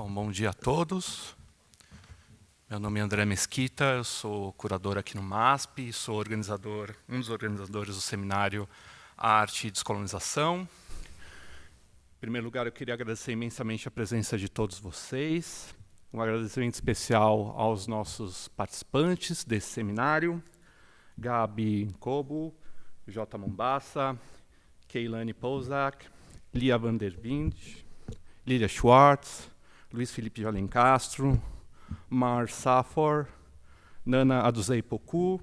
Bom dia a todos. Meu nome é André Mesquita, eu sou curador aqui no MASP, sou um dos organizadores do seminário Arte e Descolonização. Em primeiro lugar, eu queria agradecer imensamente a presença de todos vocês. Um agradecimento especial aos nossos participantes desse seminário, Gabi Cobo, J. Mombassa, Keilane Pousac, Lia van der Wind, Lídia Schwartz, Luiz Felipe de Alencastro, Mar Safor, Nana Aduzei Poku,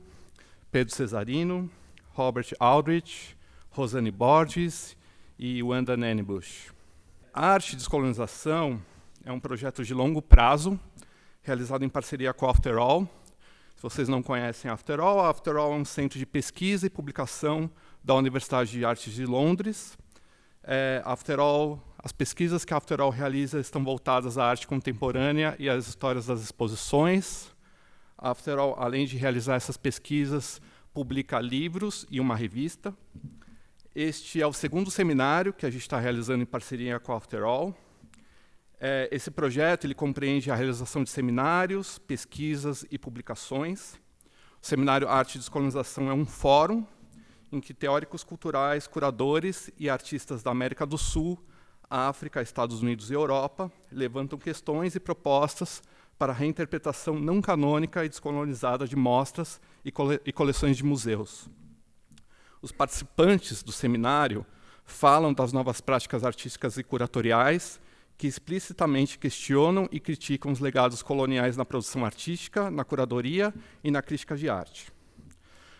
Pedro Cesarino, Robert Aldrich, Rosane Borges e Wanda Nennebusch. A Arte e Descolonização é um projeto de longo prazo, realizado em parceria com a Afterall. Se vocês não conhecem a Afterall é um centro de pesquisa e publicação da Universidade de Artes de Londres. As pesquisas que a Afterall realiza estão voltadas à arte contemporânea e às histórias das exposições. A Afterall, além de realizar essas pesquisas, publica livros e uma revista. Este é o segundo seminário que a gente está realizando em parceria com a Afterall. Esse projeto ele compreende a realização de seminários, pesquisas e publicações. O seminário Arte e Descolonização é um fórum em que teóricos culturais, curadores e artistas da América do Sul, África, Estados Unidos e Europa levantam questões e propostas para a reinterpretação não canônica e descolonizada de mostras e coleções de museus. Os participantes do seminário falam das novas práticas artísticas e curatoriais que explicitamente questionam e criticam os legados coloniais na produção artística, na curadoria e na crítica de arte.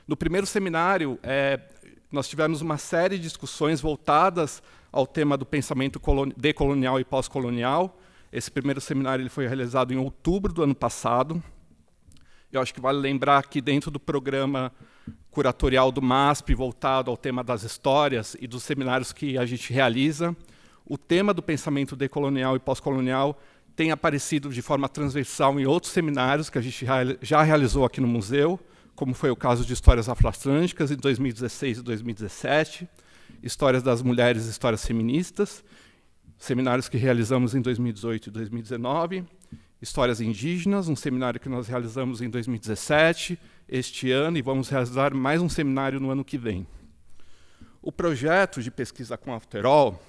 No primeiro seminário, nós tivemos uma série de discussões voltadas ao tema do pensamento decolonial e pós-colonial. Esse primeiro seminário ele foi realizado em outubro do ano passado. Eu acho que vale lembrar que dentro do programa curatorial do MASP, voltado ao tema das histórias e dos seminários que a gente realiza, o tema do pensamento decolonial e pós-colonial tem aparecido de forma transversal em outros seminários que a gente já realizou aqui no museu, como foi o caso de Histórias Afroatlânticas em 2016 e 2017, Histórias das Mulheres e Histórias Feministas, seminários que realizamos em 2018 e 2019, Histórias Indígenas, um seminário que nós realizamos em 2017, este ano, e vamos realizar mais um seminário no ano que vem. O projeto de pesquisa com Afterall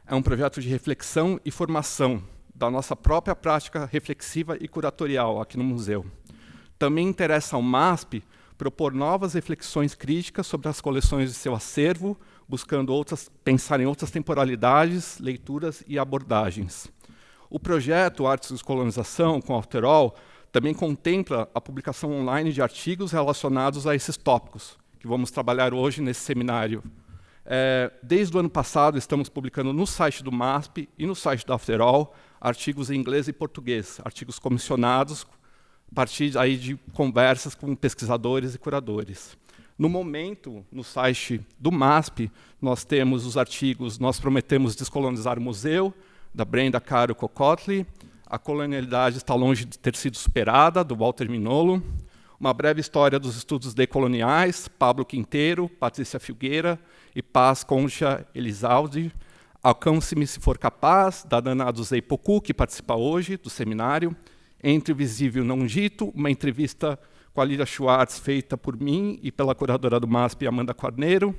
é um projeto de reflexão e formação da nossa própria prática reflexiva e curatorial aqui no museu. Também interessa ao MASP propor novas reflexões críticas sobre as coleções de seu acervo, buscando pensar em outras temporalidades, leituras e abordagens. O projeto Arte e Descolonização, com Afterall, também contempla a publicação online de artigos relacionados a esses tópicos, que vamos trabalhar hoje nesse seminário. Desde o ano passado, estamos publicando no site do MASP e no site da Afterall artigos em inglês e português, artigos comissionados, a partir aí de conversas com pesquisadores e curadores. No momento, no site do MASP, nós temos os artigos Nós Prometemos Descolonizar o Museu, da Brenda Caro Cocotli, A Colonialidade Está Longe de Ter Sido Superada, do Walter Minolo, Uma Breve História dos Estudos Decoloniais, Pablo Quinteiro, Patrícia Filgueira e Paz Concha Elizalde, Alcance-me Se For Capaz, da Nana Aduzei Poku, que participa hoje do seminário, Entre o Visível e o Não Dito, uma entrevista com a Lídia Schwartz, feita por mim e pela curadora do MASP, Amanda Corneiro,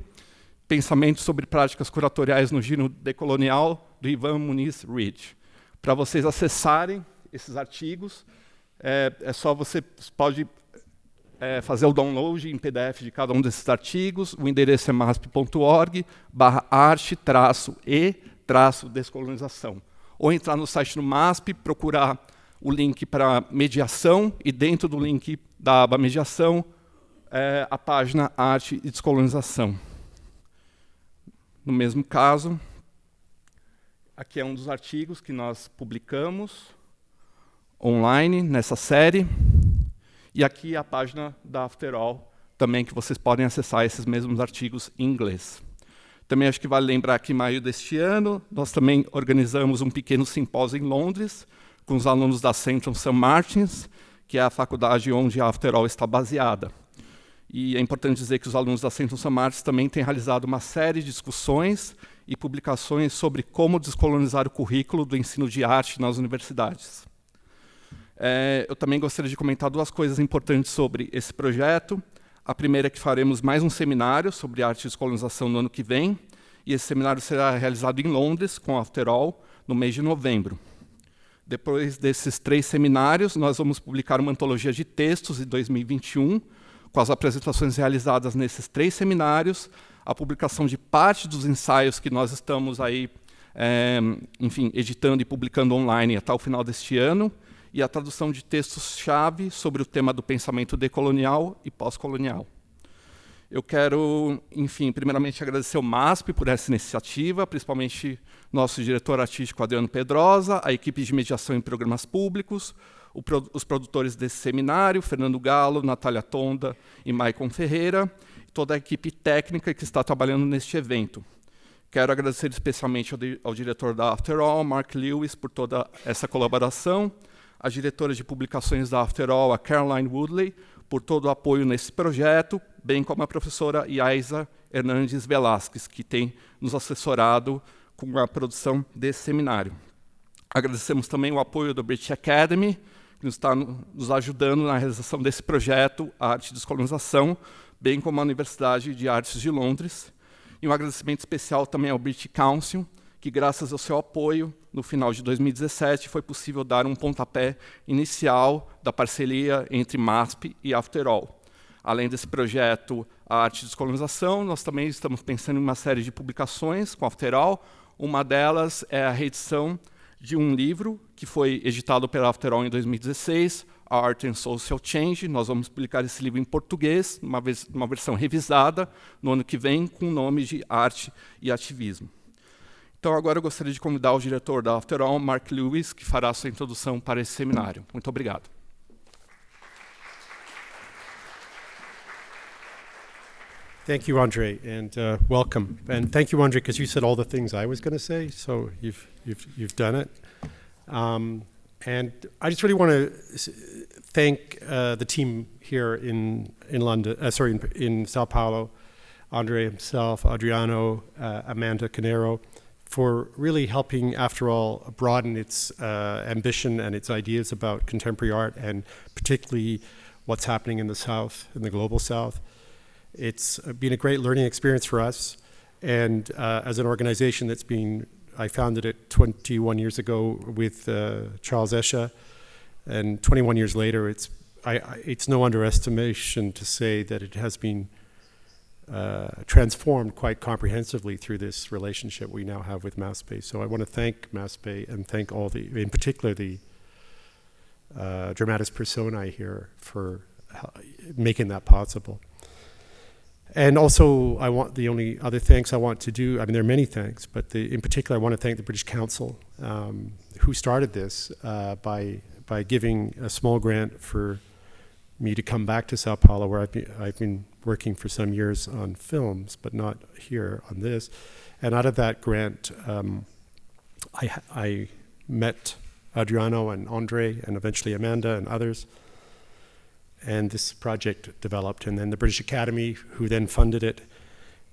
Pensamento sobre Práticas Curatoriais no Giro Decolonial, do Ivan Muniz Reed. Para vocês acessarem esses artigos, você pode fazer o download em PDF de cada um desses artigos. O endereço é masp.org/arte-e-descolonização. Ou entrar no site do MASP, procurar o link para mediação, e dentro do link da aba mediação, a página Arte e Descolonização. No mesmo caso, aqui é um dos artigos que nós publicamos online nessa série, e aqui é a página da Afterall, também que vocês podem acessar esses mesmos artigos em inglês. Também acho que vale lembrar que em maio deste ano, nós também organizamos um pequeno simpósio em Londres, com os alunos da Central St. Martins, que é a faculdade onde a Afterall está baseada. E é importante dizer que os alunos da Central St. Martins também têm realizado uma série de discussões e publicações sobre como descolonizar o currículo do ensino de arte nas universidades. Eu também gostaria de comentar duas coisas importantes sobre esse projeto. A primeira é que faremos mais um seminário sobre arte e descolonização no ano que vem, e esse seminário será realizado em Londres, com Afterall, no mês de novembro. Depois desses 3 seminários, nós vamos publicar uma antologia de textos em 2021, com as apresentações realizadas nesses 3 seminários, a publicação de parte dos ensaios que nós estamos aí, enfim, editando e publicando online até o final deste ano, e a tradução de textos-chave sobre o tema do pensamento decolonial e pós-colonial. Eu quero, enfim, primeiramente agradecer ao MASP por essa iniciativa, principalmente nosso diretor artístico Adriano Pedrosa, a equipe de mediação em programas públicos, os produtores desse seminário, Fernando Galo, Natália Tonda e Maicon Ferreira, e toda a equipe técnica que está trabalhando neste evento. Quero agradecer especialmente ao diretor da Afterall, Mark Lewis, por toda essa colaboração, a diretora de publicações da Afterall, a Caroline Woodley, por todo o apoio nesse projeto, bem como a professora Yaiza Hernández Velázquez, que tem nos assessorado com a produção desse seminário. Agradecemos também o apoio do British Academy, que está nos ajudando na realização desse projeto, Arte e Descolonização, bem como a Universidade de Artes de Londres. E um agradecimento especial também ao British Council, que, graças ao seu apoio, no final de 2017, foi possível dar um pontapé inicial da parceria entre MASP e Afterall. Além desse projeto a Arte e Descolonização, nós também estamos pensando em uma série de publicações com Afterall. Uma delas é a reedição de um livro que foi editado pela Afterall em 2016, Arte and Social Change. Nós vamos publicar esse livro em português, numa versão revisada, no ano que vem, com o nome de Arte e Ativismo. Então, agora eu gostaria de convidar o diretor da Afterall, Mark Lewis, que fará a sua introdução para esse seminário. Muito obrigado. Thank you, Andre, and welcome. And thank you, Andre, because you said all the things I was going to say, so you've done it. And I just really want to thank the team here in London, in Sao Paulo, Andre himself, Adriano, Amanda Canero, for really helping Afterall broaden its ambition and its ideas about contemporary art, and particularly what's happening in the South, in the global South. It's been a great learning experience for us, and as an organization that's been, I founded it 21 years ago with Charles Escher, and 21 years later, it's no underestimation to say that it has been transformed quite comprehensively through this relationship we now have with MASP. So I want to thank MASP and thank all the, in particular the dramatis personae here for making that possible. And also, the only other thanks I want to do, I mean, there are many thanks, but in particular, I want to thank the British Council, who started this by giving a small grant for me to come back to Sao Paulo, where I've been working for some years on films, but not here on this. And out of that grant, I met Adriano and Andre, and eventually Amanda and others. And this project developed, and then the British Academy, who then funded it.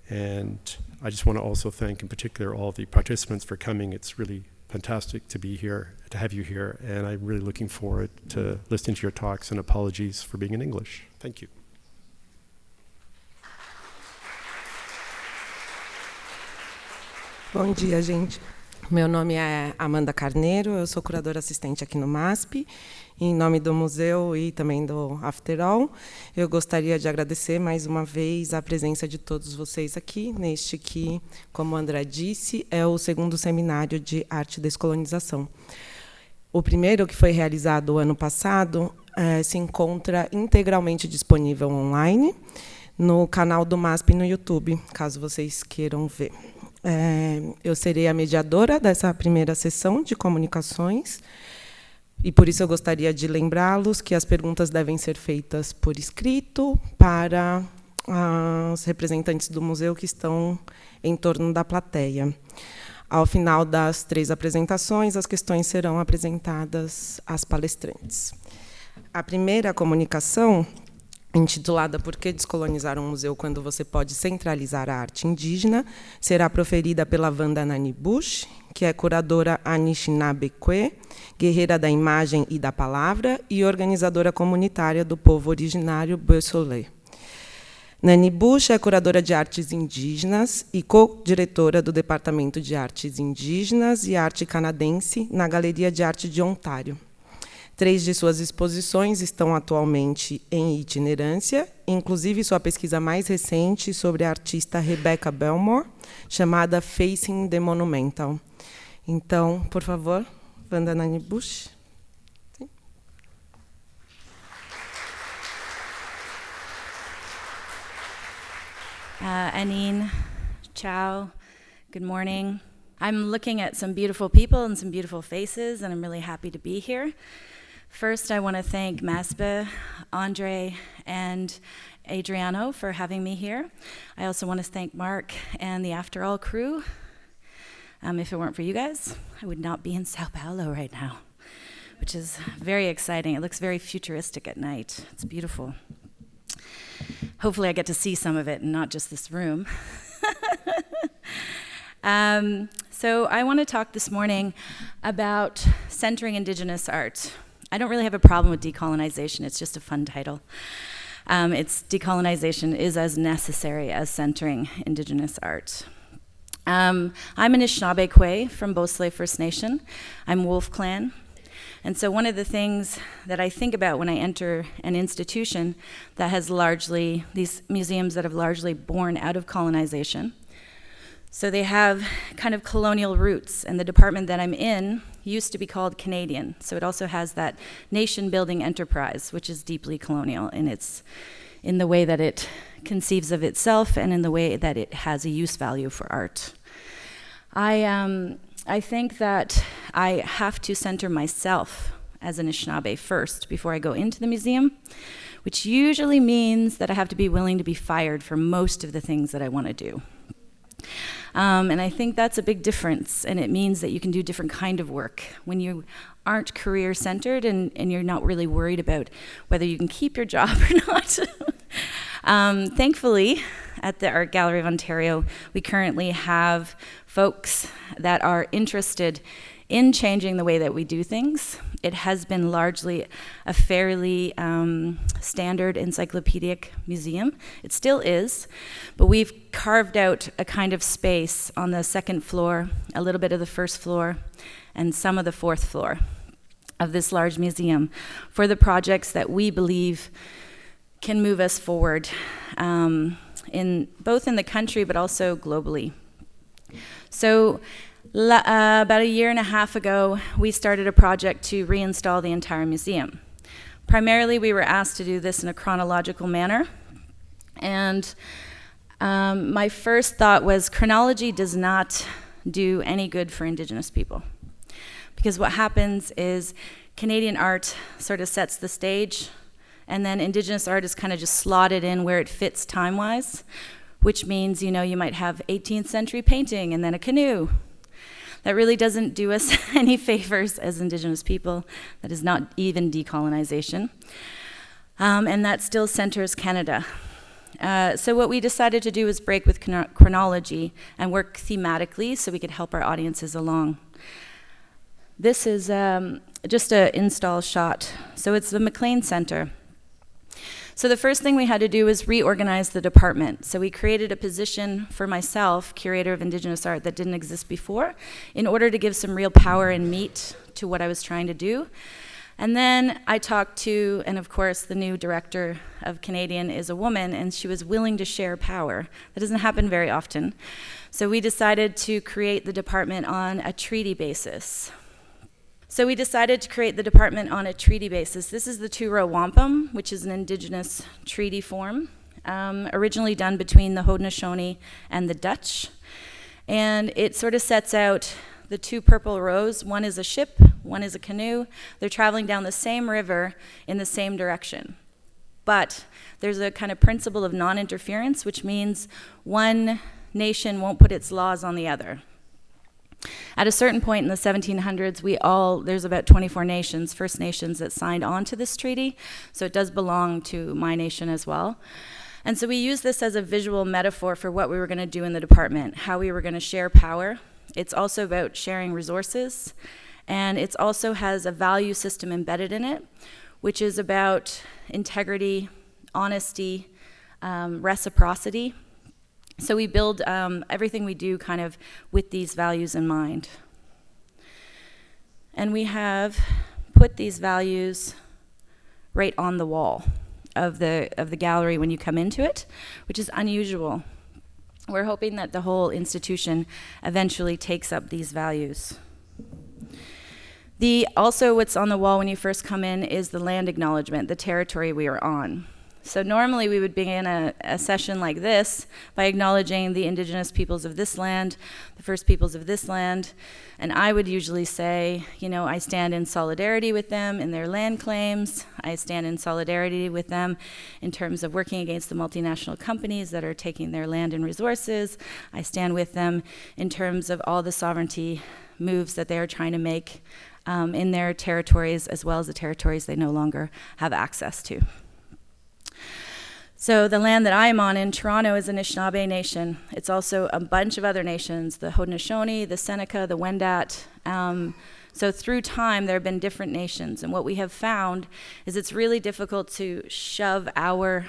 And I just want to also thank, in particular, all the participants for coming. It's really fantastic to be here, to have you here, and I'm really looking forward to listening to your talks, and apologies for being in English. Thank you. Bom dia, gente. Meu nome é Amanda Carneiro, eu sou curadora assistente aqui no MASP. Em nome do museu e também do Afterall, eu gostaria de agradecer mais uma vez a presença de todos vocês aqui, neste que, como a André disse, é o segundo seminário de Arte e Descolonização. O primeiro, que foi realizado ano passado, se encontra integralmente disponível online no canal do MASP no YouTube, caso vocês queiram ver. Eu serei a mediadora dessa primeira sessão de comunicações, e por isso eu gostaria de lembrá-los que as perguntas devem ser feitas por escrito para os representantes do museu que estão em torno da plateia. Ao final das 3 apresentações, as questões serão apresentadas às palestrantes. A primeira comunicação intitulada Por que descolonizar um museu quando você pode centralizar a arte indígena, será proferida pela Wanda Nani Bush, que é curadora Anishinaabe-Kwe, guerreira da imagem e da palavra e organizadora comunitária do povo originário Besolé. Nani Bush é curadora de artes indígenas e co-diretora do Departamento de Artes Indígenas e Arte Canadense na Galeria de Arte de Ontário. 3 de suas exposições estão atualmente em itinerância, inclusive sua pesquisa mais recente sobre a artista Rebecca Belmore, chamada Facing the Monumental. Então, por favor, Wanda Nani Bush. Sim. Anine, ciao, good morning. I'm looking at some beautiful people and some beautiful faces, and I'm really happy to be here. First, I want to thank MASP, Andre, and Adriano for having me here. I also want to thank Mark and the Afterall crew. If it weren't for you guys, I would not be in Sao Paulo right now, which is very exciting. It looks very futuristic at night. It's beautiful. Hopefully I get to see some of it and not just this room. So I want to talk this morning about centering Indigenous art. I don't really have a problem with decolonization. It's just a fun title. It's decolonization is as necessary as centering Indigenous art. I'm an Anishinaabe-Kwe from Beausoleil First Nation. I'm Wolf Clan. And so one of the things that I think about when I enter an institution that has largely, these museums that have largely born out of colonization, so they have kind of colonial roots, and the department that I'm in used to be called Canadian. So it also has that nation-building enterprise, which is deeply colonial in the way that it conceives of itself and in the way that it has a use value for art. I think that I have to center myself as an Anishinaabe first before I go into the museum, which usually means that I have to be willing to be fired for most of the things that I want to do. And I think that's a big difference, and it means that you can do different kind of work when you aren't career-centered and you're not really worried about whether you can keep your job or not. Thankfully, at the Art Gallery of Ontario, we currently have folks that are interested in changing the way that we do things. It has been largely a fairly standard encyclopedic museum. It still is, but we've carved out a kind of space on the second floor, a little bit of the first floor, and some of the fourth floor of this large museum for the projects that we believe can move us forward, both in the country but also globally. So about a year and a half ago, we started a project to reinstall the entire museum. Primarily, we were asked to do this in a chronological manner. And my first thought was chronology does not do any good for Indigenous people. Because what happens is Canadian art sort of sets the stage, and then Indigenous art is kind of just slotted in where it fits time-wise, which means, you might have 18th century painting and then a canoe. That really doesn't do us any favors as Indigenous people. That is not even decolonization. And that still centers Canada. So what we decided to do is break with chronology and work thematically so we could help our audiences along. This is just an install shot. So it's the McLean Center. So the first thing we had to do was reorganize the department. So we created a position for myself, curator of Indigenous art, that didn't exist before, in order to give some real power and meat to what I was trying to do. And then I talked to, and of course the new director of Canadian is a woman, and she was willing to share power. That doesn't happen very often. So we decided to create the department on a treaty basis. So we decided to create the department on a treaty basis. This is the Two-Row Wampum, which is an Indigenous treaty form, originally done between the Haudenosaunee and the Dutch. And it sort of sets out the two purple rows. One is a ship, one is a canoe. They're traveling down the same river in the same direction. But there's a kind of principle of non-interference, which means one nation won't put its laws on the other. At a certain point in the 1700s, there's about 24 nations, First Nations, that signed on to this treaty, so it does belong to my nation as well. And so we use this as a visual metaphor for what we were going to do in the department, how we were going to share power. It's also about sharing resources, and it also has a value system embedded in it, which is about integrity, honesty, reciprocity. So we build everything we do kind of with these values in mind. And we have put these values right on the wall of the gallery when you come into it, which is unusual. We're hoping that the whole institution eventually takes up these values. Also what's on the wall when you first come in is the land acknowledgement, the territory we are on. So normally we would begin a session like this by acknowledging the indigenous peoples of this land, the first peoples of this land, and I would usually say, you know, I stand in solidarity with them in their land claims. I stand in solidarity with them in terms of working against the multinational companies that are taking their land and resources. I stand with them in terms of all the sovereignty moves that they are trying to make in their territories, as well as the territories they no longer have access to. So the land that I am on in Toronto is an Anishinaabe nation. It's also a bunch of other nations, the Haudenosaunee, the Seneca, the Wendat. So through time, there have been different nations. And what we have found is it's really difficult to shove our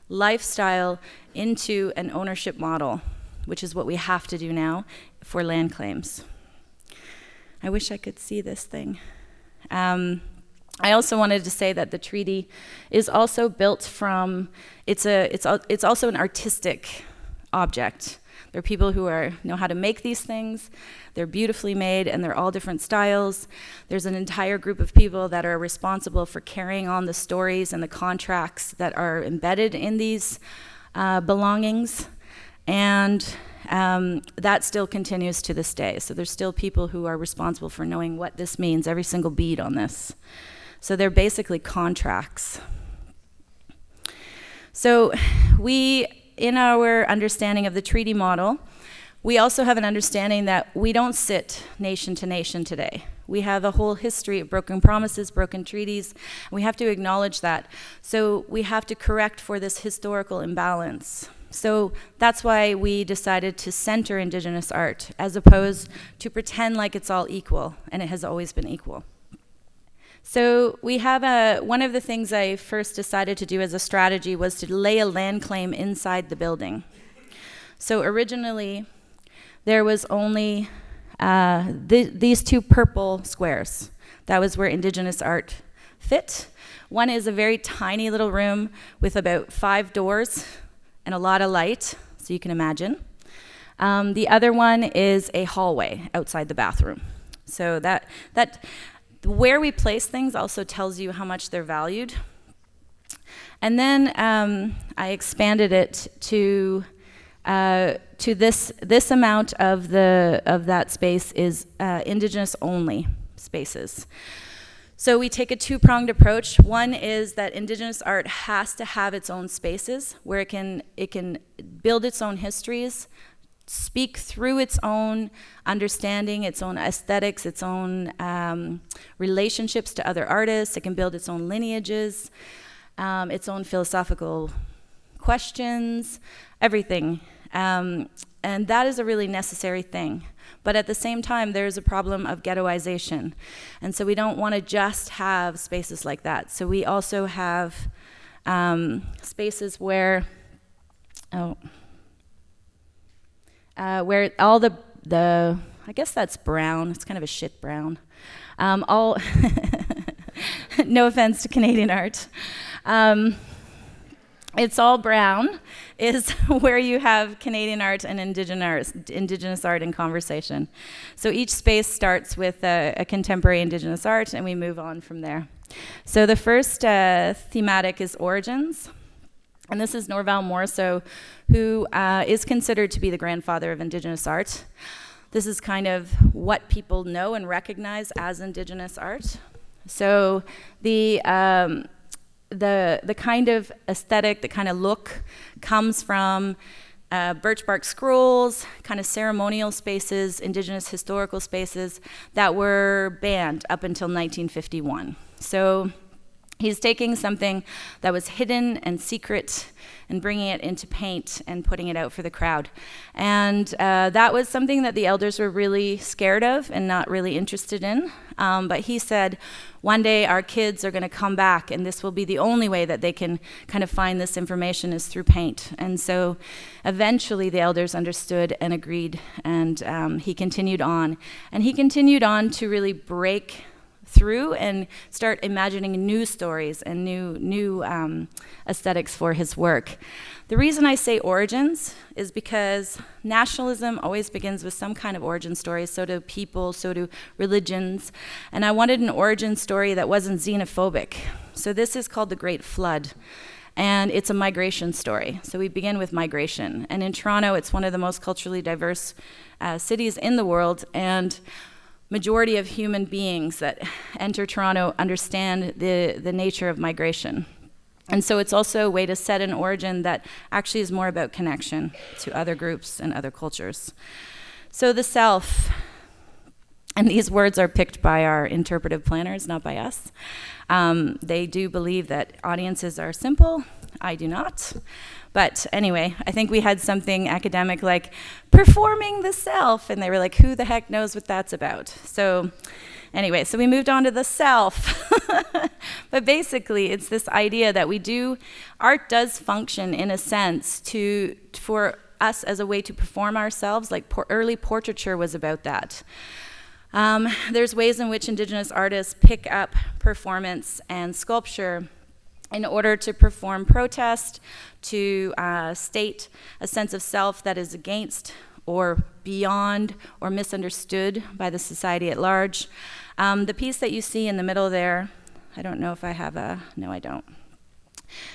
lifestyle into an ownership model, which is what we have to do now for land claims. I wish I could see this thing. I also wanted to say that the treaty is also built from, it's also an artistic object. There are people who know how to make these things. They're beautifully made, and they're all different styles. There's an entire group of people that are responsible for carrying on the stories and the contracts that are embedded in these belongings. And that still continues to this day. So there's still people who are responsible for knowing what this means, every single bead on this. So they're basically contracts. So we, in our understanding of the treaty model, we also have an understanding that we don't sit nation to nation today. We have a whole history of broken promises, broken treaties, and we have to acknowledge that. So we have to correct for this historical imbalance. So that's why we decided to center Indigenous art, as opposed to pretend like it's all equal, and it has always been equal. So we have one of the things I first decided to do as a strategy was to lay a land claim inside the building. So originally, there was only these two purple squares. That was where Indigenous art fit. One is a very tiny little room with about 5 doors and a lot of light, so you can imagine. The other one is a hallway outside the bathroom. So that where we place things also tells you how much they're valued. And then I expanded it to this amount of that space is Indigenous only spaces. So we take a two-pronged approach. One is that Indigenous art has to have its own spaces where it can build its own histories, speak through its own understanding, its own aesthetics, its own relationships to other artists. It can build its own lineages, its own philosophical questions, everything. And that is a really necessary thing. But at the same time, there's a problem of ghettoization. And so we don't want to just have spaces like that. So we also have spaces where all the I guess that's brown. It's kind of a shit brown. No offense to Canadian art. It's all brown is where you have Canadian art and Indigenous art in conversation. So each space starts with a contemporary Indigenous art, and we move on from there. So the first thematic is origins. And this is Norval Morrisseau, who is considered to be the grandfather of Indigenous art. This is kind of what people know and recognize as Indigenous art. So the kind of aesthetic, the kind of look comes from birch bark scrolls, kind of ceremonial spaces, indigenous historical spaces that were banned up until 1951. So he's taking something that was hidden and secret and bringing it into paint and putting it out for the crowd. And that was something that the elders were really scared of and not really interested in. But he said, one day our kids are going to come back, and this will be the only way that they can kind of find this information is through paint. And so eventually the elders understood and agreed, and he continued on. And he continued on to really break through and start imagining new stories and new aesthetics for his work. The reason I say origins is because nationalism always begins with some kind of origin story, so do people, so do religions, and I wanted an origin story that wasn't xenophobic. So this is called The Great Flood, and it's a migration story. So we begin with migration, and in Toronto, it's one of the most culturally diverse cities in the world, and majority of human beings that enter Toronto understand the nature of migration. And so it's also a way to set an origin that actually is more about connection to other groups and other cultures. So the self, and these words are picked by our interpretive planners, not by us. They do believe that audiences are simple. I do not. But anyway, I think we had something academic like performing the self, and they were like, who the heck knows what that's about? So anyway, so we moved on to the self. But basically, it's this idea that art does function in a sense for us as a way to perform ourselves, like early portraiture was about that. There's ways in which Indigenous artists pick up performance and sculpture in order to perform protest, to state a sense of self that is against or beyond or misunderstood by the society at large. The piece that you see in the middle there, I don't know if I have no I don't.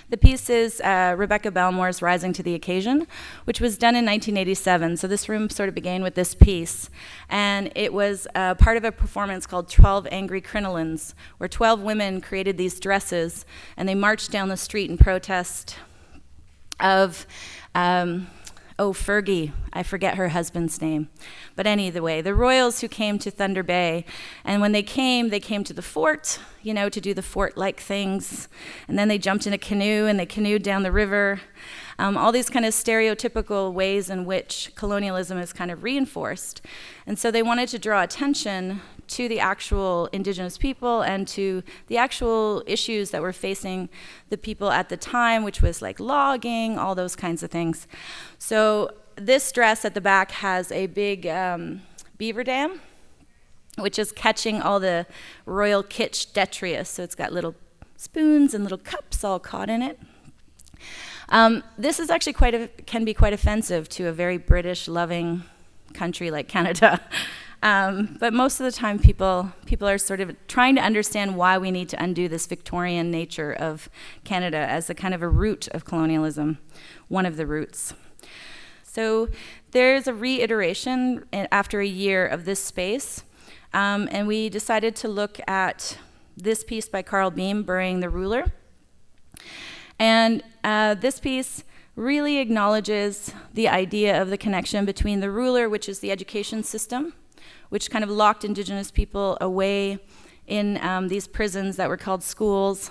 The piece is Rebecca Belmore's Rising to the Occasion, which was done in 1987. So this room sort of began with this piece. And it was part of a performance called 12 Angry Crinolines, where 12 women created these dresses, and they marched down the street in protest of, Fergie, I forget her husband's name. But anyway, the royals who came to Thunder Bay, and when they came to the fort, to do the fort-like things, and then they jumped in a canoe and they canoed down the river. All these kind of stereotypical ways in which colonialism is kind of reinforced. And so they wanted to draw attention to the actual Indigenous people and to the actual issues that were facing the people at the time, which was like logging, all those kinds of things. So this dress at the back has a big beaver dam, which is catching all the royal kitsch detritus. So it's got little spoons and little cups all caught in it. This is actually can be quite offensive to a very British-loving country like Canada. But most of the time, people are sort of trying to understand why we need to undo this Victorian nature of Canada as a kind of a root of colonialism, one of the roots. So there's a reiteration after a year of this space, and we decided to look at this piece by Carl Beam, Burying the Ruler. And this piece really acknowledges the idea of the connection between the ruler, which is the education system, which kind of locked Indigenous people away in these prisons that were called schools,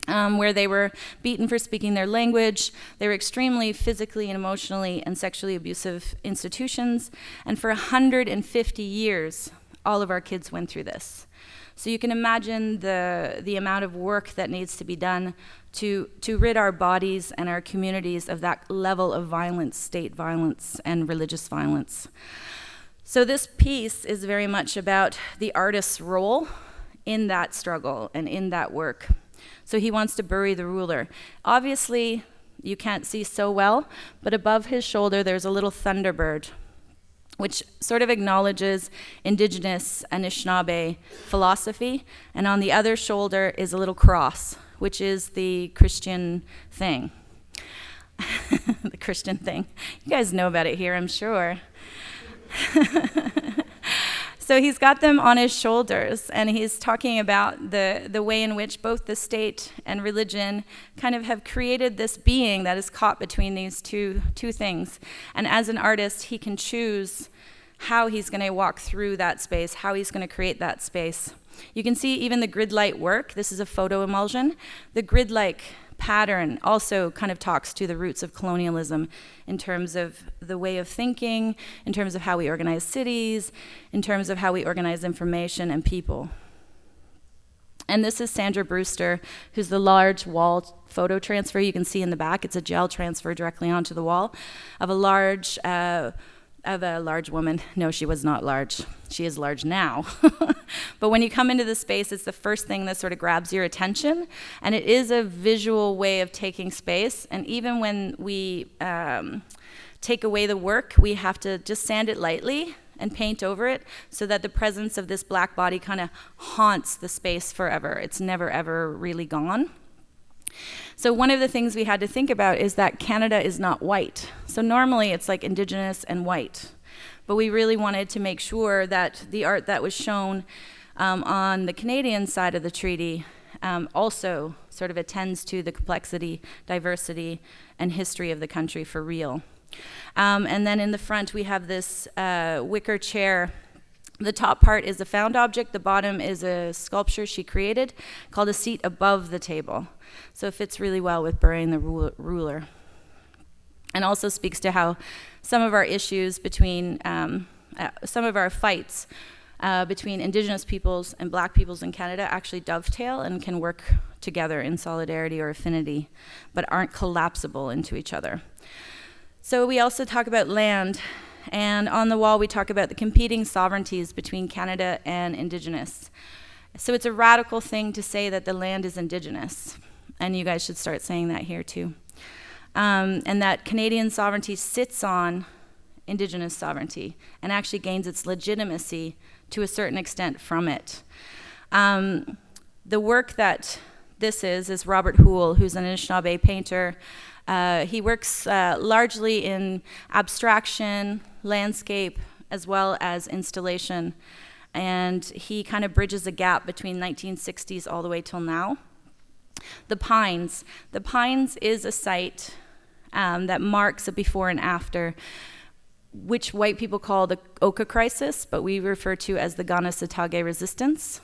where they were beaten for speaking their language. They were extremely physically and emotionally and sexually abusive institutions. And for 150 years, all of our kids went through this. So you can imagine the amount of work that needs to be done to rid our bodies and our communities of that level of violence, state violence and religious violence. So this piece is very much about the artist's role in that struggle and in that work. So he wants to bury the ruler. Obviously, you can't see so well, but above his shoulder there's a little thunderbird, which sort of acknowledges Indigenous Anishinaabe philosophy, and on the other shoulder is a little cross, which is the Christian thing. The Christian thing. You guys know about it here, I'm sure. So he's got them on his shoulders, and he's talking about the way in which both the state and religion kind of have created this being that is caught between these two things. And as an artist, he can choose how he's going to walk through that space, how he's going to create that space. You can see even the grid-light work. This is a photo emulsion. The grid-like pattern also kind of talks to the roots of colonialism in terms of the way of thinking, in terms of how we organize cities, in terms of how we organize information and people. And this is Sandra Brewster, who's the large wall photo transfer you can see in the back. It's a gel transfer directly onto the wall of a large woman. No, she was not large. She is large now. But when you come into the space, it's the first thing that sort of grabs your attention. And it is a visual way of taking space. And even when we take away the work, we have to just sand it lightly and paint over it so that the presence of this black body kind of haunts the space forever. It's never, ever really gone. So one of the things we had to think about is that Canada is not white. So normally it's like Indigenous and white. But we really wanted to make sure that the art that was shown on the Canadian side of the treaty also sort of attends to the complexity, diversity, and history of the country for real. And then in the front we have this wicker chair. The top part is a found object, the bottom is a sculpture she created called a seat above the table. So it fits really well with burying the ruler. And also speaks to how some of our issues between, some of our fights between Indigenous peoples and Black peoples in Canada actually dovetail and can work together in solidarity or affinity, but aren't collapsible into each other. So we also talk about land, and on the wall we talk about the competing sovereignties between Canada and Indigenous. So it's a radical thing to say that the land is Indigenous, and you guys should start saying that here too. And that Canadian sovereignty sits on Indigenous sovereignty and actually gains its legitimacy to a certain extent from it. The work that this is Robert Houle, who's an Anishinaabe painter. He works largely in abstraction, landscape, as well as installation. And he kind of bridges a gap between 1960s all the way till now. The Pines. The Pines is a site that marks a before and after, which white people call the Oka crisis, but we refer to as the Kanesatake resistance.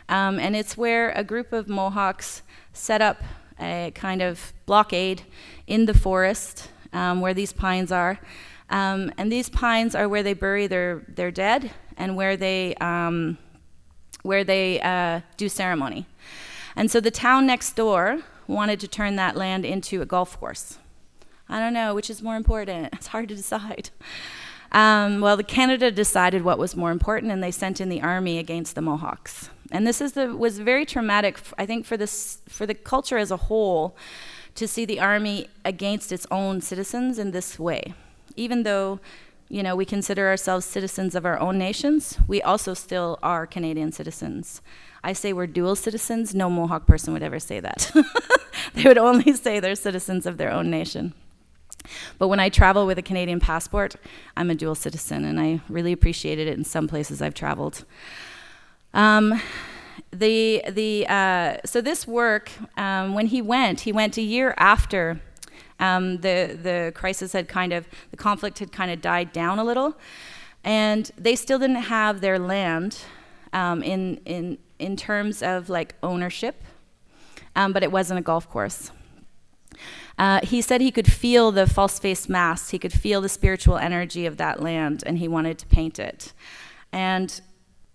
And it's where a group of Mohawks set up a kind of blockade in the forest where these pines are. And these pines are where they bury their dead and where they do ceremony. And so the town next door wanted to turn that land into a golf course. I don't know, which is more important? It's hard to decide. Well, Canada decided what was more important, and they sent in the army against the Mohawks. And this was very traumatic, I think, for the culture as a whole, to see the army against its own citizens in this way. Even though, you know, we consider ourselves citizens of our own nations, we also still are Canadian citizens. I say we're dual citizens. No Mohawk person would ever say that. They would only say they're citizens of their own nation. But when I travel with a Canadian passport, I'm a dual citizen, and I really appreciated it in some places I've traveled. So this work, when he went a year after the crisis had the conflict had kind of died down a little, and they still didn't have their land in terms of like ownership, but it wasn't a golf course. He said he could feel the false-faced masks, he could feel the spiritual energy of that land, and he wanted to paint it. And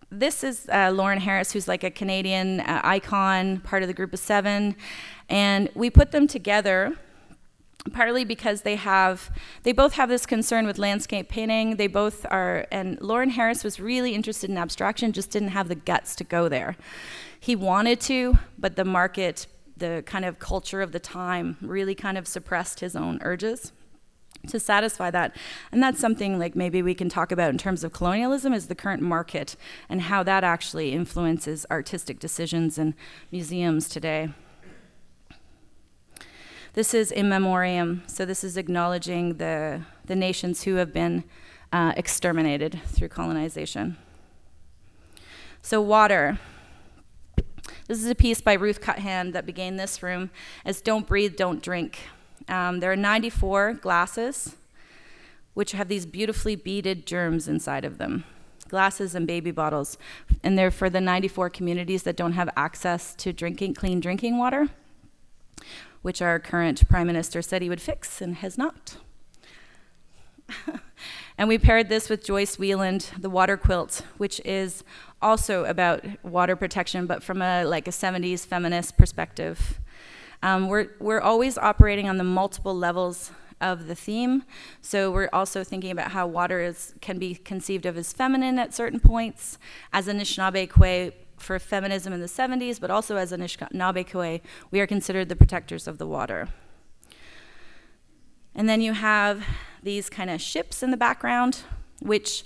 this is Lauren Harris, who's like a Canadian icon, part of the group of 7. And we put them together partly because they both have this concern with landscape painting. They both are, and Lauren Harris was really interested in abstraction, just didn't have the guts to go there. He wanted to, but the market, the kind of culture of the time really kind of suppressed his own urges to satisfy that. And that's something like maybe we can talk about in terms of colonialism, is the current market and how that actually influences artistic decisions in museums today. This is in memoriam, so this is acknowledging the nations who have been exterminated through colonization. So water. This is a piece by Ruth Cuthand that began this room as Don't Breathe, Don't Drink. There are 94 glasses, which have these beautifully beaded germs inside of them. Glasses and baby bottles. And they're for the 94 communities that don't have access to clean drinking water, which our current Prime Minister said he would fix and has not. And we paired this with Joyce Wieland, The Water Quilt, which is also about water protection, but from a 70s feminist perspective. We're always operating on the multiple levels of the theme. So we're also thinking about how water can be conceived of as feminine at certain points, as Anishinaabe Kwe for feminism in the 70s, but also as Anishinaabe Kwe, we are considered the protectors of the water. And then you have these kind of ships in the background, which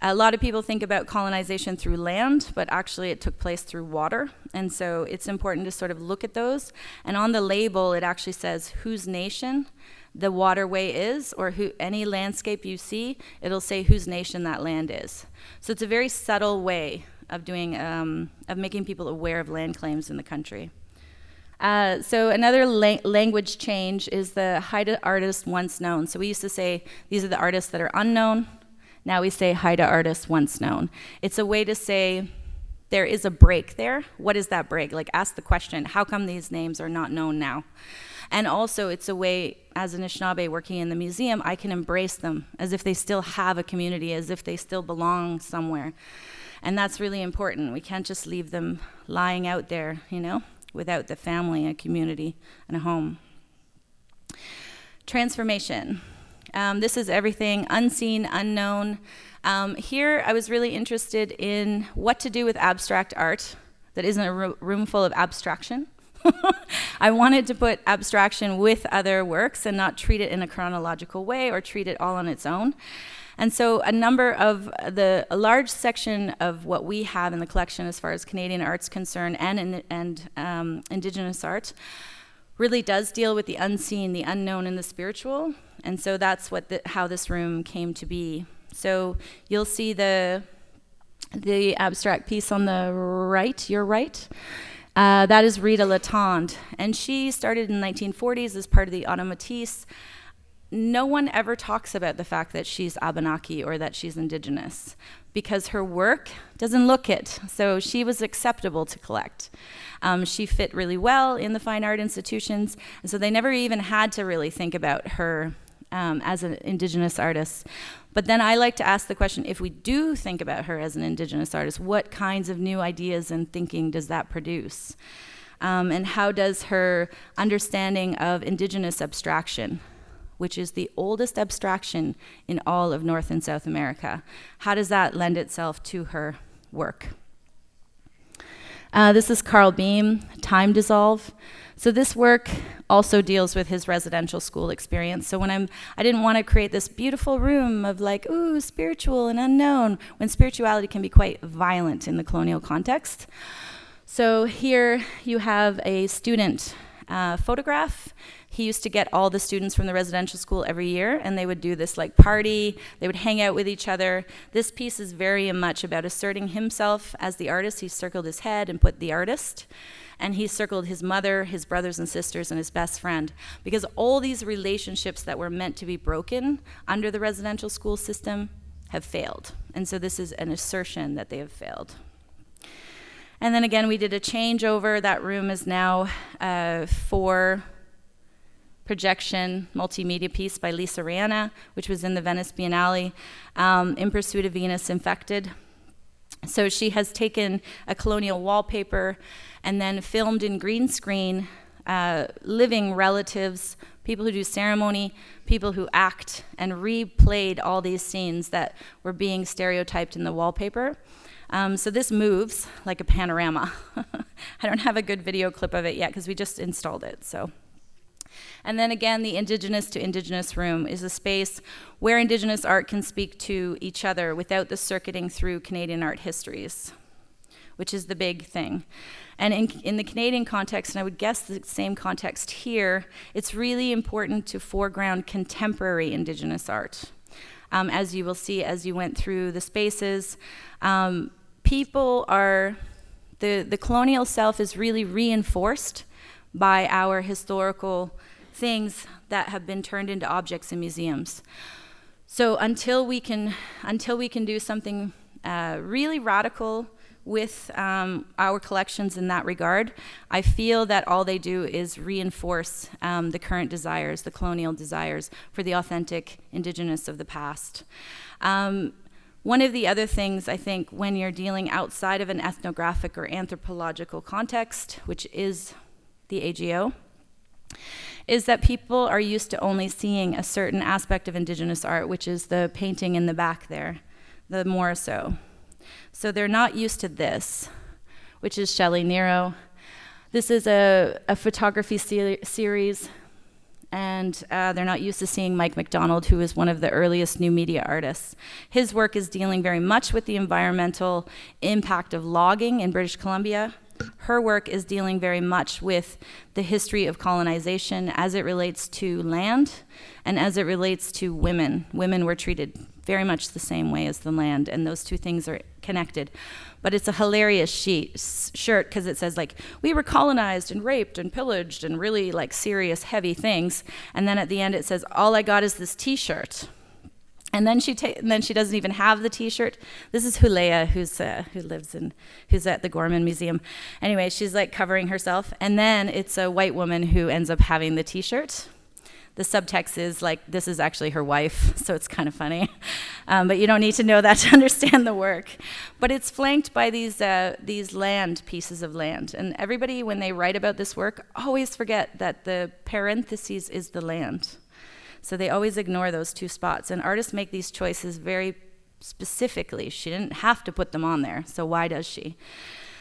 a lot of people think about colonization through land, but actually it took place through water. And so it's important to sort of look at those. And on the label, it actually says whose nation the waterway is, or any landscape you see, it'll say whose nation that land is. So it's a very subtle way of doing, of making people aware of land claims in the country. So another language change is the Haida artist once known. So we used to say these are the artists that are unknown. Now we say Haida artist once known. It's a way to say there is a break there. What is that break? Ask the question, how come these names are not known now? And also it's a way, as an Anishinaabe working in the museum, I can embrace them as if they still have a community, as if they still belong somewhere. And that's really important. We can't just leave them lying out there, without the family, a community, and a home. Transformation. This is everything unseen, unknown. Here I was really interested in what to do with abstract art that isn't a room full of abstraction. I wanted to put abstraction with other works and not treat it in a chronological way or treat it all on its own. And so a large section of what we have in the collection as far as Canadian art's concerned and Indigenous art really does deal with the unseen, the unknown, and the spiritual. And so that's how this room came to be. So you'll see the abstract piece on the right, your right. That is Rita Latent, and she started in the 1940s as part of the Automatis. No one ever talks about the fact that she's Abenaki or that she's Indigenous because her work doesn't look it. So she was acceptable to collect. She fit really well in the fine art institutions, and so they never even had to really think about her as an Indigenous artist. But then I like to ask the question, if we do think about her as an Indigenous artist, what kinds of new ideas and thinking does that produce? And how does her understanding of Indigenous abstraction, which is the oldest abstraction in all of North and South America, how does that lend itself to her work? This is Carl Beam, Time Dissolve. So this work also deals with his residential school experience. So I didn't want to create this beautiful room of ooh, spiritual and unknown, when spirituality can be quite violent in the colonial context. So here you have a student photograph. He used to get all the students from the residential school every year, and they would do this party. They would hang out with each other. This piece is very much about asserting himself as the artist. He circled his head and put the artist, and he circled his mother, his brothers and sisters, and his best friend, because all these relationships that were meant to be broken under the residential school system have failed. And so this is an assertion that they have failed. And then again, we did a changeover. That room is now for projection multimedia piece by Lisa Rihanna, which was in the Venice Biennale, In Pursuit of Venus Infected. So she has taken a colonial wallpaper and then filmed in green screen living relatives, people who do ceremony, people who act, and replayed all these scenes that were being stereotyped in the wallpaper. So this moves like a panorama. I don't have a good video clip of it yet because we just installed it. And then again, the Indigenous to Indigenous room is a space where Indigenous art can speak to each other without the circuiting through Canadian art histories, which is the big thing. And in the Canadian context, and I would guess the same context here, it's really important to foreground contemporary Indigenous art. As you will see as you went through the spaces, people are, the colonial self is really reinforced by our historical things that have been turned into objects in museums. So until we can do something really radical with our collections in that regard, I feel that all they do is reinforce the current desires, the colonial desires for the authentic indigenous of the past. One of the other things, I think, when you're dealing outside of an ethnographic or anthropological context, which is the AGO, is that people are used to only seeing a certain aspect of indigenous art, which is the painting in the back there, the Moriso. So they're not used to this, which is Shelley Nero. This is a photography series, and they're not used to seeing Mike McDonald, who is one of the earliest new media artists. His work is dealing very much with the environmental impact of logging in British Columbia. Her work is dealing very much with the history of colonization as it relates to land and as it relates to women. Women were treated very much the same way as the land, and those two things are connected. But it's a hilarious shirt because it says, like, we were colonized and raped and pillaged and really, like, serious, heavy things. And then at the end it says, all I got is this T-shirt. And then she doesn't even have the T-shirt. This is Hulea, who's at the Gorman Museum. Anyway, she's like covering herself, and then it's a white woman who ends up having the T-shirt. The subtext is like, this is actually her wife, so it's kind of funny. But you don't need to know that to understand the work. But it's flanked by these land, pieces of land. And everybody, when they write about this work, always forget that the parentheses is the land. So they always ignore those two spots. And artists make these choices very specifically. She didn't have to put them on there, so why does she?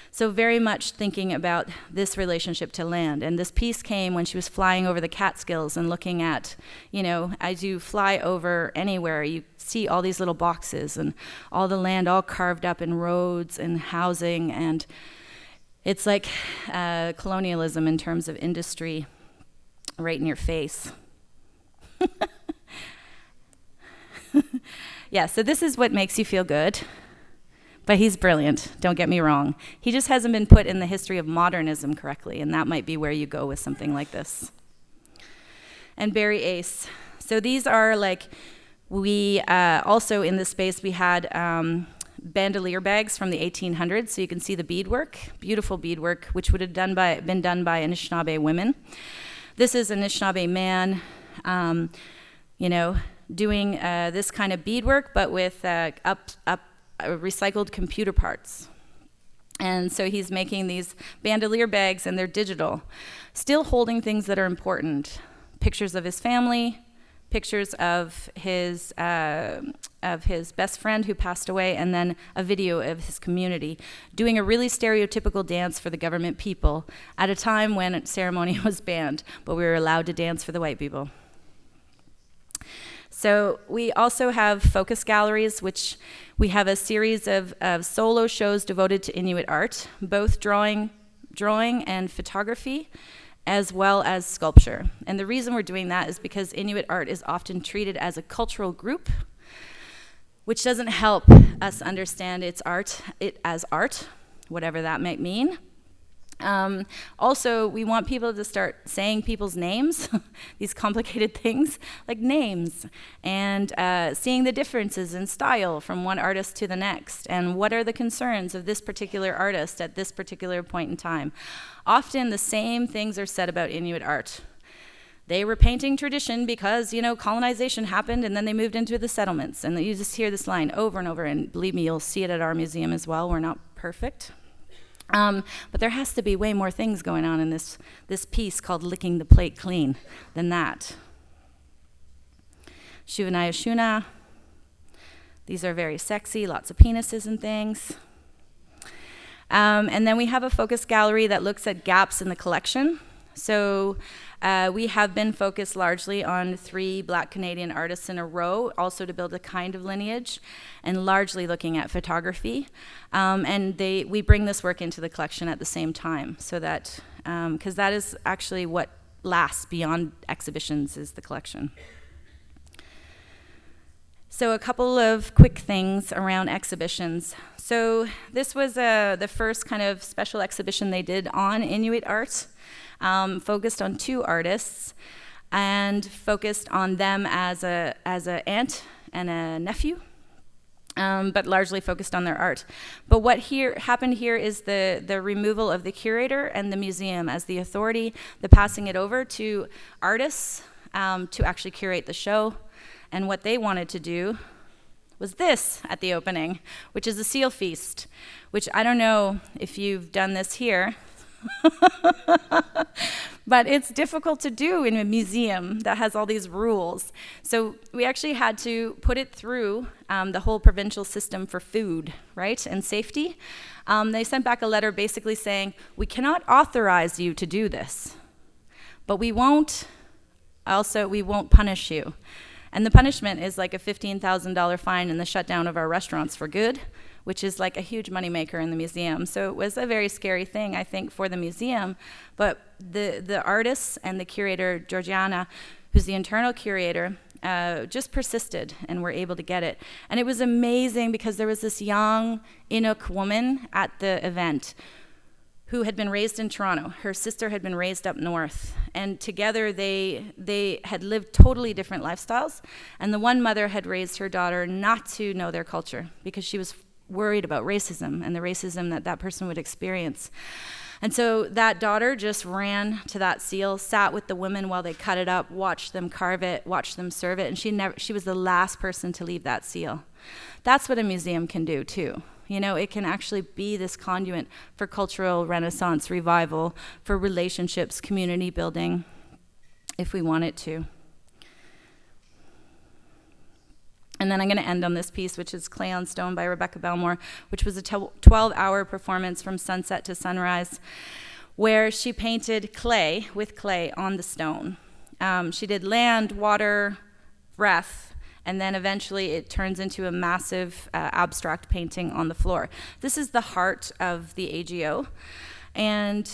So very much thinking about this relationship to land. And this piece came when she was flying over the Catskills and looking at, you know, as you fly over anywhere, you see all these little boxes and all the land all carved up in roads and housing. And it's like colonialism in terms of industry right in your face. Yeah, so this is what makes you feel good. But he's brilliant, don't get me wrong. He just hasn't been put in the history of modernism correctly, and that might be where you go with something like this. And Barry Ace. So these are like, we also in this space we had bandolier bags from the 1800s, so you can see the beadwork, beautiful beadwork, which would have been done by Anishinaabe women. This is an Anishinaabe man, you know, doing this kind of beadwork, but with recycled computer parts. And so he's making these bandolier bags, and they're digital, still holding things that are important. Pictures of his family, pictures of his best friend who passed away, and then a video of his community doing a really stereotypical dance for the government people at a time when ceremony was banned, but we were allowed to dance for the white people. So we also have focus galleries, which we have a series of solo shows devoted to Inuit art, both drawing and photography, as well as sculpture. And the reason we're doing that is because Inuit art is often treated as a cultural group, which doesn't help us understand it as art, whatever that might mean. Also, we want people to start saying people's names, these complicated things like names, and seeing the differences in style from one artist to the next, and what are the concerns of this particular artist at this particular point in time. Often the same things are said about Inuit art. They were painting tradition because, you know, colonization happened and then they moved into the settlements. And you just hear this line over and over, and believe me, you'll see it at our museum as well. We're not perfect. But there has to be way more things going on in this piece called Licking the Plate Clean than that. Shuvanaya Shuna. These are very sexy, lots of penises and things. And then we have a focus gallery that looks at gaps in the collection. So we have been focused largely on 3 Black Canadian artists in a row, also to build a kind of lineage, and largely looking at photography. And we bring this work into the collection at the same time, so that, because that is actually what lasts beyond exhibitions, is the collection. So a couple of quick things around exhibitions. So this was the first kind of special exhibition they did on Inuit art, focused on 2 artists and focused on them as a aunt and a nephew, but largely focused on their art. But what happened here is the removal of the curator and the museum as the authority, the passing it over to artists to actually curate the show. And what they wanted to do was this at the opening, which is a seal feast, which I don't know if you've done this here, but it's difficult to do in a museum that has all these rules. So we actually had to put it through the whole provincial system for food, right, and safety. They sent back a letter basically saying, we cannot authorize you to do this, but we won't punish you. And the punishment is like a $15,000 fine and the shutdown of our restaurants for good, which is like a huge moneymaker in the museum. So it was a very scary thing, I think, for the museum. But the artists and the curator, Georgiana, who's the internal curator, just persisted and were able to get it. And it was amazing because there was this young Inuk woman at the event who had been raised in Toronto. Her sister had been raised up north. And together they had lived totally different lifestyles. And the one mother had raised her daughter not to know their culture because she was worried about racism and the racism that person would experience. And so that daughter just ran to that seal, sat with the women while they cut it up, watched them carve it, watched them serve it, and she was the last person to leave that seal. That's what a museum can do too. You know, it can actually be this conduit for cultural renaissance, revival, for relationships, community building, if we want it to. And then I'm going to end on this piece, which is Clay on Stone by Rebecca Belmore, which was a 12-hour performance from sunset to sunrise, where she painted clay with clay on the stone. She did land, water, breath, and then eventually it turns into a massive abstract painting on the floor. This is the heart of the AGO. And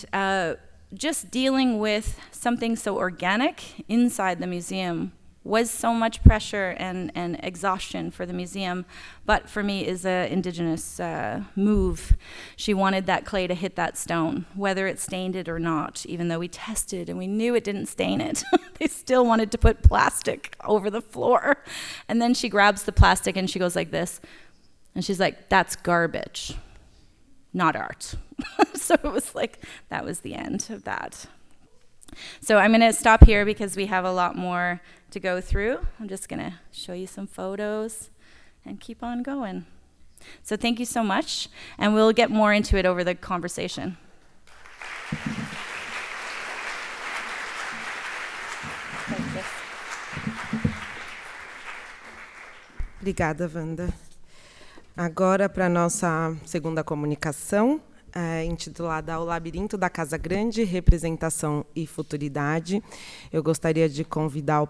just dealing with something so organic inside the museum was so much pressure and exhaustion for the museum, but for me is an Indigenous move. She wanted that clay to hit that stone, whether it stained it or not, even though we tested and we knew it didn't stain it. They still wanted to put plastic over the floor. And then she grabs the plastic and she goes like this, and she's like, that's garbage, not art. So it was like, that was the end of that. So I'm gonna stop here because we have a lot more to go through. I'm just gonna show you some photos and keep on going. So thank you so much, and we'll get more into it over the conversation. Obrigada, Wanda. Agora, para a nossa segunda comunicação, intitulada O Labirinto da Casa Grande, Representação e Futuridade. Eu gostaria de convidar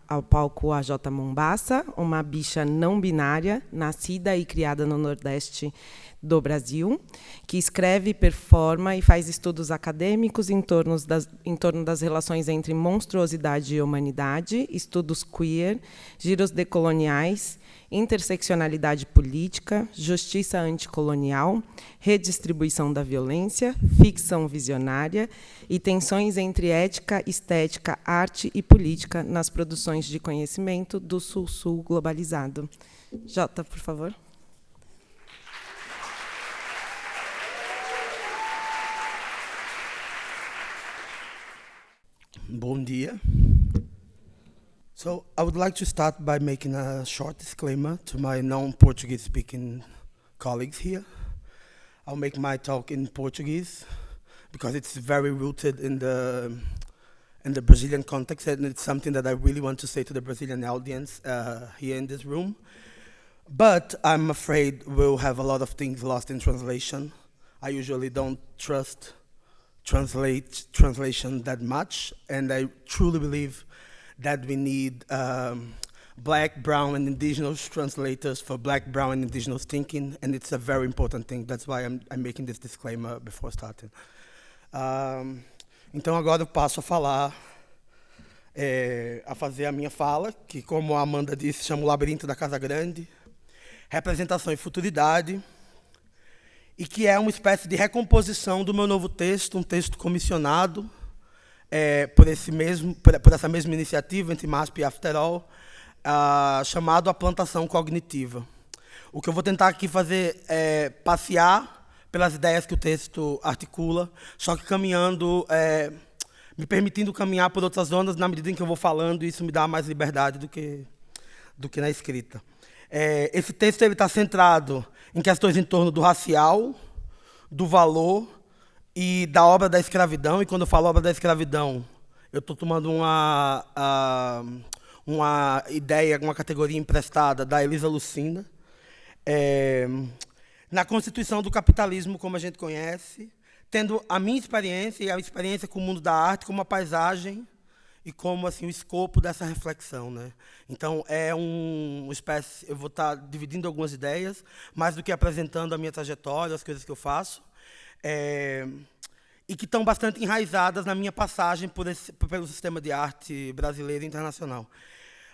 ao palco a J. Mombassa, uma bicha não binária, nascida e criada no Nordeste do Brasil, que escreve, performa e faz estudos acadêmicos em torno das relações entre monstruosidade e humanidade, estudos queer, giros decoloniais, interseccionalidade política, justiça anticolonial, redistribuição da violência, ficção visionária e tensões entre ética, estética, arte e política nas produções de conhecimento do Sul-Sul globalizado. Jota, por favor. Bom dia. So I would like to start by making a short disclaimer to my non-Portuguese speaking colleagues here. I'll make my talk in Portuguese because it's very rooted in the Brazilian context, and it's something that I really want to say to the Brazilian audience here in this room. But I'm afraid we'll have a lot of things lost in translation. I usually don't trust translation that much, and I truly believe that we need Black, Brown, and Indigenous translators for Black, Brown, and Indigenous thinking, and it's a very important thing. That's why I'm making this disclaimer before starting. Então agora eu passo a falar a fazer a minha fala, que, como a Amanda disse, chama o Labirinto da Casa Grande, Representação e Futuridade, e que é uma espécie de recomposição do meu novo texto, um texto comissionado por essa mesma iniciativa entre MASP e Afterall, chamado A Plantação Cognitiva. O que eu vou tentar aqui fazer é passear pelas ideias que o texto articula, só que caminhando, me permitindo caminhar por outras zonas na medida em que eu vou falando, e isso me dá mais liberdade do que na escrita. Esse texto está centrado em questões em torno do racial, do valor e da obra da escravidão. E quando eu falo obra da escravidão, eu estou tomando uma ideia, uma categoria emprestada da Elisa Lucinda, na constituição do capitalismo como a gente conhece, tendo a minha experiência e a experiência com o mundo da arte como uma paisagem e como assim o escopo dessa reflexão, né? Então é uma espécie, eu vou estar dividindo algumas ideias, mais do que apresentando a minha trajetória, as coisas que eu faço, e que estão bastante enraizadas na minha passagem pelo sistema de arte brasileiro e internacional.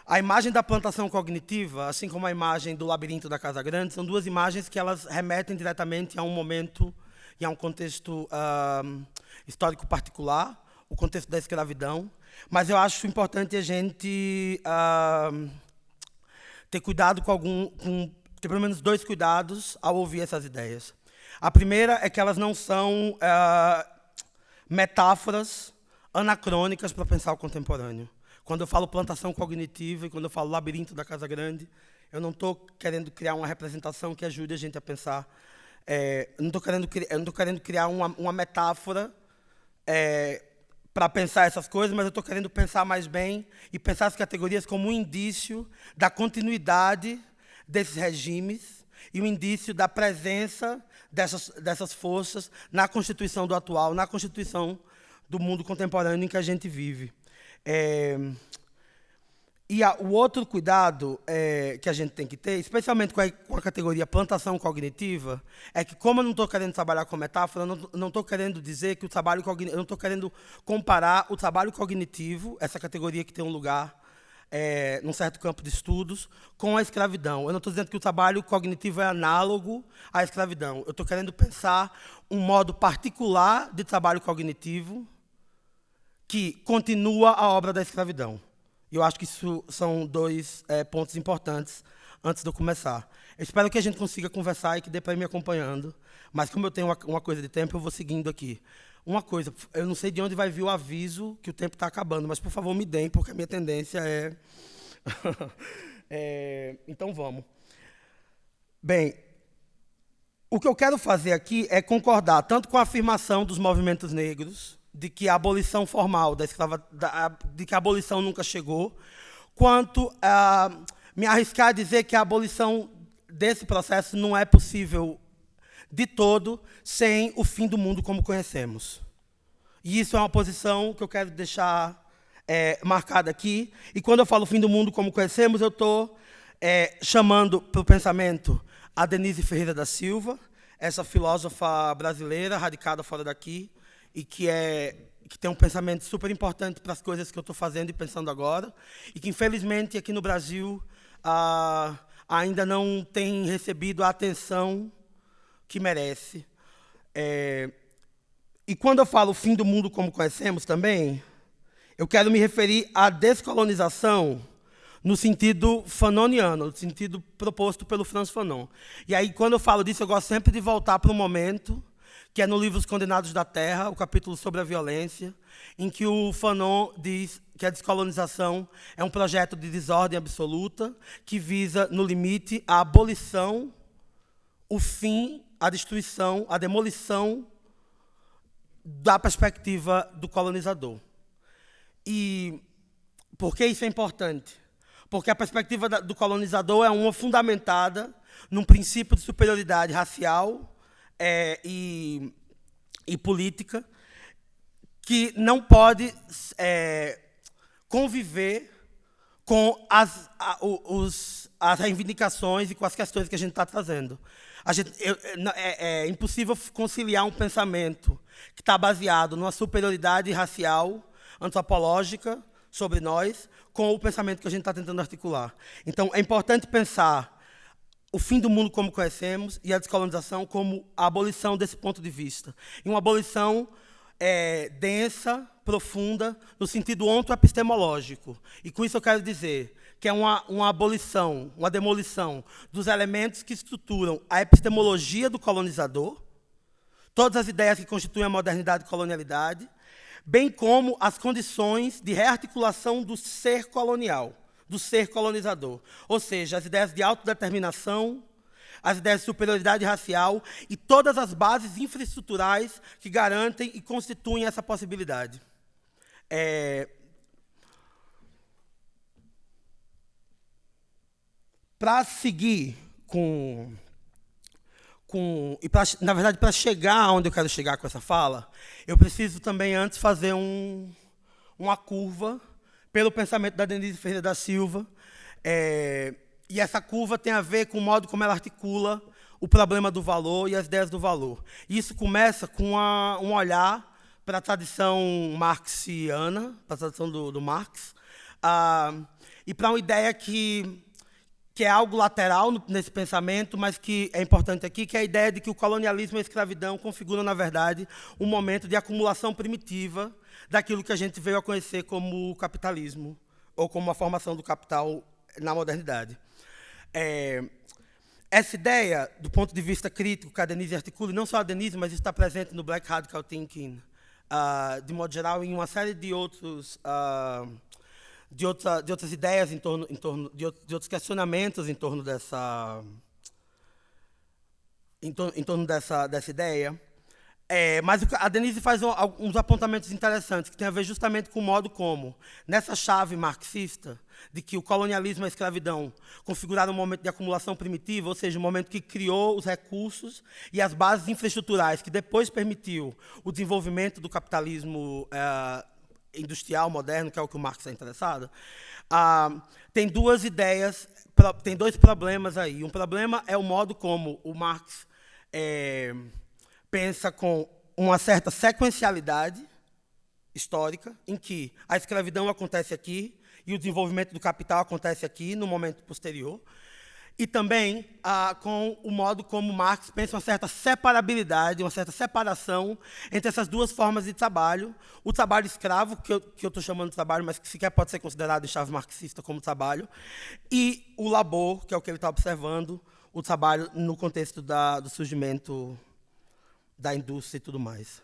A imagem da plantação cognitiva, assim como a imagem do Labirinto da Casa Grande, são duas imagens que elas remetem diretamente a um momento e a um contexto histórico particular, o contexto da escravidão. Mas eu acho importante a gente ter cuidado ter pelo menos 2 cuidados ao ouvir essas ideias. A primeira é que elas não são metáforas anacrônicas para pensar o contemporâneo. Quando eu falo plantação cognitiva e quando eu falo Labirinto da Casa Grande, eu não estou querendo criar uma representação que ajude a gente a pensar. Eu não estou querendo criar uma metáfora para pensar essas coisas, mas eu estou querendo pensar mais bem e pensar as categorias como um indício da continuidade desses regimes e um indício da presença dessas forças na constituição do atual, na constituição do mundo contemporâneo em que a gente vive. O outro cuidado que a gente tem que ter, especialmente com a categoria plantação cognitiva, é que, como eu não estou querendo trabalhar com metáfora, eu não estou querendo dizer que eu não estou querendo comparar o trabalho cognitivo, essa categoria que tem um lugar num certo campo de estudos, com a escravidão. Eu não estou dizendo que o trabalho cognitivo é análogo à escravidão. Eu estou querendo pensar um modo particular de trabalho cognitivo que continua a obra da escravidão. E eu acho que isso são 2 pontos importantes antes de eu começar. Eu espero que a gente consiga conversar e que dê para ir me acompanhando, mas como eu tenho uma coisa de tempo, eu vou seguindo aqui. Uma coisa, eu não sei de onde vai vir o aviso que o tempo está acabando, mas, por favor, me deem, porque a minha tendência Então, vamos. Bem, o que eu quero fazer aqui é concordar tanto com a afirmação dos movimentos negros, de que a abolição formal de que a abolição nunca chegou, quanto me arriscar a dizer que a abolição desse processo não é possível de todo sem o fim do mundo como conhecemos. E isso é uma posição que eu quero deixar marcada aqui. E quando eu falo fim do mundo como conhecemos, eu estou chamando para o pensamento a Denise Ferreira da Silva, essa filósofa brasileira radicada fora daqui, e que tem um pensamento super importante para as coisas que eu estou fazendo e pensando agora, e que, infelizmente, aqui no Brasil, ainda não tem recebido a atenção que merece. E quando eu falo fim do mundo como conhecemos também, eu quero me referir à descolonização no sentido fanoniano, no sentido proposto pelo Frantz Fanon. E aí, quando eu falo disso, eu gosto sempre de voltar para um momento que é no livro Os Condenados da Terra, o capítulo sobre a violência, em que o Fanon diz que a descolonização é um projeto de desordem absoluta que visa, no limite, a abolição, o fim, a destruição, a demolição da perspectiva do colonizador. E por que isso é importante? Porque a perspectiva do colonizador é uma fundamentada num princípio de superioridade racial e política que não pode conviver com as reivindicações e com as questões que a gente está trazendo. É impossível conciliar um pensamento que está baseado numa superioridade racial, antropológica, sobre nós com o pensamento que a gente está tentando articular. Então, é importante pensar o fim do mundo como conhecemos e a descolonização como a abolição desse ponto de vista. E uma abolição densa, profunda, no sentido ontoepistemológico. E com isso eu quero dizer que é uma abolição, uma demolição dos elementos que estruturam a epistemologia do colonizador, todas as ideias que constituem a modernidade e colonialidade, bem como as condições de rearticulação do ser colonial, do ser colonizador. Ou seja, as ideias de autodeterminação, as ideias de superioridade racial e todas as bases infraestruturais que garantem e constituem essa possibilidade. Para seguir na verdade, para chegar onde eu quero chegar com essa fala, eu preciso também antes fazer uma curva pelo pensamento da Denise Ferreira da Silva, e essa curva tem a ver com o modo como ela articula o problema do valor e as ideias do valor. E isso começa com um olhar para a tradição marxiana, para a tradição do Marx, e para uma ideia que é algo lateral nesse pensamento, mas que é importante aqui, que é a ideia de que o colonialismo e a escravidão configuram, na verdade, um momento de acumulação primitiva daquilo que a gente veio a conhecer como o capitalismo, ou como a formação do capital na modernidade. Essa ideia, do ponto de vista crítico, que a Denise articula, e não só a Denise, mas está presente no Black Radical Thinking, de modo geral, em uma série de outros... de outras ideias de outros questionamentos em torno dessa ideia. Mas a Denise faz uns apontamentos interessantes que têm a ver justamente com o modo como, nessa chave marxista, de que o colonialismo e a escravidão configuraram um momento de acumulação primitiva, ou seja, um momento que criou os recursos e as bases infraestruturais que depois permitiu o desenvolvimento do capitalismo industrial moderno, que é o que o Marx está interessado, tem duas ideias, tem dois problemas aí. Um problema é o modo como o Marx pensa com uma certa sequencialidade histórica, em que a escravidão acontece aqui e o desenvolvimento do capital acontece aqui, no momento posterior. E também com o modo como Marx pensa uma certa separabilidade, uma certa separação entre essas duas formas de trabalho. O trabalho escravo, que eu estou chamando de trabalho, mas que sequer pode ser considerado em chave marxista como trabalho, e o labor, que é o que ele está observando, o trabalho no contexto do surgimento da indústria e tudo mais.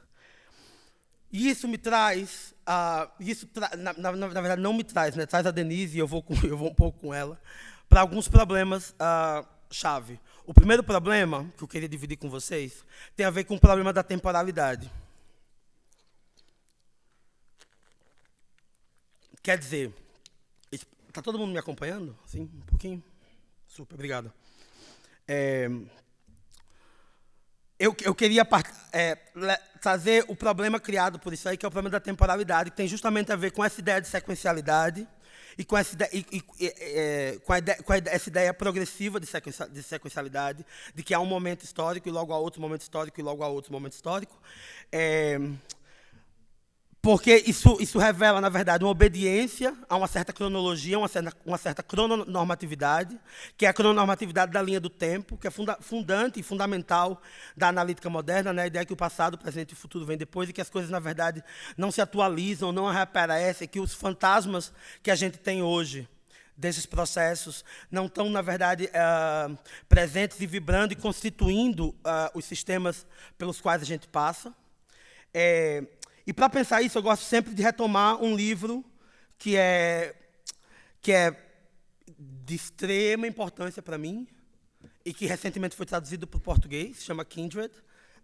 E isso me traz, na verdade não me traz, né? Traz a Denise, e eu vou um pouco com ela, para alguns problemas chave. O primeiro problema, que eu queria dividir com vocês, tem a ver com o problema da temporalidade. Quer dizer, está todo mundo me acompanhando? Sim, um pouquinho? Super, obrigado. Eu queria trazer o problema criado por isso aí, que é o problema da temporalidade, que tem justamente a ver com essa ideia de sequencialidade, e com essa ideia progressiva de sequencialidade, de que há um momento histórico e logo há outro momento histórico e logo há outro momento histórico, porque isso revela, na verdade, uma obediência a uma certa cronologia, uma certa crononormatividade, que é a crononormatividade da linha do tempo, que é fundante e fundamental da analítica moderna, né? A ideia que o passado, o presente e o futuro vêm depois, e que as coisas, na verdade, não se atualizam, não reaparecem, que os fantasmas que a gente tem hoje desses processos não estão, na verdade, presentes e vibrando e constituindo os sistemas pelos quais a gente passa. E, para pensar isso, eu gosto sempre de retomar um livro que é de extrema importância para mim e que recentemente foi traduzido para o português, se chama Kindred,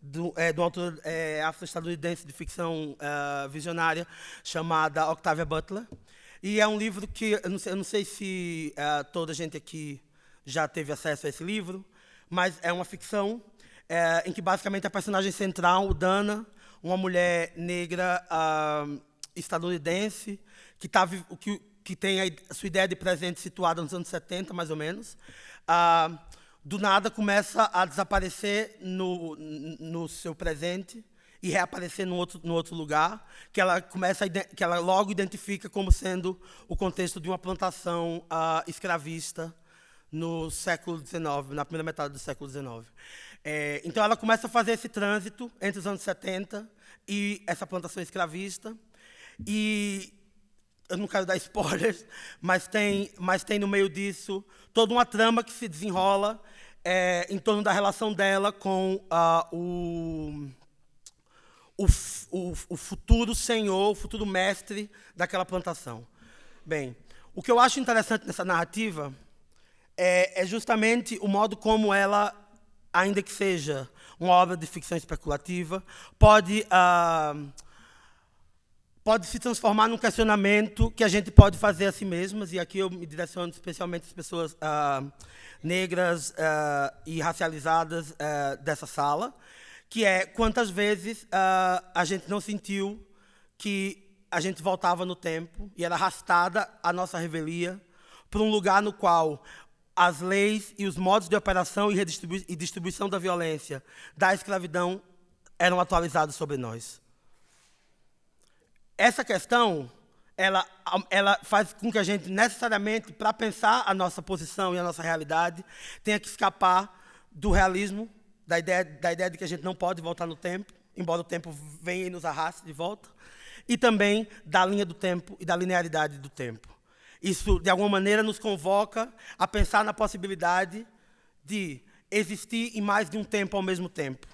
do autor afro-estadunidense de ficção visionária chamada Octavia Butler. E é um livro que, eu não sei se toda a gente aqui já teve acesso a esse livro, mas é uma ficção em que, basicamente, a personagem central, o Dana, uma mulher negra estadunidense que tem a sua ideia de presente situada nos anos 70, mais ou menos, do nada começa a desaparecer no seu presente e reaparecer no outro lugar, que ela logo identifica como sendo o contexto de uma plantação escravista no século XIX, na primeira metade do século XIX. Então, ela começa a fazer esse trânsito entre os anos 70 e essa plantação escravista. E eu não quero dar spoilers, mas tem no meio disso toda uma trama que se desenrola em torno da relação dela com o futuro senhor, o futuro mestre daquela plantação. Bem, o que eu acho interessante nessa narrativa é justamente o modo como ela, ainda que seja uma obra de ficção especulativa, pode se transformar num questionamento que a gente pode fazer a si mesmas, e aqui eu me direciono especialmente às pessoas negras e racializadas dessa sala, que é quantas vezes a gente não sentiu que a gente voltava no tempo e era arrastada a nossa revelia para um lugar no qual as leis e os modos de operação e distribuição da violência da escravidão eram atualizados sobre nós. Essa questão, ela faz com que a gente, necessariamente, para pensar a nossa posição e a nossa realidade, tenha que escapar do realismo, da ideia de que a gente não pode voltar no tempo, embora o tempo venha e nos arraste de volta, e também da linha do tempo e da linearidade do tempo. Isso, de alguma maneira, nos convoca a pensar na possibilidade de existir em mais de um tempo ao mesmo tempo,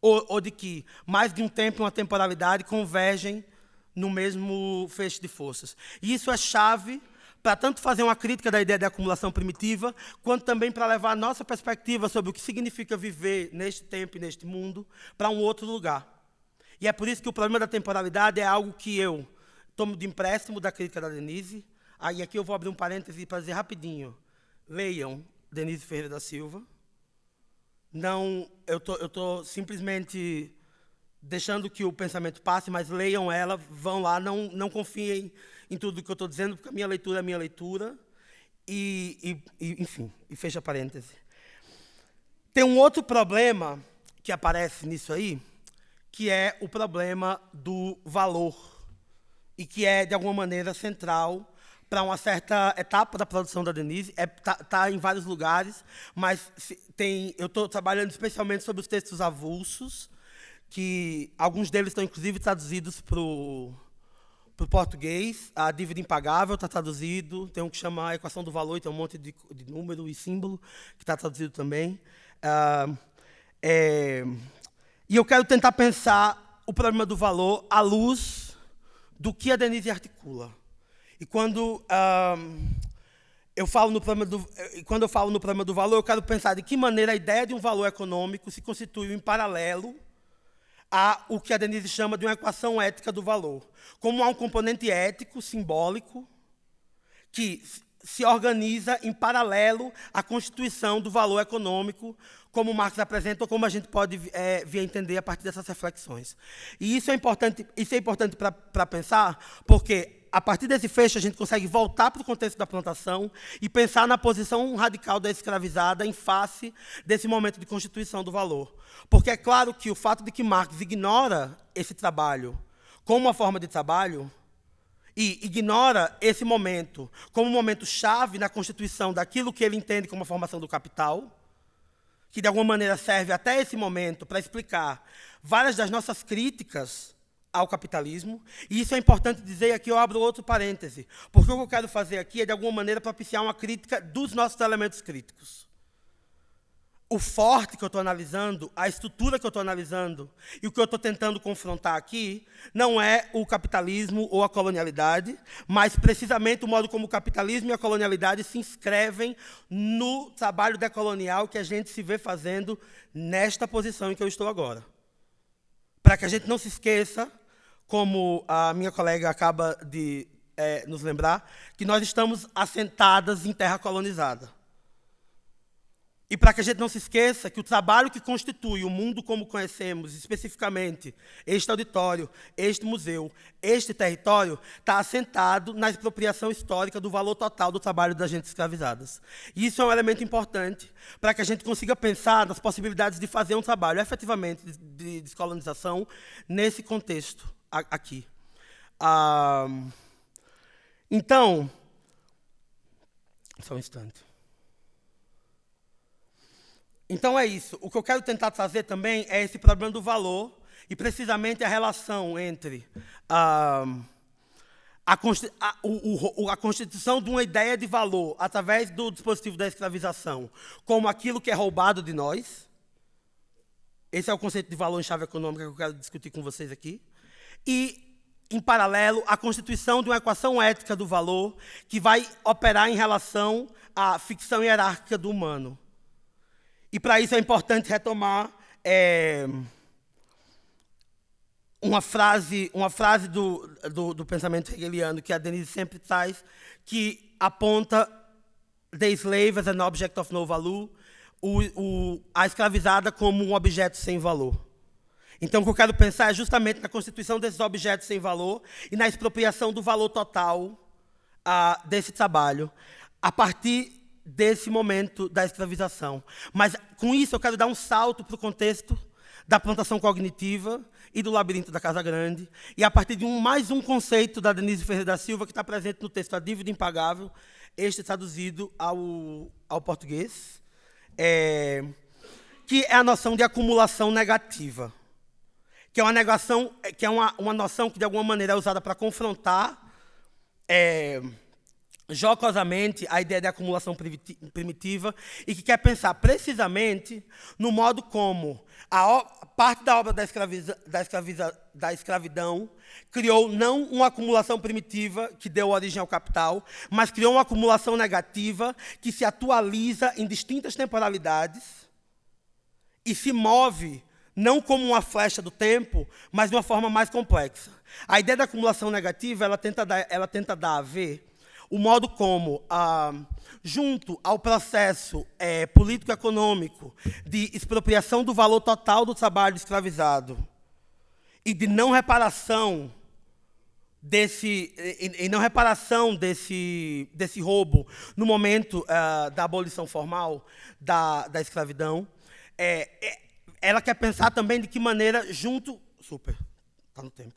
ou de que mais de um tempo e uma temporalidade convergem no mesmo feixe de forças. E isso é chave para tanto fazer uma crítica da ideia de acumulação primitiva, quanto também para levar a nossa perspectiva sobre o que significa viver neste tempo e neste mundo para um outro lugar. E é por isso que o problema da temporalidade é algo que eu tomo de empréstimo da crítica da Denise. Aí aqui eu vou abrir um parêntese para dizer rapidinho. Leiam Denise Ferreira da Silva. Não, eu estou simplesmente deixando que o pensamento passe, mas leiam ela, vão lá, não confiem em tudo que eu estou dizendo, porque a minha leitura é a minha leitura. Enfim, e fecha parêntese. Tem um outro problema que aparece nisso aí, que é o problema do valor, e que é, de alguma maneira, central para uma certa etapa da produção da Denise. Tá em vários lugares, mas eu estou trabalhando especialmente sobre os textos avulsos, que alguns deles estão, inclusive, traduzidos para o português. A Dívida Impagável está traduzido, tem um que chama A Equação do Valor, e tem um monte de número e símbolo, que está traduzido também. E eu quero tentar pensar o problema do valor à luz do que a Denise articula. E quando eu falo no problema do valor, eu quero pensar de que maneira a ideia de um valor econômico se constitui em paralelo a o que a Denise chama de uma equação ética do valor. Como há um componente ético, simbólico, que se organiza em paralelo à constituição do valor econômico, como Marx apresenta, ou como a gente pode vir a entender a partir dessas reflexões. E isso é importante para pensar, porque a partir desse fecho a gente consegue voltar para o contexto da plantação e pensar na posição radical da escravizada em face desse momento de constituição do valor. Porque é claro que o fato de que Marx ignora esse trabalho como uma forma de trabalho e ignora esse momento como um momento chave na constituição daquilo que ele entende como a formação do capital, que de alguma maneira serve até esse momento para explicar várias das nossas críticas ao capitalismo. E isso é importante dizer, aqui eu abro outro parêntese, porque o que eu quero fazer aqui é, de alguma maneira, propiciar uma crítica dos nossos elementos críticos. O forte que eu estou analisando, a estrutura que eu estou analisando, e o que eu estou tentando confrontar aqui, não é o capitalismo ou a colonialidade, mas precisamente o modo como o capitalismo e a colonialidade se inscrevem no trabalho decolonial que a gente se vê fazendo nesta posição em que eu estou agora. Para que a gente não se esqueça, como a minha colega acaba de nos lembrar, que nós estamos assentadas em terra colonizada. E para que a gente não se esqueça que o trabalho que constitui o mundo como conhecemos, especificamente este auditório, este museu, este território, está assentado na expropriação histórica do valor total do trabalho das gentes escravizadas. E isso é um elemento importante para que a gente consiga pensar nas possibilidades de fazer um trabalho efetivamente de descolonização nesse contexto aqui. Então, só um instante. Então é isso. O que eu quero tentar trazer também é esse problema do valor e precisamente a relação entre a constituição de uma ideia de valor através do dispositivo da escravização como aquilo que é roubado de nós. Esse é o conceito de valor em chave econômica que eu quero discutir com vocês aqui. E, em paralelo, a constituição de uma equação ética do valor que vai operar em relação à ficção hierárquica do humano. E, para isso, é importante retomar uma frase do pensamento hegeliano que a Denise sempre traz, que aponta the slave as an object of no value, a escravizada como um objeto sem valor. Então, o que eu quero pensar é justamente na constituição desses objetos sem valor e na expropriação do valor total desse trabalho, a partir desse momento da escravização. Mas, com isso, eu quero dar um salto para o contexto da plantação cognitiva e do labirinto da Casa Grande, e a partir de mais um conceito da Denise Ferreira da Silva, que está presente no texto A Dívida Impagável, este traduzido ao português, que é a noção de acumulação negativa, que é uma noção que, de alguma maneira, é usada para confrontar jocosamente a ideia de acumulação primitiva e que quer pensar precisamente no modo como parte da obra da escravidão criou não uma acumulação primitiva que deu origem ao capital, mas criou uma acumulação negativa que se atualiza em distintas temporalidades e se move não como uma flecha do tempo, mas de uma forma mais complexa. A ideia da acumulação negativa ela tenta dar a ver o modo como, junto ao processo político-econômico de expropriação do valor total do trabalho escravizado e de não reparação desse roubo no momento da abolição formal da escravidão, ela quer pensar também de que maneira, está no tempo,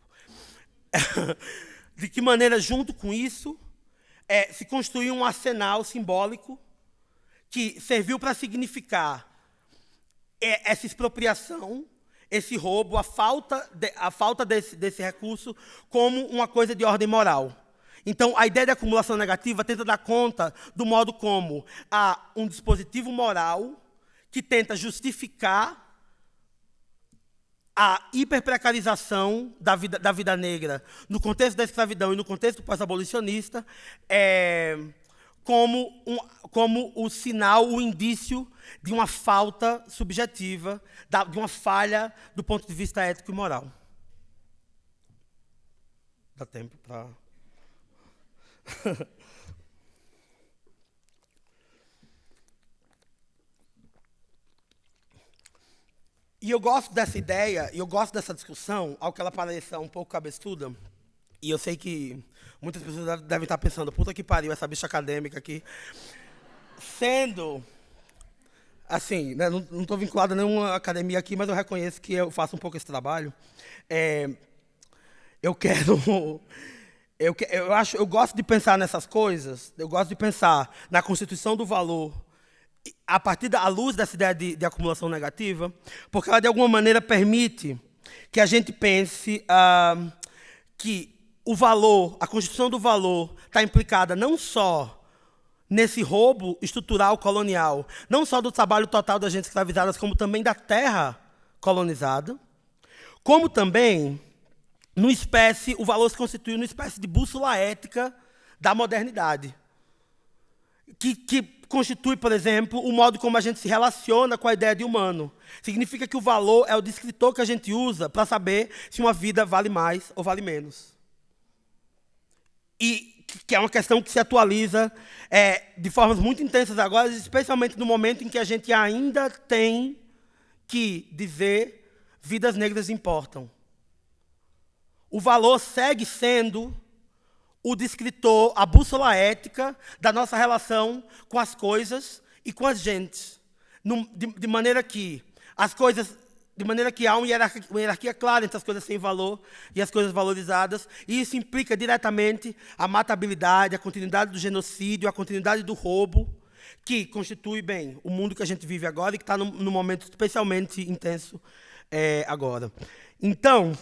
de que maneira, junto com isso, se construiu um arsenal simbólico que serviu para significar essa expropriação, esse roubo, a falta desse recurso como uma coisa de ordem moral. Então, a ideia de acumulação negativa tenta dar conta do modo como há um dispositivo moral que tenta justificar a hiperprecarização da vida negra no contexto da escravidão e no contexto pós-abolicionista como o sinal, o indício de uma falta subjetiva, de uma falha do ponto de vista ético e moral. Dá tempo para... E eu gosto dessa ideia, e eu gosto dessa discussão, ao que ela pareça um pouco cabeçuda, e eu sei que muitas pessoas devem estar pensando, puta que pariu, essa bicha acadêmica aqui. Sendo, assim, né, não estou vinculado a nenhuma academia aqui, mas eu reconheço que eu faço um pouco esse trabalho. Eu gosto de pensar nessas coisas, eu gosto de pensar na constituição do valor, a partir da luz dessa ideia de acumulação negativa, porque ela, de alguma maneira, permite que a gente pense que o valor, a constituição do valor, está implicada não só nesse roubo estrutural colonial, não só do trabalho total das gentes escravizadas, como também da terra colonizada, como também, o valor se constitui numa espécie de bússola ética da modernidade, que constitui, por exemplo, o modo como a gente se relaciona com a ideia de humano. Significa que o valor é o descritor que a gente usa para saber se uma vida vale mais ou vale menos. E que é uma questão que se atualiza de formas muito intensas agora, especialmente no momento em que a gente ainda tem que dizer vidas negras importam. O valor segue sendo o descritor, a bússola ética da nossa relação com as coisas e com as gentes. De maneira que as coisas... De maneira que há uma hierarquia clara entre as coisas sem valor e as coisas valorizadas, e isso implica diretamente a matabilidade, a continuidade do genocídio, a continuidade do roubo, que constitui, bem, o mundo que a gente vive agora e que está num momento especialmente intenso agora. Então,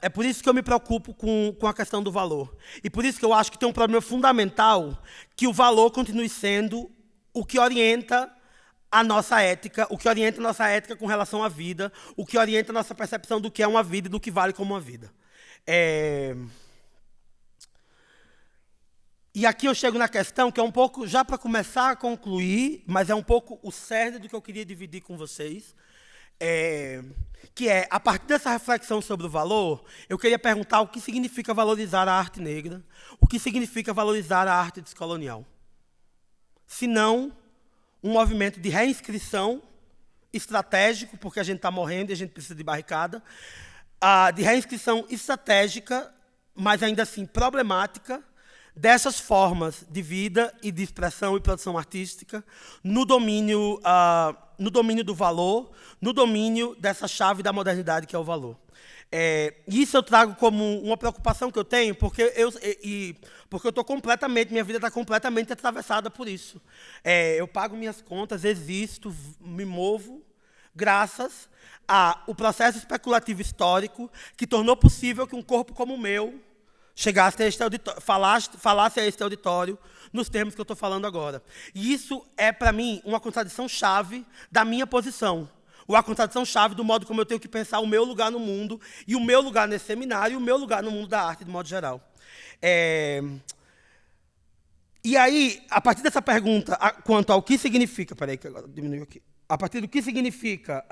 é por isso que eu me preocupo com a questão do valor. E por isso que eu acho que tem um problema fundamental que o valor continue sendo o que orienta a nossa ética, o que orienta a nossa ética com relação à vida, o que orienta a nossa percepção do que é uma vida e do que vale como uma vida. E aqui eu chego na questão que é um pouco, já para começar a concluir, mas é um pouco o cerne do que eu queria dividir com vocês, que é, a partir dessa reflexão sobre o valor, eu queria perguntar o que significa valorizar a arte negra, o que significa valorizar a arte descolonial. Se não um movimento de reinscrição estratégico, porque a gente está morrendo e a gente precisa de barricada, de reinscrição estratégica, mas ainda assim problemática, dessas formas de vida e de expressão e produção artística no domínio do valor, no domínio dessa chave da modernidade que é o valor. Isso eu trago como uma preocupação que eu tenho, porque eu estou completamente, minha vida está completamente atravessada por isso. Eu pago minhas contas, existo, me movo, graças ao processo especulativo histórico que tornou possível que um corpo como o meu chegasse a este auditório, falasse a este auditório nos termos que eu estou falando agora. E isso é, para mim, uma contradição chave da minha posição. Ou a contradição-chave do modo como eu tenho que pensar o meu lugar no mundo, e o meu lugar nesse seminário, e o meu lugar no mundo da arte, de modo geral. E aí, a partir dessa pergunta, quanto ao que significa... Peraí, que agora diminuiu aqui. A partir do que significa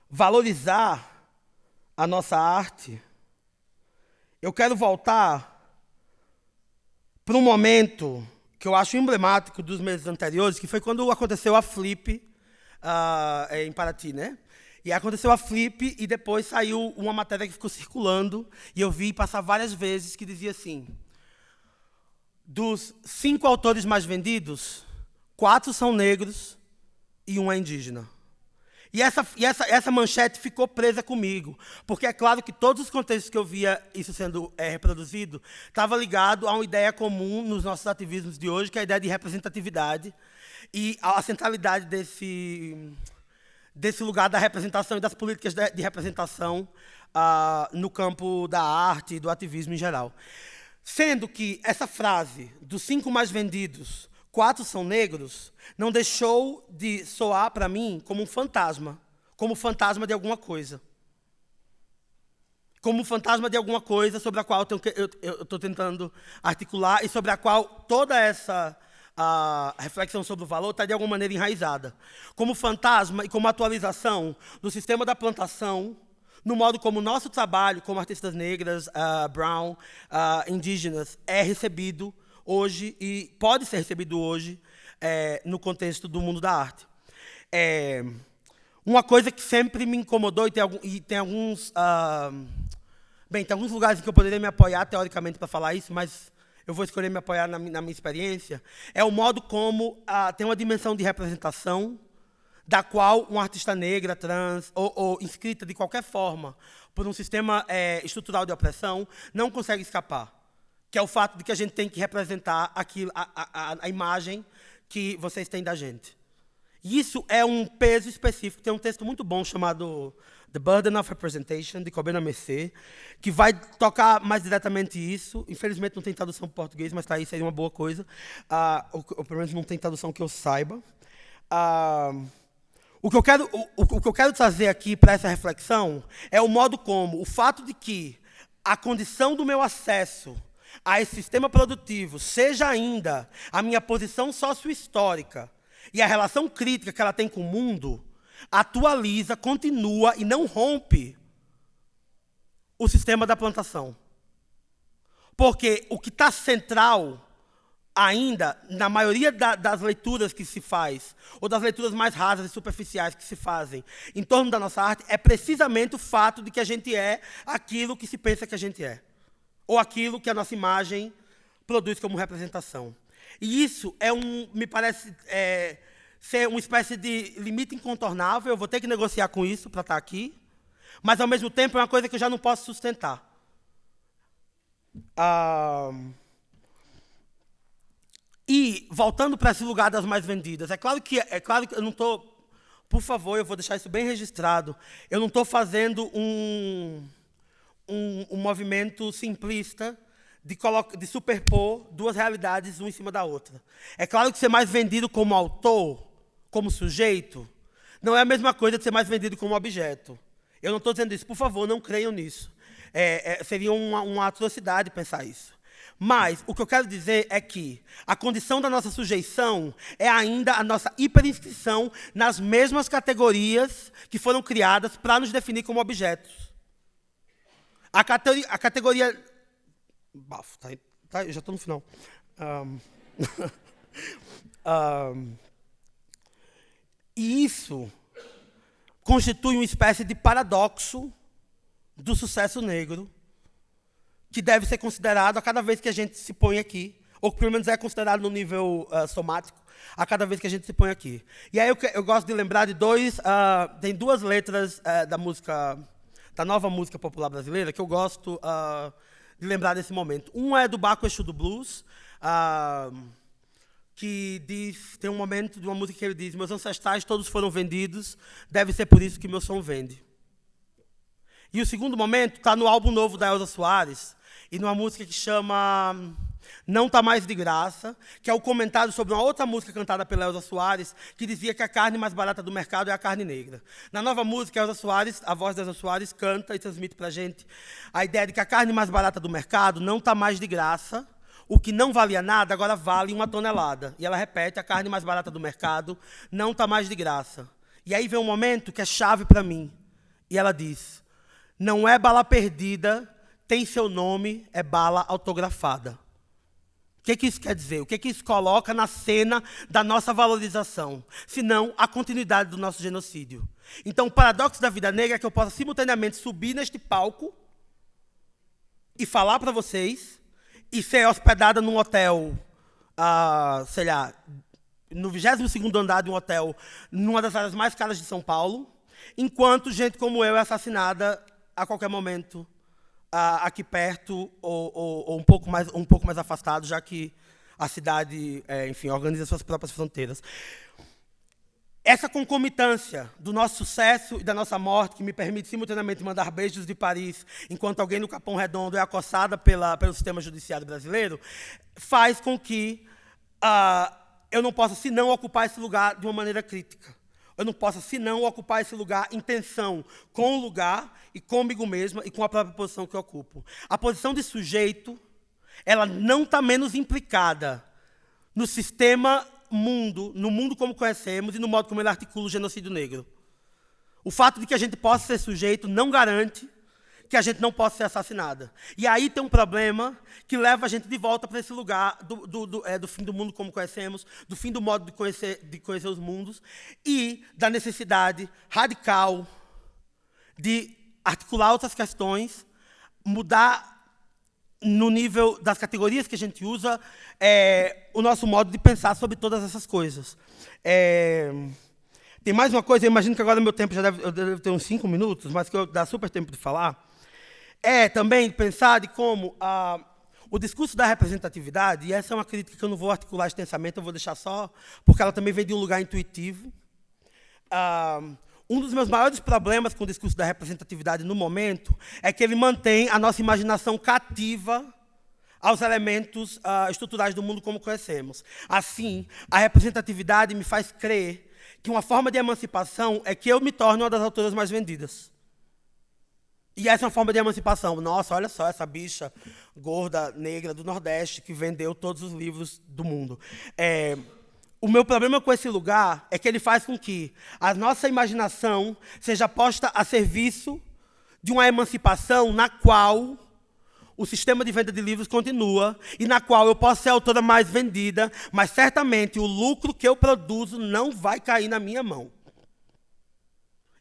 valorizar a nossa arte, eu quero voltar para um momento que eu acho emblemático dos meses anteriores, que foi quando aconteceu a Flip, em Paraty, né? E aconteceu a Flip e depois saiu uma matéria que ficou circulando e eu vi passar várias vezes que dizia assim: dos 5 autores mais vendidos, 4 são negros e 1 é indígena. E essa manchete ficou presa comigo, porque é claro que todos os contextos que eu via isso sendo reproduzido estava ligado a uma ideia comum nos nossos ativismos de hoje, que é a ideia de representatividade, e a centralidade desse lugar da representação e das políticas de representação no campo da arte e do ativismo em geral. Sendo que essa frase, dos 5 mais vendidos, 4 são negros, não deixou de soar para mim como um fantasma de alguma coisa. Como um fantasma de alguma coisa sobre a qual eu estou tentando articular e sobre a qual toda essa reflexão sobre o valor está, de alguma maneira, enraizada. Como fantasma e como atualização do sistema da plantação, no modo como o nosso trabalho como artistas negras, brown, indígenas, é recebido hoje e pode ser recebido hoje no contexto do mundo da arte. Uma coisa que sempre me incomodou, e tem alguns lugares em que eu poderia me apoiar teoricamente para falar isso, mas eu vou escolher me apoiar na minha experiência, é o modo como tem uma dimensão de representação da qual uma artista negra, trans ou inscrita de qualquer forma por um sistema estrutural de opressão não consegue escapar, que é o fato de que a gente tem que representar a imagem que vocês têm da gente. E isso é um peso específico. Tem um texto muito bom chamado The Burden of Representation, de Kobena Messé, que vai tocar mais diretamente isso. Infelizmente não tem tradução para português, mas está aí, seria uma boa coisa. Ou pelo menos não tem tradução que eu saiba. O que eu quero trazer aqui para essa reflexão é o modo como o fato de que a condição do meu acesso a esse sistema produtivo seja ainda a minha posição sócio-histórica e a relação crítica que ela tem com o mundo, atualiza, continua e não rompe o sistema da plantação. Porque o que está central ainda, na maioria das leituras que se faz, ou das leituras mais rasas e superficiais que se fazem em torno da nossa arte, é precisamente o fato de que a gente é aquilo que se pensa que a gente é. Ou aquilo que a nossa imagem produz como representação. E isso me parece ser uma espécie de limite incontornável. Eu vou ter que negociar com isso para estar aqui, mas, ao mesmo tempo, é uma coisa que eu já não posso sustentar. E, voltando para esse lugar das mais vendidas, é claro que eu não estou... Por favor, eu vou deixar isso bem registrado. Eu não estou fazendo um movimento simplista de superpor duas realidades uma em cima da outra. É claro que ser mais vendido como autor, como sujeito, não é a mesma coisa de ser mais vendido como objeto. Eu não estou dizendo isso. Por favor, não creiam nisso. Seria uma atrocidade pensar isso. Mas o que eu quero dizer é que a condição da nossa sujeição é ainda a nossa hiperinscrição nas mesmas categorias que foram criadas para nos definir como objetos. A categoria... Bafo, tá, eu já estou no final. E isso constitui uma espécie de paradoxo do sucesso negro, que deve ser considerado a cada vez que a gente se põe aqui, ou que pelo menos é considerado no nível somático, a cada vez que a gente se põe aqui. E aí eu gosto de lembrar de tem duas letras da nova música popular brasileira que eu gosto de lembrar desse momento. Uma é do Baco Exu do Blues, que tem um momento de uma música que ele diz: meus ancestrais todos foram vendidos, deve ser por isso que meu som vende. E o segundo momento está no álbum novo da Yaiza Soares, e numa música que chama Não Tá Mais de Graça, que é o comentário sobre uma outra música cantada pela Yaiza Soares, que dizia que a carne mais barata do mercado é a carne negra. Na nova música, a voz da Yaiza Soares canta e transmite para a gente a ideia de que a carne mais barata do mercado não está mais de graça, o que não valia nada agora vale 1 tonelada. E ela repete: a carne mais barata do mercado não está mais de graça. E aí vem um momento que é chave para mim. E ela diz: não é bala perdida, tem seu nome, é bala autografada. O que isso quer dizer? O que isso coloca na cena da nossa valorização? Senão a continuidade do nosso genocídio. Então, o paradoxo da vida negra é que eu possa simultaneamente subir neste palco e falar para vocês, e ser hospedada num hotel, sei lá, no 22º andar de um hotel, numa das áreas mais caras de São Paulo, enquanto gente como eu é assassinada a qualquer momento aqui perto ou um pouco mais afastado, já que a cidade, enfim, organiza suas próprias fronteiras. Essa concomitância do nosso sucesso e da nossa morte, que me permite simultaneamente mandar beijos de Paris, enquanto alguém no Capão Redondo é acossada pelo sistema judiciário brasileiro, faz com que eu não possa, senão, ocupar esse lugar de uma maneira crítica. Eu não posso, senão, ocupar esse lugar em tensão com o lugar e comigo mesma e com a própria posição que eu ocupo. A posição de sujeito, ela não está menos implicada no sistema mundo, no mundo como conhecemos e no modo como ele articula o genocídio negro. O fato de que a gente possa ser sujeito não garante que a gente não possa ser assassinada. E aí tem um problema que leva a gente de volta para esse lugar do fim do mundo como conhecemos, do fim do modo de conhecer os mundos e da necessidade radical de articular outras questões, mudar no nível das categorias que a gente usa o nosso modo de pensar sobre todas essas coisas. Tem mais uma coisa, eu imagino que agora meu tempo eu deve ter uns 5 minutos, mas que dá super tempo de falar. Também pensar de como o discurso da representatividade, e essa é uma crítica que eu não vou articular extensamente, eu vou deixar só, porque ela também vem de um lugar intuitivo. Um dos meus maiores problemas com o discurso da representatividade no momento é que ele mantém a nossa imaginação cativa aos elementos estruturais do mundo como conhecemos. Assim, a representatividade me faz crer que uma forma de emancipação é que eu me torne uma das autoras mais vendidas. E essa é uma forma de emancipação. Nossa, olha só essa bicha gorda, negra do Nordeste que vendeu todos os livros do mundo. O meu problema com esse lugar é que ele faz com que a nossa imaginação seja posta a serviço de uma emancipação na qual o sistema de venda de livros continua, e na qual eu posso ser a autora mais vendida, mas certamente o lucro que eu produzo não vai cair na minha mão.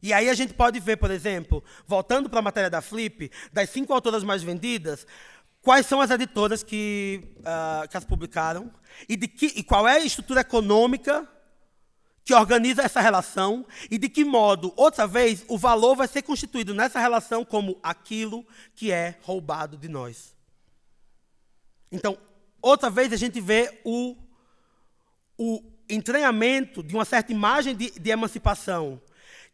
E aí a gente pode ver, por exemplo, voltando para a matéria da Flip, das 5 autoras mais vendidas, quais são as editoras que as publicaram, e qual é a estrutura econômica que organiza essa relação, e de que modo, outra vez, o valor vai ser constituído nessa relação como aquilo que é roubado de nós. Então, outra vez, a gente vê o entranhamento de uma certa imagem de emancipação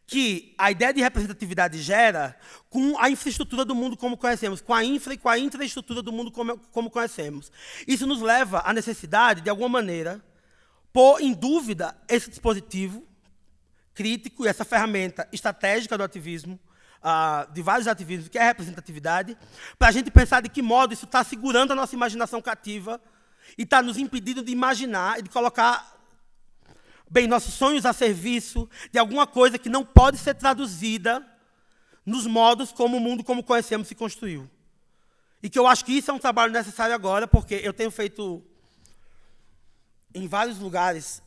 que a ideia de representatividade gera com a infraestrutura do mundo como conhecemos, com a infraestrutura do mundo como conhecemos. Isso nos leva à necessidade, de alguma maneira, pôr em dúvida esse dispositivo crítico e essa ferramenta estratégica do ativismo, de vários ativismos, que é a representatividade, para a gente pensar de que modo isso está segurando a nossa imaginação cativa e está nos impedindo de imaginar e de colocar, bem, nossos sonhos a serviço de alguma coisa que não pode ser traduzida nos modos como o mundo como conhecemos se construiu. E que eu acho que isso é um trabalho necessário agora, porque eu tenho feito em vários lugares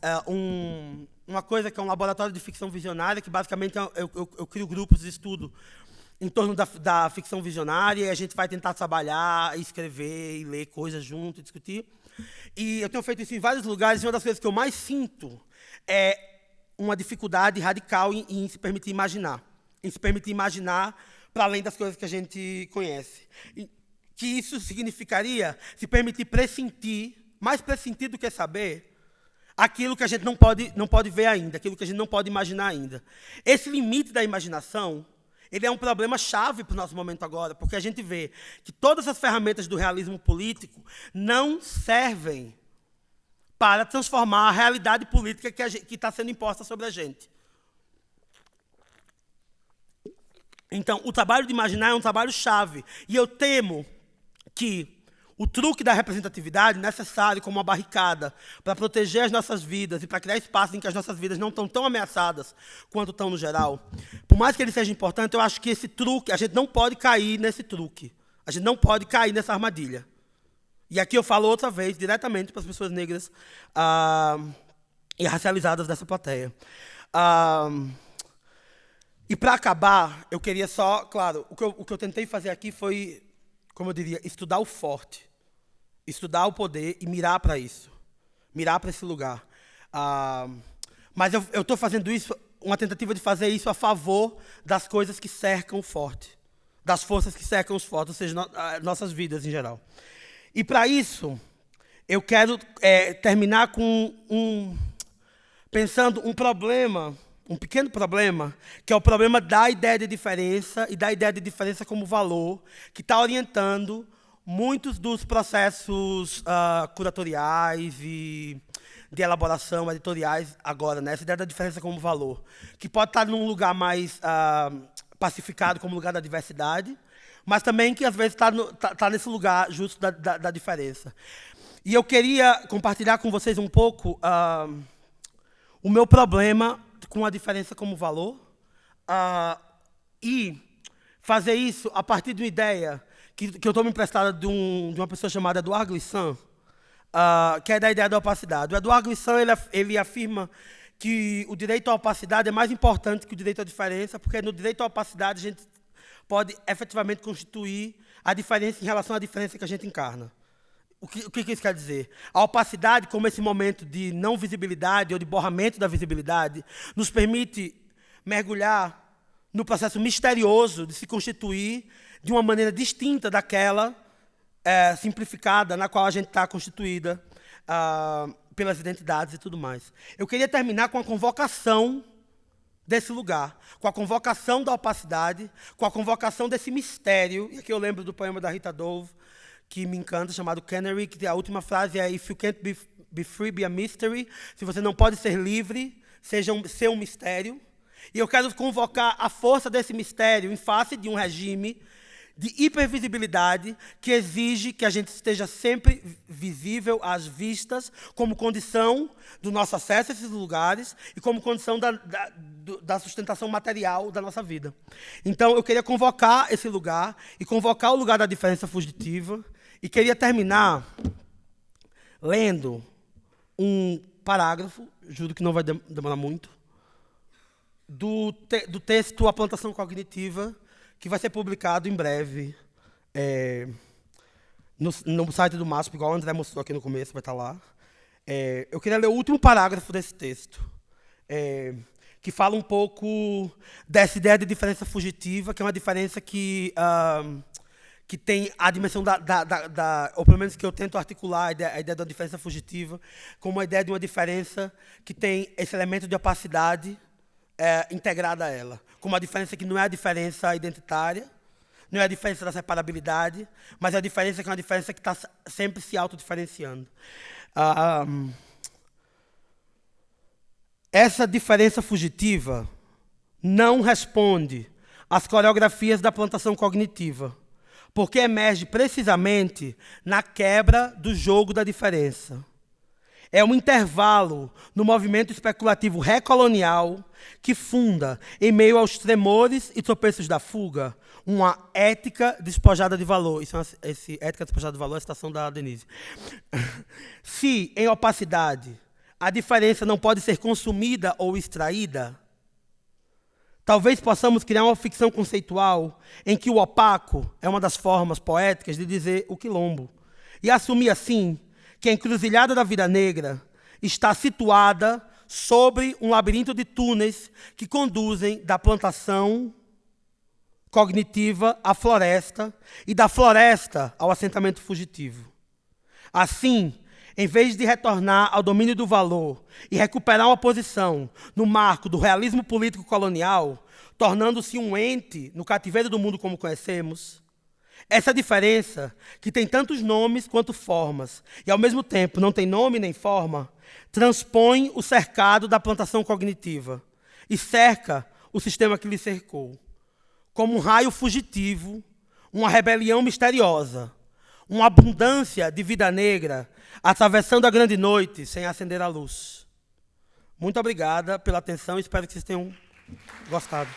uma coisa que é um laboratório de ficção visionária, que basicamente eu crio grupos de estudo em torno da ficção visionária, e a gente vai tentar trabalhar, escrever e ler coisas junto, e discutir. E eu tenho feito isso em vários lugares, e uma das coisas que eu mais sinto é uma dificuldade radical em se permitir imaginar. Em se permitir imaginar para além das coisas que a gente conhece. E que isso significaria se permitir pressentir, mais pressentir do que saber, aquilo que a gente não pode ver ainda, aquilo que a gente não pode imaginar ainda. Esse limite da imaginação, ele é um problema chave para o nosso momento agora, porque a gente vê que todas as ferramentas do realismo político não servem para transformar a realidade política que está sendo imposta sobre a gente. Então, o trabalho de imaginar é um trabalho chave. E eu temo que o truque da representatividade, necessário como uma barricada para proteger as nossas vidas e para criar espaços em que as nossas vidas não estão tão ameaçadas quanto estão no geral, por mais que ele seja importante, eu acho que esse truque, a gente não pode cair nesse truque. A gente não pode cair nessa armadilha. E aqui eu falo outra vez, diretamente para as pessoas negras e racializadas dessa plateia. E para acabar, eu queria só, claro, o que eu tentei fazer aqui foi, como eu diria, estudar o forte, estudar o poder e mirar para isso, mirar para esse lugar. Mas eu estou fazendo isso, uma tentativa de fazer isso a favor das coisas que cercam o forte, das forças que cercam os fortes, ou seja, nossas vidas em geral. E para isso, eu quero terminar com pensando um problema, um pequeno problema, que é o problema da ideia de diferença e da ideia de diferença como valor, que está orientando muitos dos processos curatoriais e de elaboração editoriais agora, né? Essa ideia da diferença como valor, que pode estar num lugar mais pacificado como lugar da diversidade, mas também que às vezes está nesse lugar justo da diferença. E eu queria compartilhar com vocês um pouco o meu problema com a diferença como valor, e fazer isso a partir de uma ideia que eu tomo emprestada de uma pessoa chamada Edouard Glissant, que é da ideia da opacidade. O Edouard Glissant ele afirma que o direito à opacidade é mais importante que o direito à diferença, porque no direito à opacidade a gente pode efetivamente constituir a diferença em relação à diferença que a gente encarna. O que isso quer dizer? A opacidade, como esse momento de não visibilidade ou de borramento da visibilidade, nos permite mergulhar no processo misterioso de se constituir de uma maneira distinta daquela simplificada na qual a gente está constituída pelas identidades e tudo mais. Eu queria terminar com a convocação desse lugar, com a convocação da opacidade, com a convocação desse mistério, e aqui eu lembro do poema da Rita Dove, que me encanta, chamado Canary, que a última frase é: If you can't be free, be a mystery. Se você não pode ser livre, ser um mistério. E eu quero convocar a força desse mistério em face de um regime de hipervisibilidade que exige que a gente esteja sempre visível às vistas como condição do nosso acesso a esses lugares e como condição da sustentação material da nossa vida. Então, eu queria convocar esse lugar e convocar o lugar da diferença fugitiva e queria terminar lendo um parágrafo, juro que não vai demorar muito, do texto A Plantação Cognitiva, que vai ser publicado em breve no site do MASP, igual o André mostrou aqui no começo, vai estar lá. Eu queria ler o último parágrafo desse texto, que fala um pouco dessa ideia de diferença fugitiva, que é uma diferença que tem a dimensão ou pelo menos que eu tento articular a ideia da diferença fugitiva, como uma ideia de uma diferença que tem esse elemento de opacidade integrada a ela, como uma diferença que não é a diferença identitária, não é a diferença da separabilidade, mas é a diferença que é uma diferença que está sempre se autodiferenciando. Essa diferença fugitiva não responde às coreografias da plantação cognitiva, porque emerge precisamente na quebra do jogo da diferença. É um intervalo no movimento especulativo recolonial que funda, em meio aos tremores e tropeços da fuga, uma ética despojada de valor. Esse ética despojada de valor é a citação da Denise. Se, em opacidade, a diferença não pode ser consumida ou extraída, talvez possamos criar uma ficção conceitual em que o opaco é uma das formas poéticas de dizer o quilombo, e assumir, assim, que a encruzilhada da vida negra está situada sobre um labirinto de túneis que conduzem da plantação cognitiva à floresta e da floresta ao assentamento fugitivo. Assim, em vez de retornar ao domínio do valor e recuperar uma posição no marco do realismo político colonial, tornando-se um ente no cativeiro do mundo como conhecemos, essa diferença, que tem tantos nomes quanto formas, e ao mesmo tempo não tem nome nem forma, transpõe o cercado da plantação cognitiva e cerca o sistema que lhe cercou, como um raio fugitivo, uma rebelião misteriosa, uma abundância de vida negra, atravessando a grande noite sem acender a luz. Muito obrigada pela atenção e espero que vocês tenham gostado.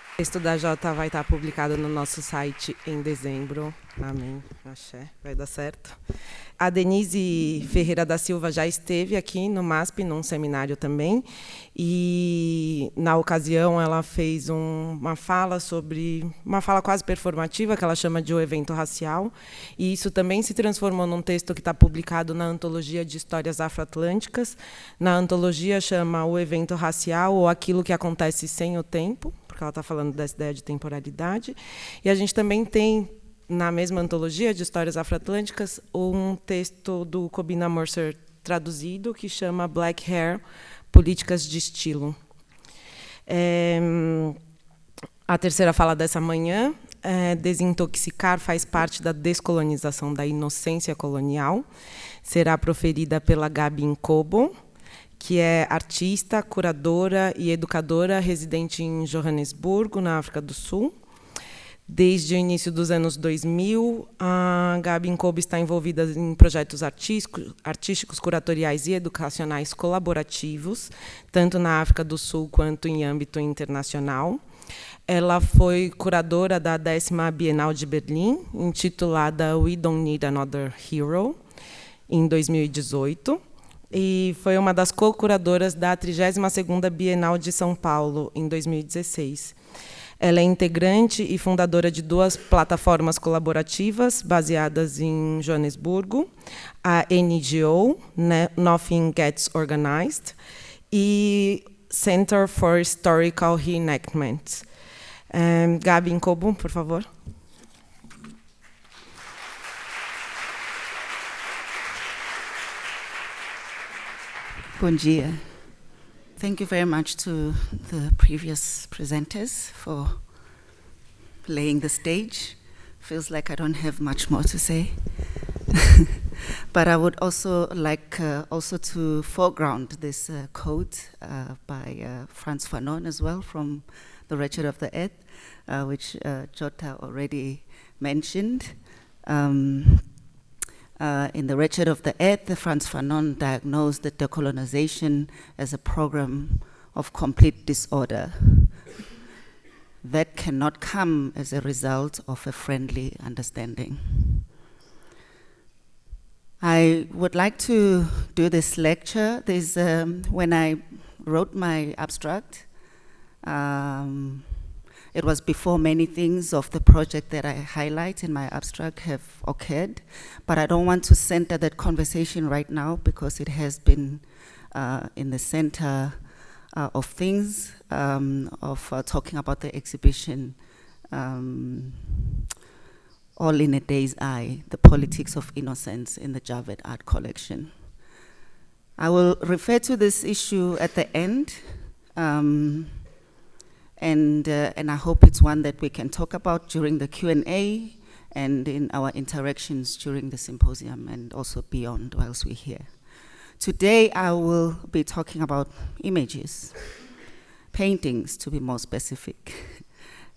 O texto da Jota vai estar publicado no nosso site em dezembro. Amém. Axé. Vai dar certo. A Denise Ferreira da Silva já esteve aqui no MASP, num seminário também. E, na ocasião, ela fez uma fala quase performativa, que ela chama de O Evento Racial. E isso também se transformou num texto que está publicado na Antologia de Histórias Afroatlânticas. Na antologia chama O Evento Racial, ou Aquilo que Acontece Sem o Tempo, porque ela está falando dessa ideia de temporalidade. E a gente também tem, na mesma antologia de histórias afroatlânticas, um texto do Kobina Mercer traduzido, que chama Black Hair, Políticas de Estilo. A terceira fala dessa manhã, Desintoxicar faz parte da descolonização da inocência colonial. Será proferida pela Bambi Ceuppens, que é artista, curadora e educadora residente em Joanesburgo, na África do Sul. Desde o início dos anos 2000, a Bambi Ceuppens está envolvida em projetos artísticos, curatoriais e educacionais colaborativos, tanto na África do Sul quanto em âmbito internacional. Ela foi curadora da 10ª Bienal de Berlim, intitulada We Don't Need Another Hero, em 2018. E foi uma das co-curadoras da 32ª Bienal de São Paulo, em 2016. Ela é integrante e fundadora de 2 plataformas colaborativas baseadas em Joanesburgo, a NGO, Nothing Gets Organized, e Center for Historical Reenactment. Bambi Ceuppens, por favor. Bom dia. Thank you very much to the previous presenters for laying the stage feels like I don't have much more to say. But I would also like also to foreground this quote by Frantz Fanon as well from The Wretched of the Earth, which Jota already mentioned. In The Wretched of the Earth, Frantz Fanon diagnosed the decolonization as a program of complete disorder that cannot come as a result of a friendly understanding. I would like to do this lecture. There's, when I wrote my abstract, it was before many things of the project that I highlight in my abstract have occurred, but I don't want to center that conversation right now because it has been in the center of things, talking about the exhibition, All in a Day's Eye, The Politics of Innocence in the Javed Art Collection. I will refer to this issue at the end, and I hope it's one that we can talk about during the Q&A and in our interactions during the symposium and also beyond whilst we're here. Today I will be talking about images, paintings to be more specific.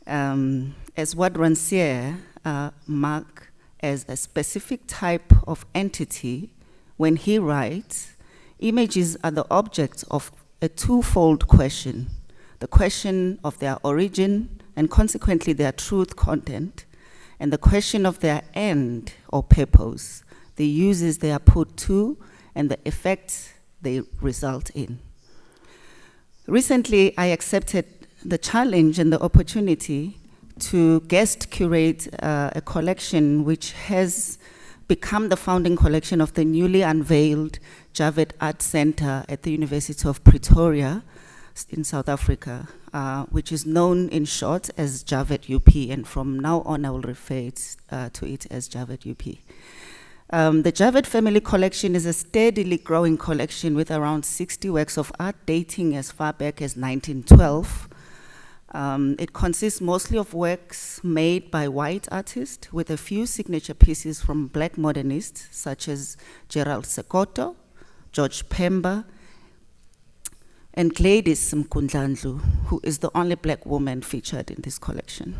As what Rancière mark as a specific type of entity, when he writes, images are the object of a twofold question: the question of their origin and consequently their truth content, and the question of their end or purpose, the uses they are put to, and the effects they result in. Recently, I accepted the challenge and the opportunity to guest curate a collection which has become the founding collection of the newly unveiled Javed Art Center at the University of Pretoria in South Africa, which is known in short as Javed UP, and from now on I will refer to it as Javed UP. The Javed Family Collection is a steadily growing collection with around 60 works of art dating as far back as 1912. It consists mostly of works made by white artists with a few signature pieces from black modernists such as Gerald Sekoto, George Pemba, and Gladys Mkundlandlu, who is the only black woman featured in this collection.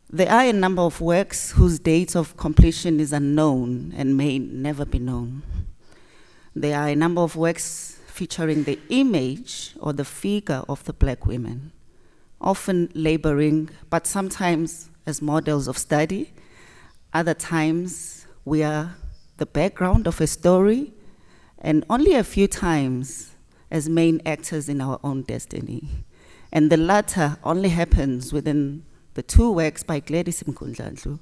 There are a number of works whose date of completion is unknown and may never be known. There are a number of works featuring the image or the figure of the black women, often laboring, but sometimes as models of study. Other times we are the background of a story, and only a few times as main actors in our own destiny. And the latter only happens within the two works by Gladys Mkundlandlu,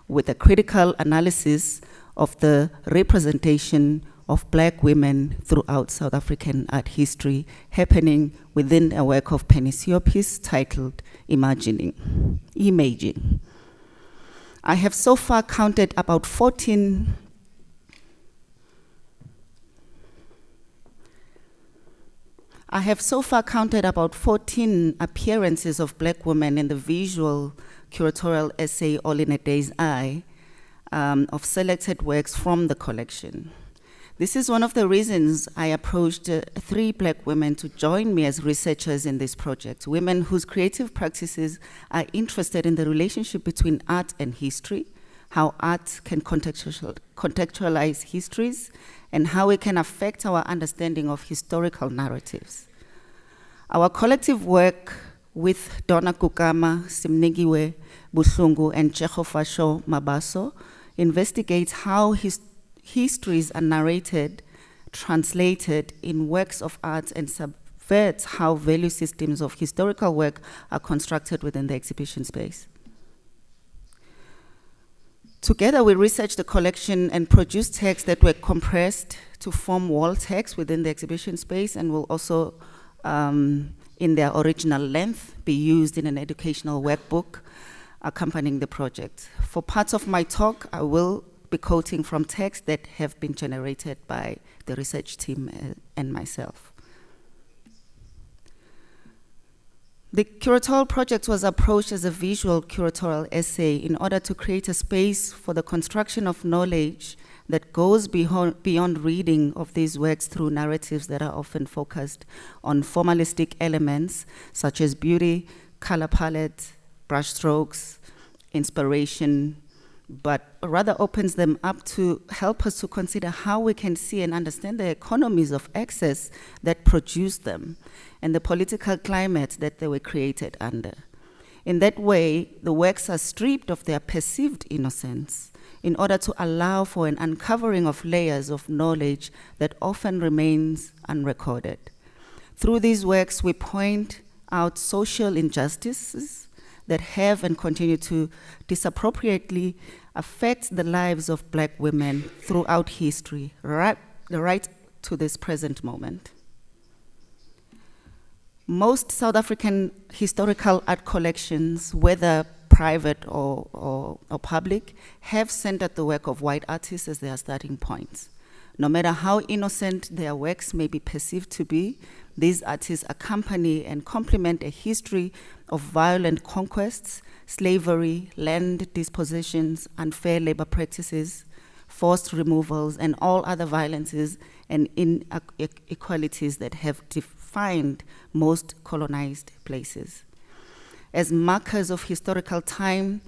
with a critical analysis of the representation of black women throughout South African art history happening within a work of Bambi Ceuppens titled Imaging. I have so far counted about 14 appearances of black women in the visual curatorial essay All in a Day's Eye of selected works from the collection. This is one of the reasons I approached 3 black women to join me as researchers in this project, women whose creative practices are interested in the relationship between art and history, how art can contextualize histories, and how it can affect our understanding of historical narratives. Our collective work with Donna Kukama, Simnigiwe Buhlungu, and Chekofasho Mabaso investigates how histories are narrated, translated in works of art, and subverts how value systems of historical work are constructed within the exhibition space. Together, we researched the collection and produced texts that were compressed to form wall text within the exhibition space and will also, in their original length, be used in an educational workbook accompanying the project. For parts of my talk, I will be quoting from texts that have been generated by the research team and myself. The curatorial project was approached as a visual curatorial essay in order to create a space for the construction of knowledge that goes beyond reading of these works through narratives that are often focused on formalistic elements such as beauty, color palette, brushstrokes, inspiration, but rather opens them up to help us to consider how we can see and understand the economies of access that produce them and the political climate that they were created under. In that way, the works are stripped of their perceived innocence in order to allow for an uncovering of layers of knowledge that often remains unrecorded. Through these works, we point out social injustices that have and continue to disappropriately affect the lives of Black women throughout history, right to this present moment. Most South African historical art collections, whether private or public, have centered the work of white artists as their starting points. No matter how innocent their works may be perceived to be, these artists accompany and complement a history of violent conquests, slavery, land dispositions, unfair labor practices, forced removals, and all other violences and inequalities that have defined most colonized places. As markers of historical time,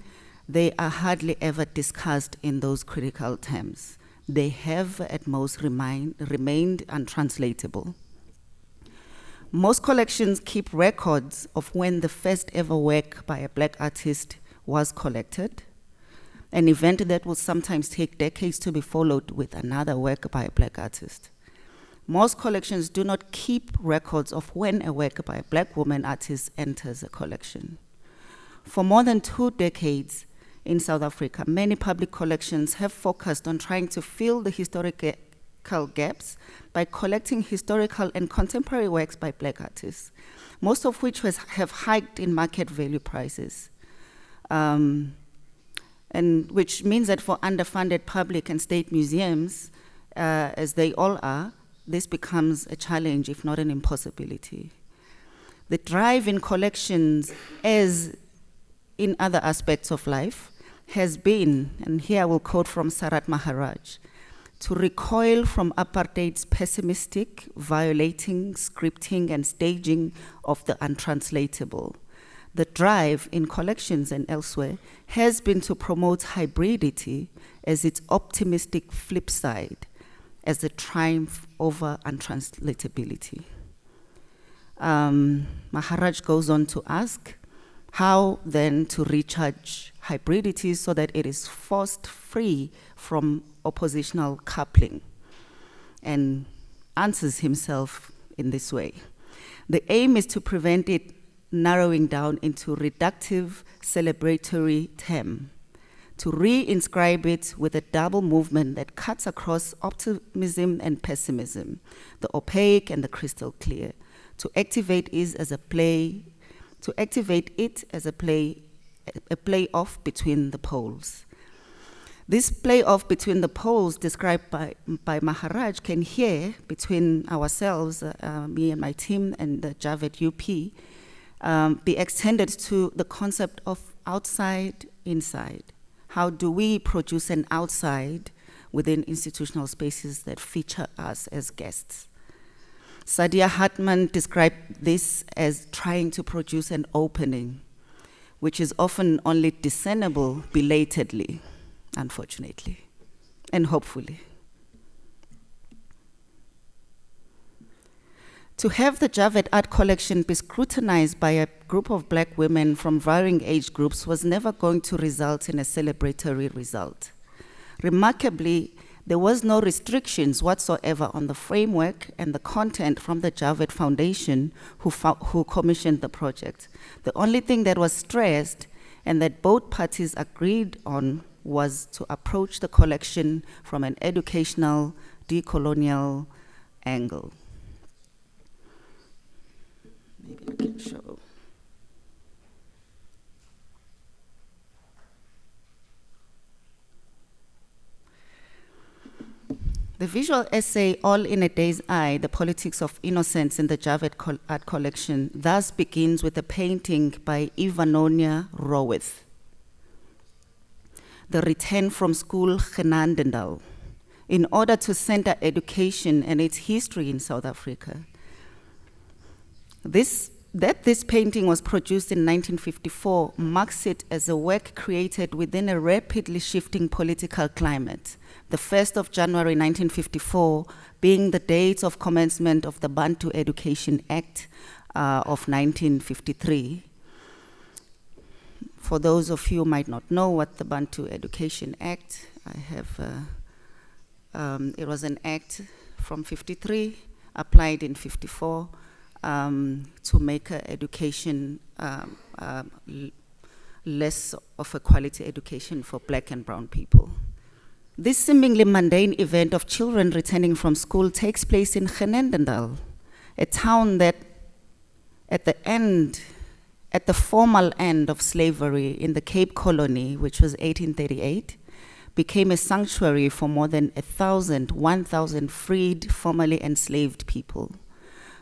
they are hardly ever discussed in those critical terms. They have at most remained untranslatable. Most collections keep records of when the first ever work by a Black artist was collected, an event that will sometimes take decades to be followed with another work by a Black artist. Most collections do not keep records of when a work by a Black woman artist enters a collection. For more than 2 decades in South Africa, many public collections have focused on trying to fill the historical gaps by collecting historical and contemporary works by Black artists, most of which have hiked in market value prices. And which means that for underfunded public and state museums, as they all are, this becomes a challenge, if not an impossibility. The drive in collections, as in other aspects of life, has been, and here I will quote from Sarat Maharaj, to recoil from apartheid's pessimistic, violating, scripting, and staging of the untranslatable. The drive in collections and elsewhere has been to promote hybridity as its optimistic flip side, as the triumph over untranslatability. Maharaj goes on to ask, how then to recharge hybridity so that it is forced free from oppositional coupling, and answers himself in this way. The aim is to prevent it narrowing down into reductive celebratory term, to re-inscribe it with a double movement that cuts across optimism and pessimism, the opaque and the crystal clear, to activate it as a play off between the poles. This play-off between the poles described by Maharaj can here, between ourselves, me and my team and the Javed UP, be extended to the concept of outside, inside. How do we produce an outside within institutional spaces that feature us as guests? Saidiya Hartman described this as trying to produce an opening, which is often only discernible belatedly, unfortunately, and hopefully. To have the Javed Art Collection be scrutinized by a group of Black women from varying age groups was never going to result in a celebratory result. Remarkably, there was no restrictions whatsoever on the framework and the content from the Javed Foundation who commissioned the project. The only thing that was stressed and that both parties agreed on was to approach the collection from an educational, decolonial angle. Maybe I can show. The visual essay, All in a Day's Eye, The Politics of Innocence in the Javed Art Collection, thus begins with a painting by Ivanonia Roweth, The Return from School Genandendal, in order to center education and its history in South Africa. This painting was produced in 1954 marks it as a work created within a rapidly shifting political climate. The 1st of January 1954 being the date of commencement of the Bantu Education Act of 1953. For those of you who might not know what the Bantu Education Act, I have, it was an act from 53, applied in 54, to make education less of a quality education for black and brown people. This seemingly mundane event of children returning from school takes place in Genandendal, a town that at the formal end of slavery in the Cape Colony, which was 1838, became a sanctuary for more than 1,000 freed, formerly enslaved people.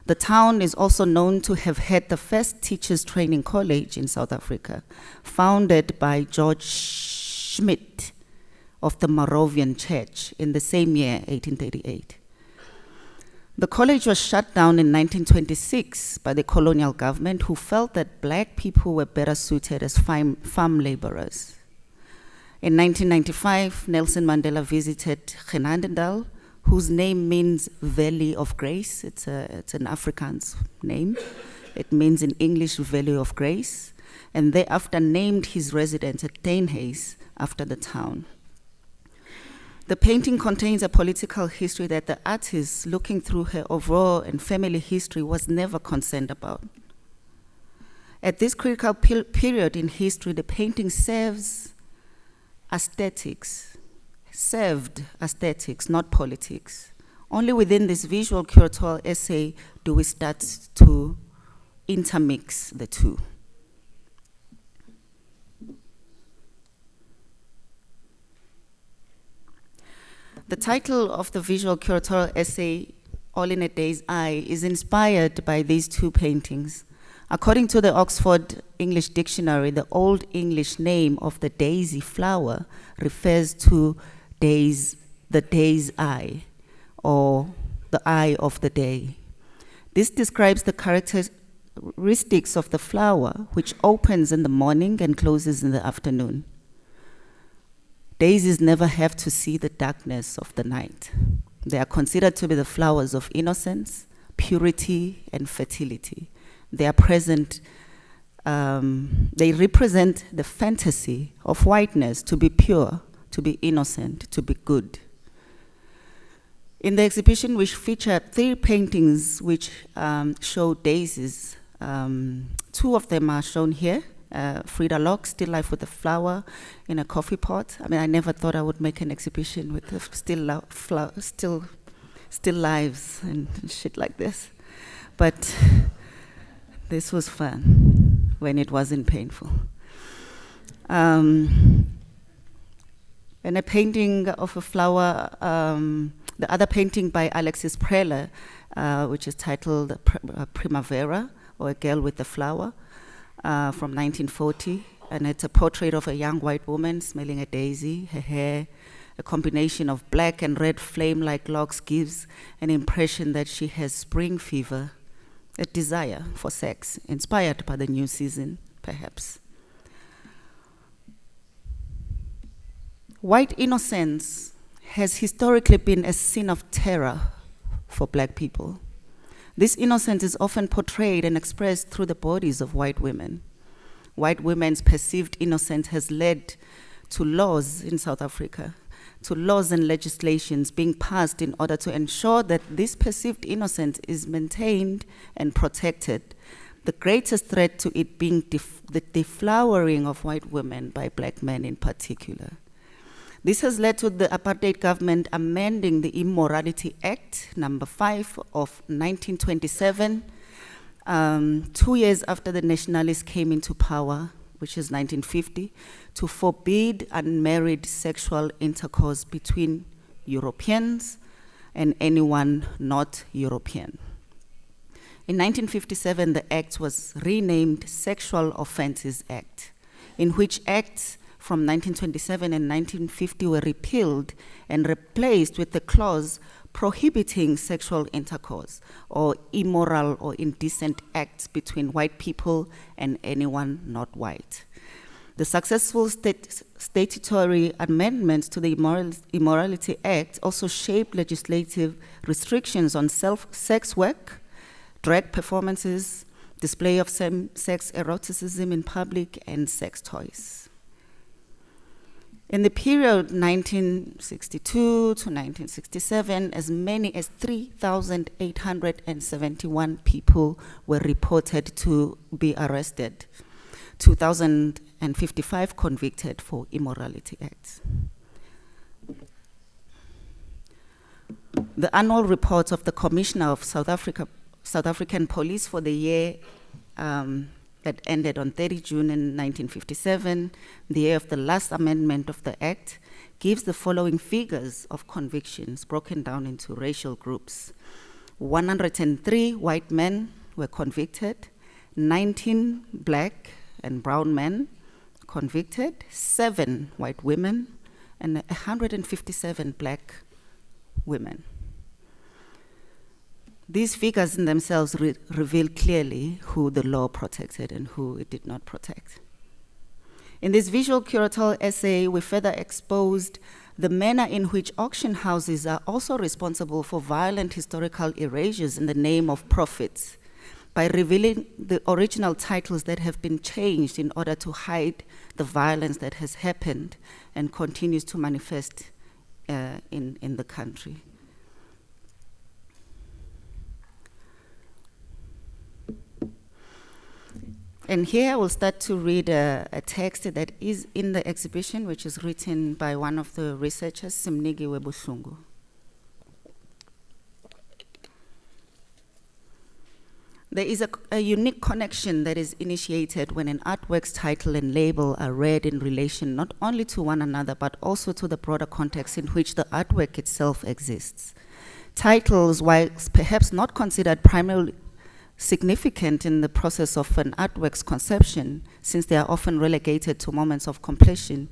The town is also known to have had the first teachers training college in South Africa, founded by George Schmidt of the Moravian Church in the same year, 1838. The college was shut down in 1926 by the colonial government, who felt that black people were better suited as farm laborers. In 1995, Nelson Mandela visited Genandendal, whose name means Valley of Grace. It's an Afrikaans name. It means in English Valley of Grace, and thereafter named his residence at Teenhuis after the town. The painting contains a political history that the artist, looking through her overall and family history, was never concerned about. At this critical period in history, the painting served aesthetics, not politics. Only within this visual curatorial essay do we start to intermix the two. The title of the visual curatorial essay, All in a Day's Eye, is inspired by these two paintings. According to the Oxford English Dictionary, the Old English name of the daisy flower refers to the day's eye, or the eye of the day. This describes the characteristics of the flower, which opens in the morning and closes in the afternoon. Daisies never have to see the darkness of the night. They are considered to be the flowers of innocence, purity, and fertility. They are present, they represent the fantasy of whiteness, to be pure, to be innocent, to be good. In the exhibition, which featured 3 paintings which show daisies, 2 of them are shown here. Frida Locke, Still Life with a Flower in a Coffee Pot. I mean, I never thought I would make an exhibition with still lives and shit like this. But this was fun when it wasn't painful. And a painting of a flower, the other painting by Alexis Preller, which is titled Primavera, or A Girl with a Flower, from 1940, and it's a portrait of a young white woman smelling a daisy. Her hair, a combination of black and red flame-like locks, gives an impression that she has spring fever, a desire for sex, inspired by the new season, perhaps. White innocence has historically been a sin of terror for black people. This innocence is often portrayed and expressed through the bodies of white women. White women's perceived innocence has led to laws in South Africa, to laws and legislations being passed in order to ensure that this perceived innocence is maintained and protected. The greatest threat to it being the deflowering of white women by black men in particular. This has led to the apartheid government amending the Immorality Act, number 5 of 1927, 2 years after the Nationalists came into power, which is 1950, to forbid unmarried sexual intercourse between Europeans and anyone not European. In 1957, the Act was renamed Sexual Offences Act, in which acts from 1927 and 1950 were repealed and replaced with the clause prohibiting sexual intercourse or immoral or indecent acts between white people and anyone not white. The successful statutory amendments to the Immorality Act also shaped legislative restrictions on sex work, drag performances, display of same-sex eroticism in public, and sex toys. In the period 1962 to 1967, as many as 3,871 people were reported to be arrested, 2,055 convicted for immorality acts. The annual report of the Commissioner of South African Police for the year that ended on 30 June in 1957, the year of the last amendment of the Act, gives the following figures of convictions broken down into racial groups. 103 white men were convicted, 19 black and brown men convicted, 7 white women, and 157 black women. These figures in themselves reveal clearly who the law protected and who it did not protect. In this visual curatorial essay, we further exposed the manner in which auction houses are also responsible for violent historical erasures in the name of profits, by revealing the original titles that have been changed in order to hide the violence that has happened and continues to manifest in the country. And here I will start to read a text that is in the exhibition, which is written by one of the researchers, Simnigiwe Buhlungu. There is a unique connection that is initiated when an artwork's title and label are read in relation not only to one another, but also to the broader context in which the artwork itself exists. Titles, while perhaps not considered primarily significant in the process of an artwork's conception, since they are often relegated to moments of completion,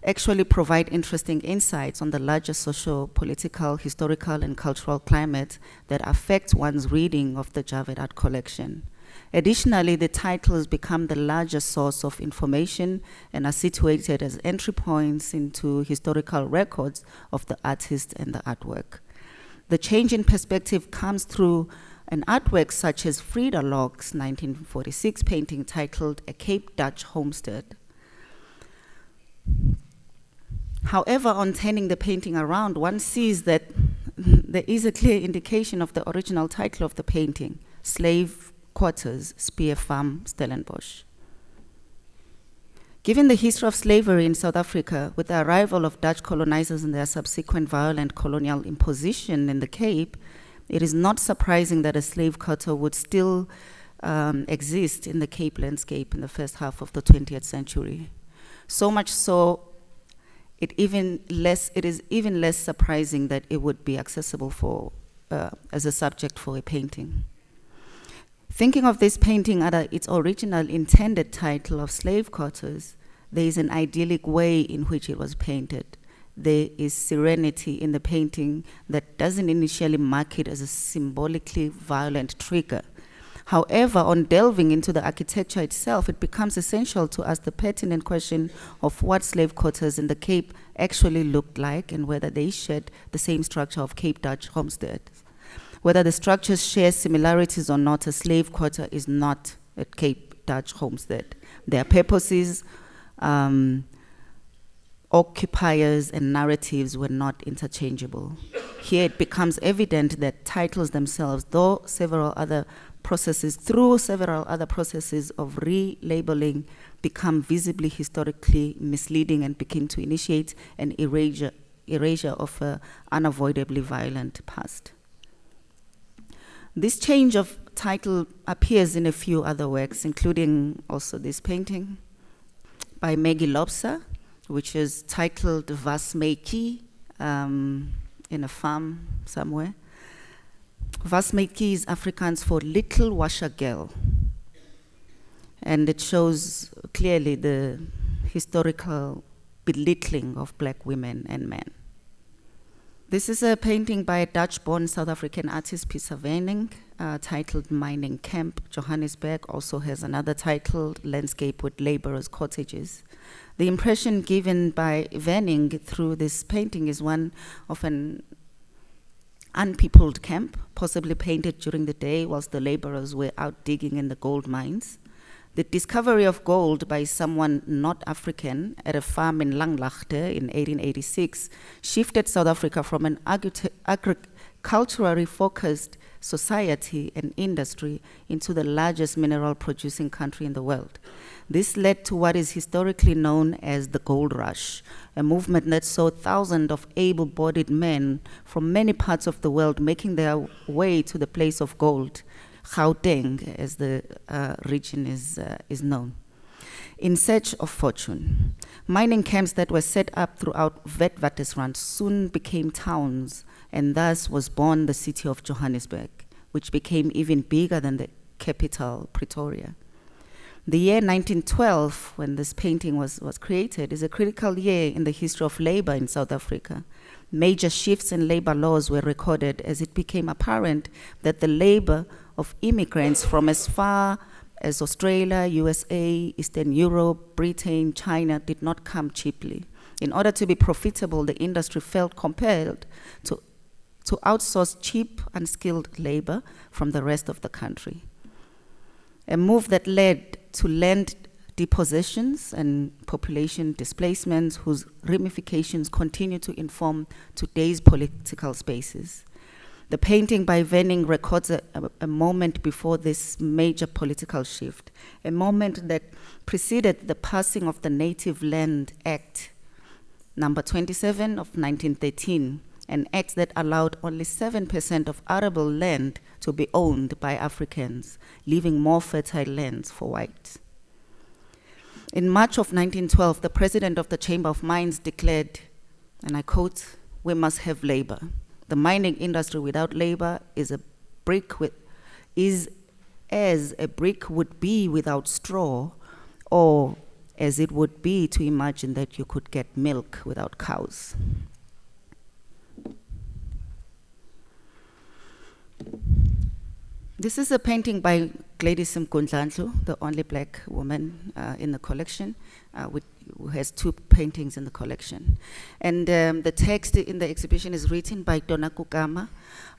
actually provide interesting insights on the larger socio-political, historical, and cultural climate that affects one's reading of the Javed Art collection. Additionally, the titles become the larger source of information and are situated as entry points into historical records of the artist and the artwork. The change in perspective comes through an artwork such as Frida Locke's 1946 painting titled A Cape Dutch Homestead. However, on turning the painting around, one sees that there is a clear indication of the original title of the painting, Slave Quarters, Spear Farm, Stellenbosch. Given the history of slavery in South Africa, with the arrival of Dutch colonizers and their subsequent violent colonial imposition in the Cape, it is not surprising that a slave quarter would still exist in the Cape landscape in the first half of the 20th century. So much so, it is even less surprising that it would be accessible as a subject for a painting. Thinking of this painting under its original intended title of Slave Quarters, there is an idyllic way in which it was painted. There is serenity in the painting that doesn't initially mark it as a symbolically violent trigger. However, on delving into the architecture itself, it becomes essential to ask the pertinent question of what slave quarters in the Cape actually looked like and whether they shared the same structure of Cape Dutch homesteads. Whether the structures share similarities or not, a slave quarter is not a Cape Dutch homestead. Their purposes, occupiers, and narratives were not interchangeable. Here it becomes evident that titles themselves, through several other processes of relabeling, become visibly historically misleading and begin to initiate an erasure of an unavoidably violent past. This change of title appears in a few other works, including also this painting by Maggie Lobser, which is titled Vasmeiki, in a farm somewhere. Was met kies Afrikaans for little washer girl. And it shows clearly the historical belittling of black women and men. This is a painting by a Dutch-born South African artist, Pieter Wenning, titled Mining Camp. Johannesburg also has another title, Landscape with Laborers' Cottages. The impression given by Wenning through this painting is one of an unpeopled camp, possibly painted during the day whilst the laborers were out digging in the gold mines. The discovery of gold by someone not African at a farm in Langlaagte in 1886 shifted South Africa from an agriculturally focused society and industry into the largest mineral producing country in the world. This led to what is historically known as the Gold Rush, a movement that saw thousands of able-bodied men from many parts of the world making their way to the place of gold, Gauteng, as the region is known, in search of fortune. Mining camps that were set up throughout Witwatersrand soon became towns, and thus was born the city of Johannesburg, which became even bigger than the capital, Pretoria. The year 1912, when this painting was created, is a critical year in the history of labor in South Africa. Major shifts in labor laws were recorded as it became apparent that the labor of immigrants from as far as Australia, USA, Eastern Europe, Britain, China did not come cheaply. In order to be profitable, the industry felt compelled to outsource cheap, unskilled labor from the rest of the country. A move that led to land depositions and population displacements whose ramifications continue to inform today's political spaces. The painting by Wenning records a moment before this major political shift, a moment that preceded the passing of the Native Land Act, number 27 of 1913, an act that allowed only 7% of arable land to be owned by Africans, leaving more fertile lands for whites. In March of 1912, the president of the Chamber of Mines declared, and I quote, "We must have labor. The mining industry without labor is as a brick would be without straw, or as it would be to imagine that you could get milk without cows." This is a painting by Gladys Mkundlandlu, the only black woman in the collection, who has 2 paintings in the collection. And the text in the exhibition is written by Donna Kukama,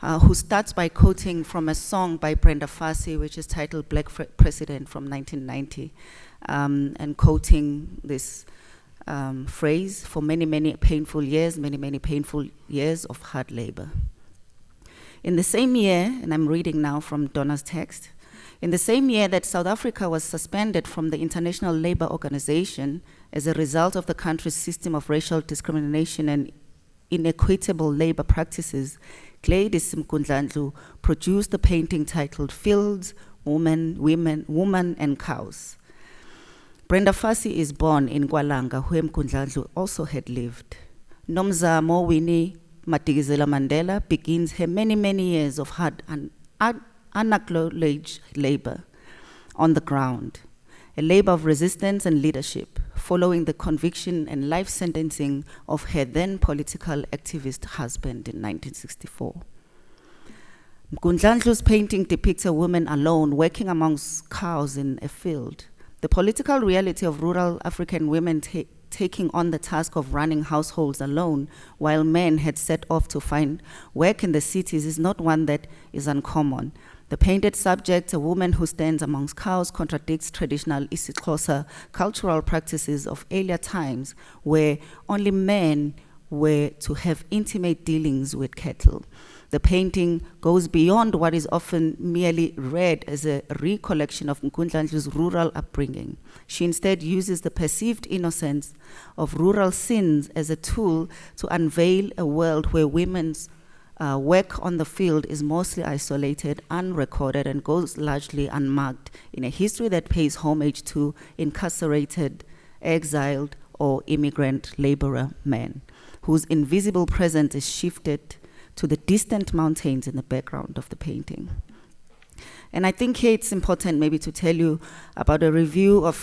who starts by quoting from a song by Brenda Fassie, which is titled Black President from 1990, and quoting this phrase, "For many, many painful years, many painful years of hard labor." In the same year, and I'm reading now from Donna's text, in the same year that South Africa was suspended from the International Labour Organization as a result of the country's system of racial discrimination and inequitable labor practices, Gladys Mkundlandlu produced a painting titled Fields, Woman and Cows. Brenda Fassie is born in Kwalanga, where Mkundlandlu also had lived. Nomzamo Winnie Madikizela Mandela begins her many, many years of hard and unacknowledged labor on the ground, a labor of resistance and leadership, following the conviction and life sentencing of her then political activist husband in 1964. Mkundlandlu's painting depicts a woman alone working amongst cows in a field. The political reality of rural African women taking on the task of running households alone while men had set off to find work in the cities is not one that is uncommon. The painted subject, a woman who stands amongst cows, contradicts traditional isiXhosa cultural practices of earlier times where only men were to have intimate dealings with cattle. The painting goes beyond what is often merely read as a recollection of Mkundlandlu's rural upbringing. She instead uses the perceived innocence of rural sins as a tool to unveil a world where women's work on the field is mostly isolated, unrecorded, and goes largely unmarked in a history that pays homage to incarcerated, exiled, or immigrant laborer men whose invisible presence is shifted to the distant mountains in the background of the painting. And I think here it's important maybe to tell you about a review of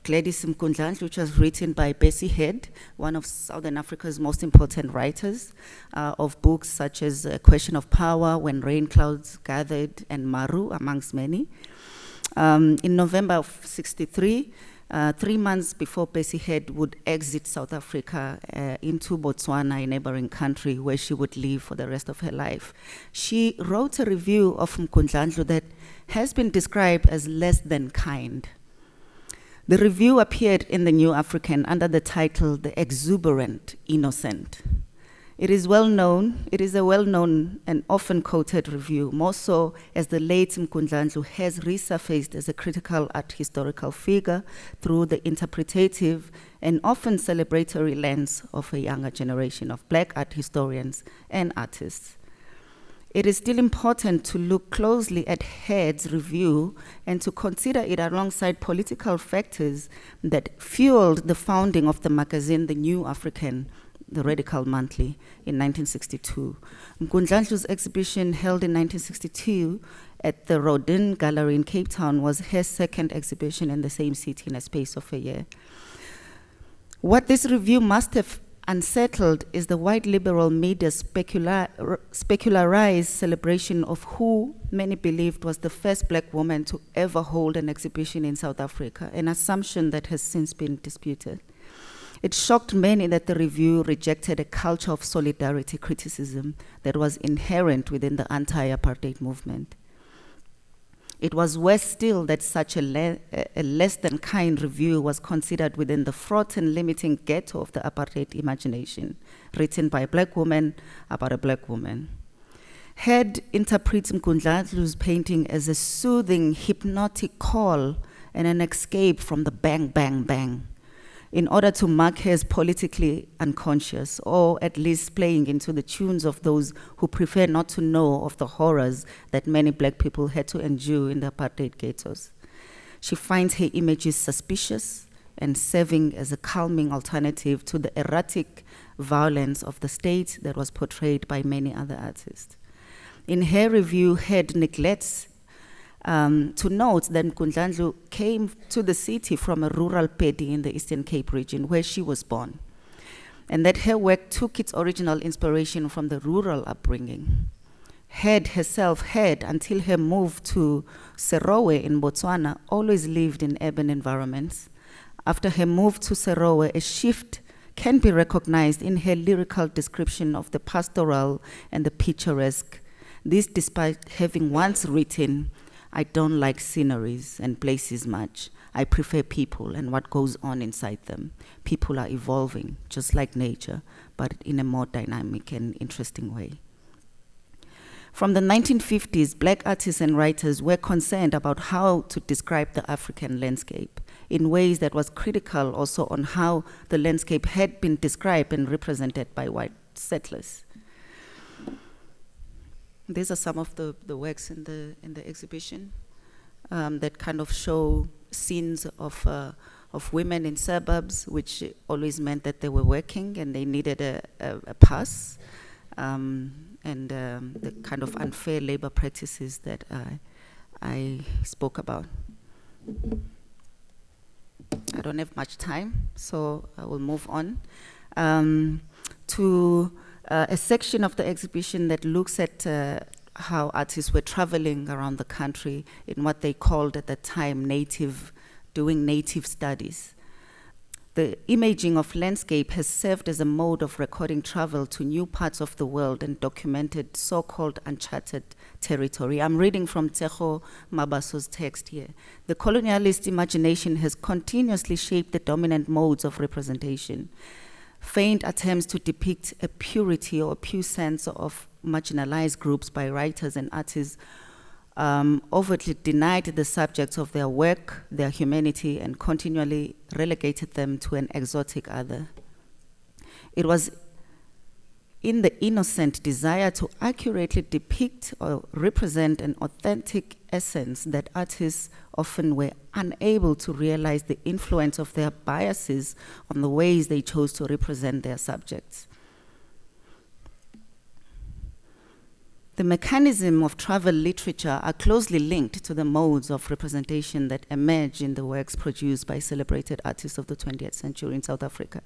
Gladys Mkundlandlu, which was written by Bessie Head, one of Southern Africa's most important writers of books such as A Question of Power, When Rain Clouds Gathered, and Maru, amongst many. In November of '63, 3 months before Bessie Head would exit South Africa into Botswana, a neighboring country where she would live for the rest of her life, she wrote a review of Mkundlandlu that has been described as less than kind. The review appeared in the New African under the title The Exuberant Innocent. It is a well-known and often quoted review, more so as the late Mkundlandlu has resurfaced as a critical art historical figure through the interpretative and often celebratory lens of a younger generation of Black art historians and artists. It is still important to look closely at Head's review and to consider it alongside political factors that fueled the founding of the magazine The New African, the Radical Monthly, in 1962. Mkundlandlu's exhibition held in 1962 at the Rodin Gallery in Cape Town was her second exhibition in the same city in a space of a year. What this review must have unsettled is the white liberal media's specularized celebration of who many believed was the first Black woman to ever hold an exhibition in South Africa, an assumption that has since been disputed. It shocked many that the review rejected a culture of solidarity criticism that was inherent within the anti-apartheid movement. It was worse still that such a less than kind review was considered within the fraught and limiting ghetto of the apartheid imagination, written by a Black woman about a Black woman. Head interprets Mkundlandlu's painting as a soothing, hypnotic call and an escape from the bang, bang, bang, in order to mark her as politically unconscious, or at least playing into the tunes of those who prefer not to know of the horrors that many Black people had to endure in the apartheid ghettos. She finds her images suspicious and serving as a calming alternative to the erratic violence of the state that was portrayed by many other artists. In her review, Head neglects to note that Mkundlandlu came to the city from a rural Pedi in the Eastern Cape region where she was born, and that her work took its original inspiration from the rural upbringing. Head herself had, until her move to Serowe in Botswana, always lived in urban environments. After her move to Serowe, a shift can be recognized in her lyrical description of the pastoral and the picturesque. This despite having once written, "I don't like sceneries and places much. I prefer people and what goes on inside them. People are evolving, just like nature, but in a more dynamic and interesting way." From the 1950s, Black artists and writers were concerned about how to describe the African landscape in ways that was critical also on how the landscape had been described and represented by white settlers. These are some of the works in the exhibition that kind of show scenes of women in suburbs, which always meant that they were working and they needed a pass, and the kind of unfair labor practices that I spoke about. I don't have much time, so I will move on to a section of the exhibition that looks at how artists were traveling around the country in what they called at the time doing native studies. The imaging of landscape has served as a mode of recording travel to new parts of the world and documented so-called uncharted territory. I'm reading from Tseho Mabaso's text here. The colonialist imagination has continuously shaped the dominant modes of representation. Faint attempts to depict a purity or a pure sense of marginalized groups by writers and artists overtly denied the subjects of their work, their humanity, and continually relegated them to an exotic other. It was in the innocent desire to accurately depict or represent an authentic essence that artists often were unable to realize the influence of their biases on the ways they chose to represent their subjects. The mechanism of travel literature are closely linked to the modes of representation that emerge in the works produced by celebrated artists of the 20th century in South Africa.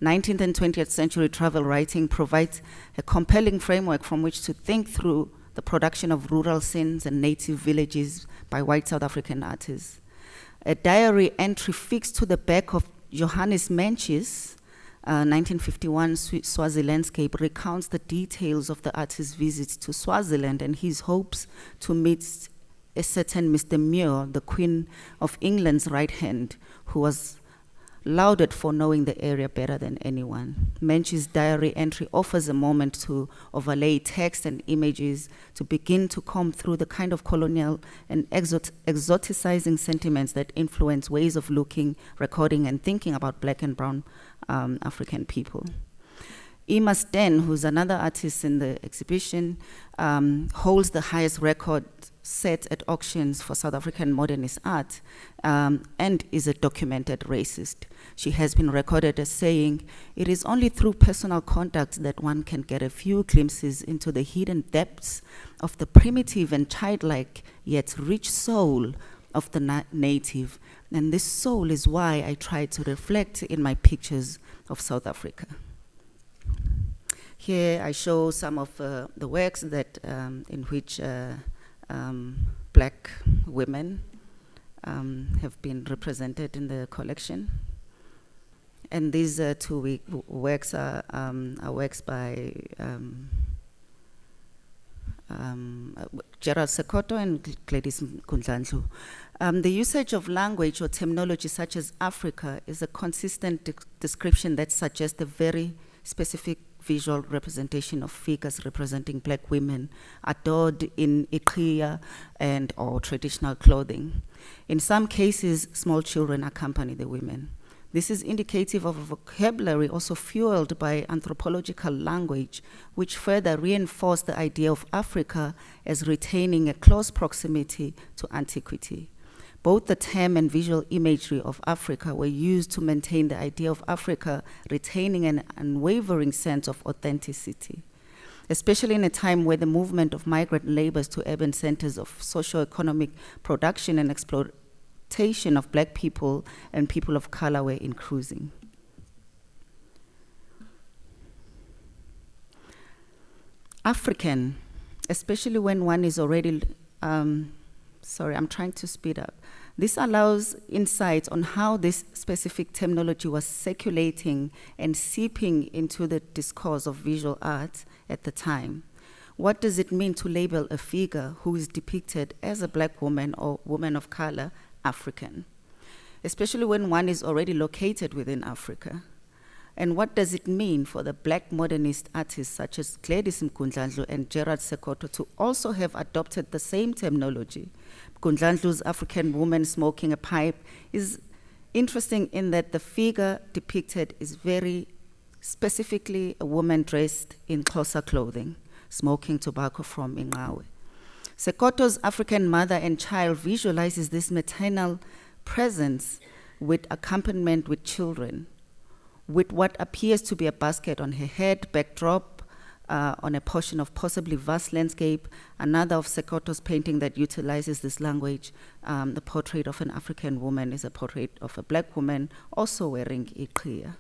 19th and 20th century travel writing provides a compelling framework from which to think through the production of rural scenes and native villages by white South African artists. A diary entry fixed to the back of Johannes Mench's 1951 Swazi landscape recounts the details of the artist's visits to Swaziland and his hopes to meet a certain Mr. Muir, the Queen of England's right hand, who was lauded for knowing the area better than anyone. Mench's diary entry offers a moment to overlay text and images to begin to comb through the kind of colonial and exoticizing sentiments that influence ways of looking, recording, and thinking about black and brown African people. Ima Sten, who's another artist in the exhibition, holds the highest record set at auctions for South African modernist art and is a documented racist. She has been recorded as saying, "It is only through personal contact that one can get a few glimpses into the hidden depths of the primitive and childlike yet rich soul of the native. And this soul is why I try to reflect in my pictures of South Africa." Here I show some of the works that in which black women have been represented in the collection. And these two works are works by Gerald Sekoto and Gladys Mkundlandlu. The usage of language or terminology such as Africa is a consistent description that suggests a very specific visual representation of figures representing black women adored in iqhiya and or traditional clothing. In some cases, small children accompany the women. This is indicative of a vocabulary also fueled by anthropological language, which further reinforced the idea of Africa as retaining a close proximity to antiquity. Both the term and visual imagery of Africa were used to maintain the idea of Africa retaining an unwavering sense of authenticity, especially in a time where the movement of migrant laborers to urban centers of socio-economic production and exploitation of black people and people of color were increasing. African, especially when one is already, sorry, I'm trying to speed up. This allows insights on how this specific terminology was circulating and seeping into the discourse of visual art at the time. What does it mean to label a figure who is depicted as a black woman or woman of color African, especially when one is already located within Africa? And what does it mean for the black modernist artists such as Gladys Mkundlandlu and Gerald Sekoto to also have adopted the same terminology? Mkundlandlu's African woman smoking a pipe is interesting in that the figure depicted is very specifically a woman dressed in Xhosa clothing, smoking tobacco from Ingawe. Sekoto's African mother and child visualizes this maternal presence with accompaniment with children, with what appears to be a basket on her head, backdrop on a portion of possibly vast landscape. Another of Sekoto's painting that utilizes this language, the portrait of an African woman, is a portrait of a black woman also wearing iqhiya.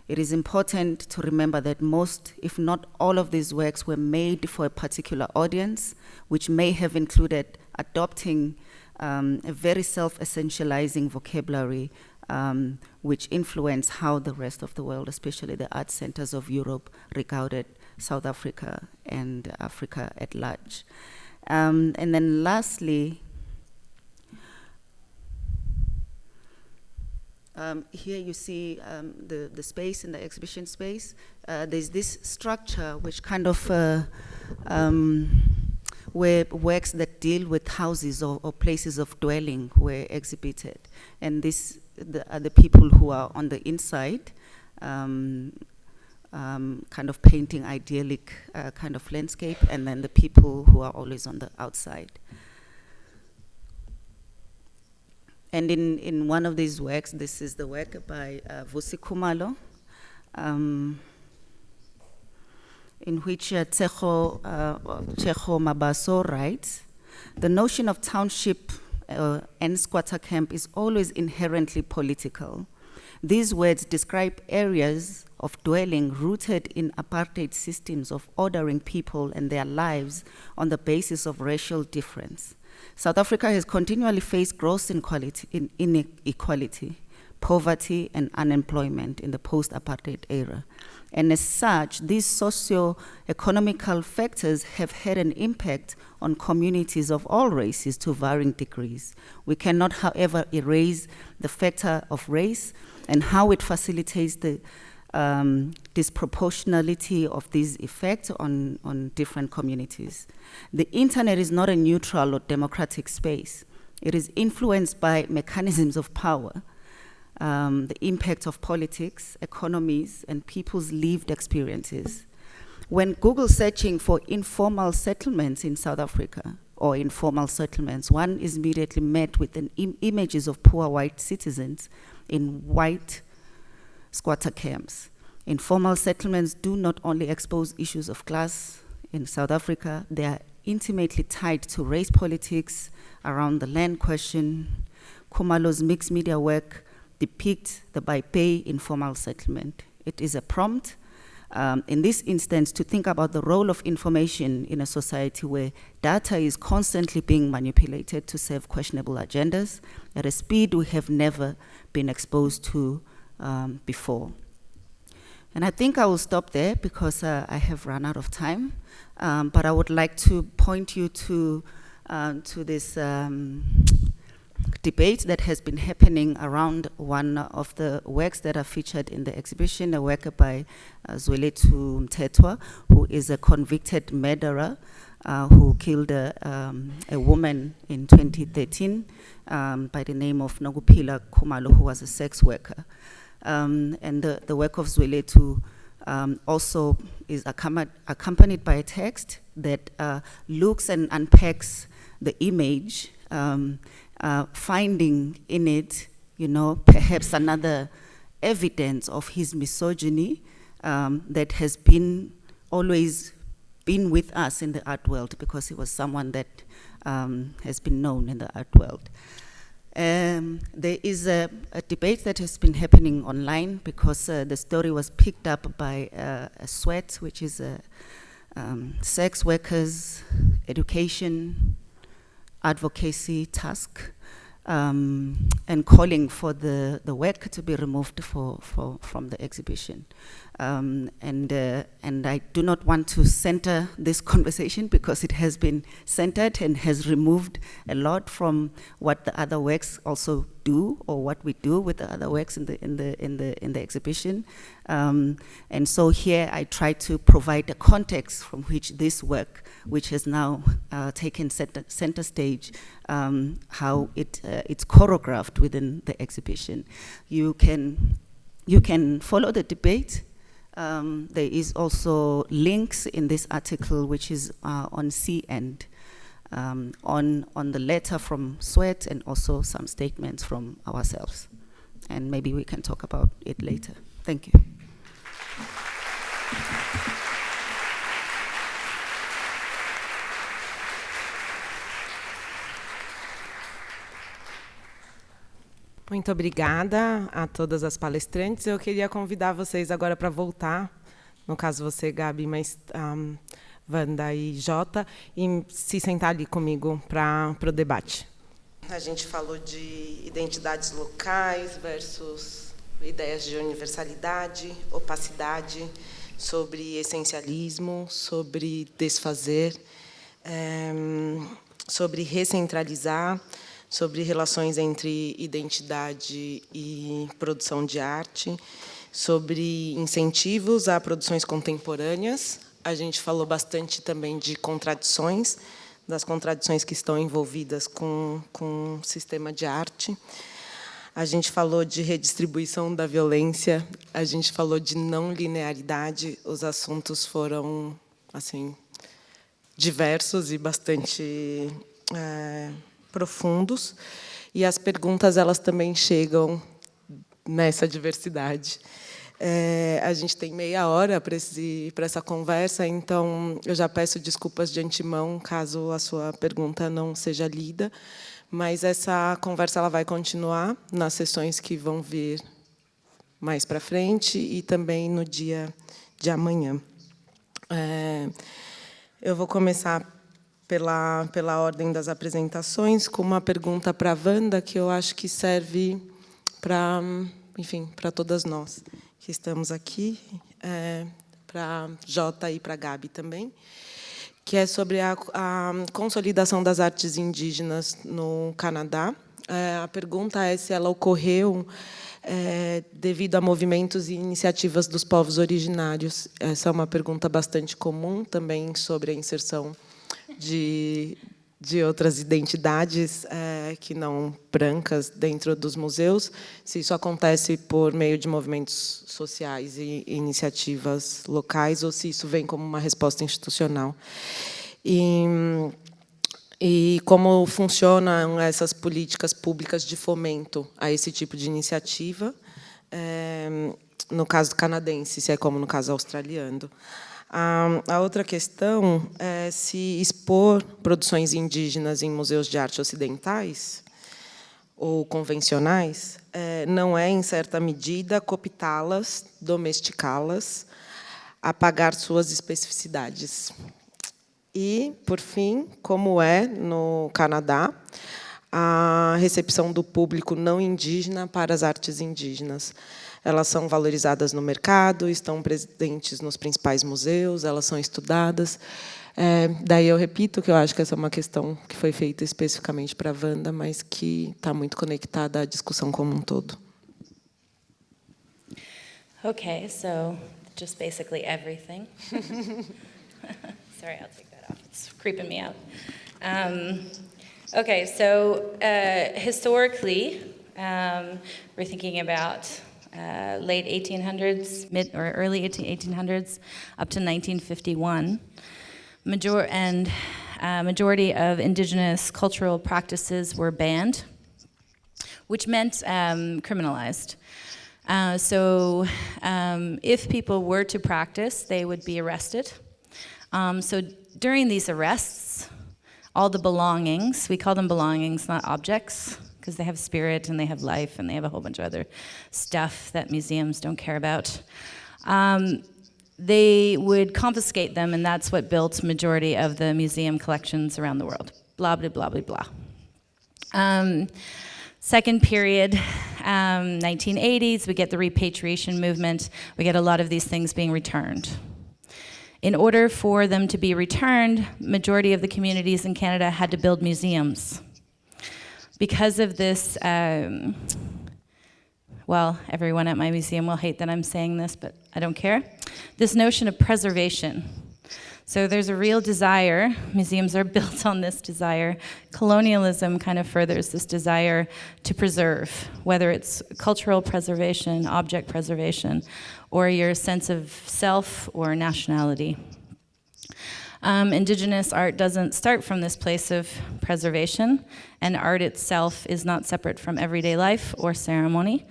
It is important to remember that most, if not all of these works were made for a particular audience, which may have included adopting a very self-essentializing vocabulary which influenced how the rest of the world, especially the art centers of Europe, regarded South Africa and Africa at large. And then lastly, here you see the space in the exhibition space. There's this structure which kind of where works that deal with houses or places of dwelling were exhibited. And this are the people who are on the inside, kind of painting idyllic kind of landscape, and then the people who are always on the outside. And in one of these works, this is the work by Vusi Khumalo. in which Tsecho Mabaso writes, "The notion of township and squatter camp is always inherently political. These words describe areas of dwelling rooted in apartheid systems of ordering people and their lives on the basis of racial difference. South Africa has continually faced gross inequality, poverty, and unemployment in the post-apartheid era. And as such, these socio-economical factors have had an impact on communities of all races to varying degrees. We cannot, however, erase the factor of race and how it facilitates the disproportionality of these effects on different communities. The internet is not a neutral or democratic space. It is influenced by mechanisms of power, the impact of politics, economies, and people's lived experiences. When Google searching for informal settlements in South Africa, or informal settlements, one is immediately met with images of poor white citizens in white squatter camps. Informal settlements do not only expose issues of class in South Africa, they are intimately tied to race politics around the land question. Khumalo's mixed media work depicts the Baipei informal settlement. It is a prompt, in this instance, to think about the role of information in a society where data is constantly being manipulated to serve questionable agendas at a speed we have never been exposed to before. And I think I will stop there because I have run out of time, but I would like to point you to this debate that has been happening around one of the works that are featured in the exhibition, a work by Zwelethwa Mthethwa, who is a convicted murderer who killed a woman in 2013 by the name of Nokuphila Khumalo, who was a sex worker. And the work of Zwelethwa also is accompanied by a text that looks and unpacks the image, finding in it, perhaps another evidence of his misogyny that has been always been with us in the art world, because he was someone that has been known in the art world. There is a debate that has been happening online because the story was picked up by a SWET, which is a sex workers education advocacy task, and calling for the work to be removed from the exhibition. And I do not want to center this conversation because it has been centered and has removed a lot from what the other works also do, or what we do with the other works in the exhibition. And so here I try to provide a context from which this work, which has now taken center stage, how it's choreographed within the exhibition. You can follow the debate. There is also links in this article, which is on C-End, on the letter from SWET, and also some statements from ourselves. And maybe we can talk about it later. Thank you. Muito obrigada a todas as palestrantes. Eu queria convidar vocês agora para voltar, no caso você, Gabi, mas Wanda e Jota, e se sentar ali comigo para o debate. A gente falou de identidades locais versus ideias de universalidade, opacidade, sobre essencialismo, sobre desfazer, sobre recentralizar, sobre relações entre identidade e produção de arte, sobre incentivos a produções contemporâneas. A gente falou bastante também de contradições, das contradições que estão envolvidas com o sistema de arte. A gente falou de redistribuição da violência, a gente falou de não linearidade. Os assuntos foram assim diversos e bastante profundos, e as perguntas elas também chegam nessa diversidade. A gente tem meia hora para essa conversa, então eu já peço desculpas de antemão caso a sua pergunta não seja lida, mas essa conversa ela vai continuar nas sessões que vão vir mais para frente e também no dia de amanhã. Eu vou começar pela ordem das apresentações, com uma pergunta para a Wanda, que eu acho que serve para, enfim, para todas nós que estamos aqui, para a Jota e para a Gabi também, que é sobre a consolidação das artes indígenas no Canadá. A pergunta é se ela ocorreu devido a movimentos e iniciativas dos povos originários. Essa é uma pergunta bastante comum também sobre a inserção de outras identidades que não brancas dentro dos museus, se isso acontece por meio de movimentos sociais e iniciativas locais, ou se isso vem como uma resposta institucional. E como funcionam essas políticas públicas de fomento a esse tipo de iniciativa, no caso canadense, se é como no caso australiano. A outra questão é se expor produções indígenas em museus de arte ocidentais ou convencionais não é, em certa medida, cooptá-las, domesticá-las, apagar suas especificidades. E, por fim, como é no Canadá, a recepção do público não indígena para as artes indígenas. Elas são valorizadas no mercado, estão presentes nos principais museus, elas são estudadas. Daí eu repito que eu acho que essa é uma questão que foi feita especificamente para a Wanda, mas que está muito conectada à discussão como um todo. Okay, so just basically everything. Sorry, I'll take that off. It's creeping me out. Okay, so historically, we're thinking about late 1800s, mid or early 1800s, up to 1951. Majority of indigenous cultural practices were banned, which meant criminalized. So if people were to practice, they would be arrested. So during these arrests, all the belongings, we call them belongings, not objects, because they have spirit and they have life and they have a whole bunch of other stuff that museums don't care about. They would confiscate them, and that's what built majority of the museum collections around the world. Blah, blah, blah, blah, blah. Second period, 1980s, we get the repatriation movement. We get a lot of these things being returned. In order for them to be returned, majority of the communities in Canada had to build museums. Because of this, well, everyone at my museum will hate that I'm saying this, but I don't care. This notion of preservation. So there's a real desire, museums are built on this desire. Colonialism kind of furthers this desire to preserve, whether it's cultural preservation, object preservation, or your sense of self or nationality. Indigenous art doesn't start from this place of preservation, and art itself is not separate from everyday life or ceremony.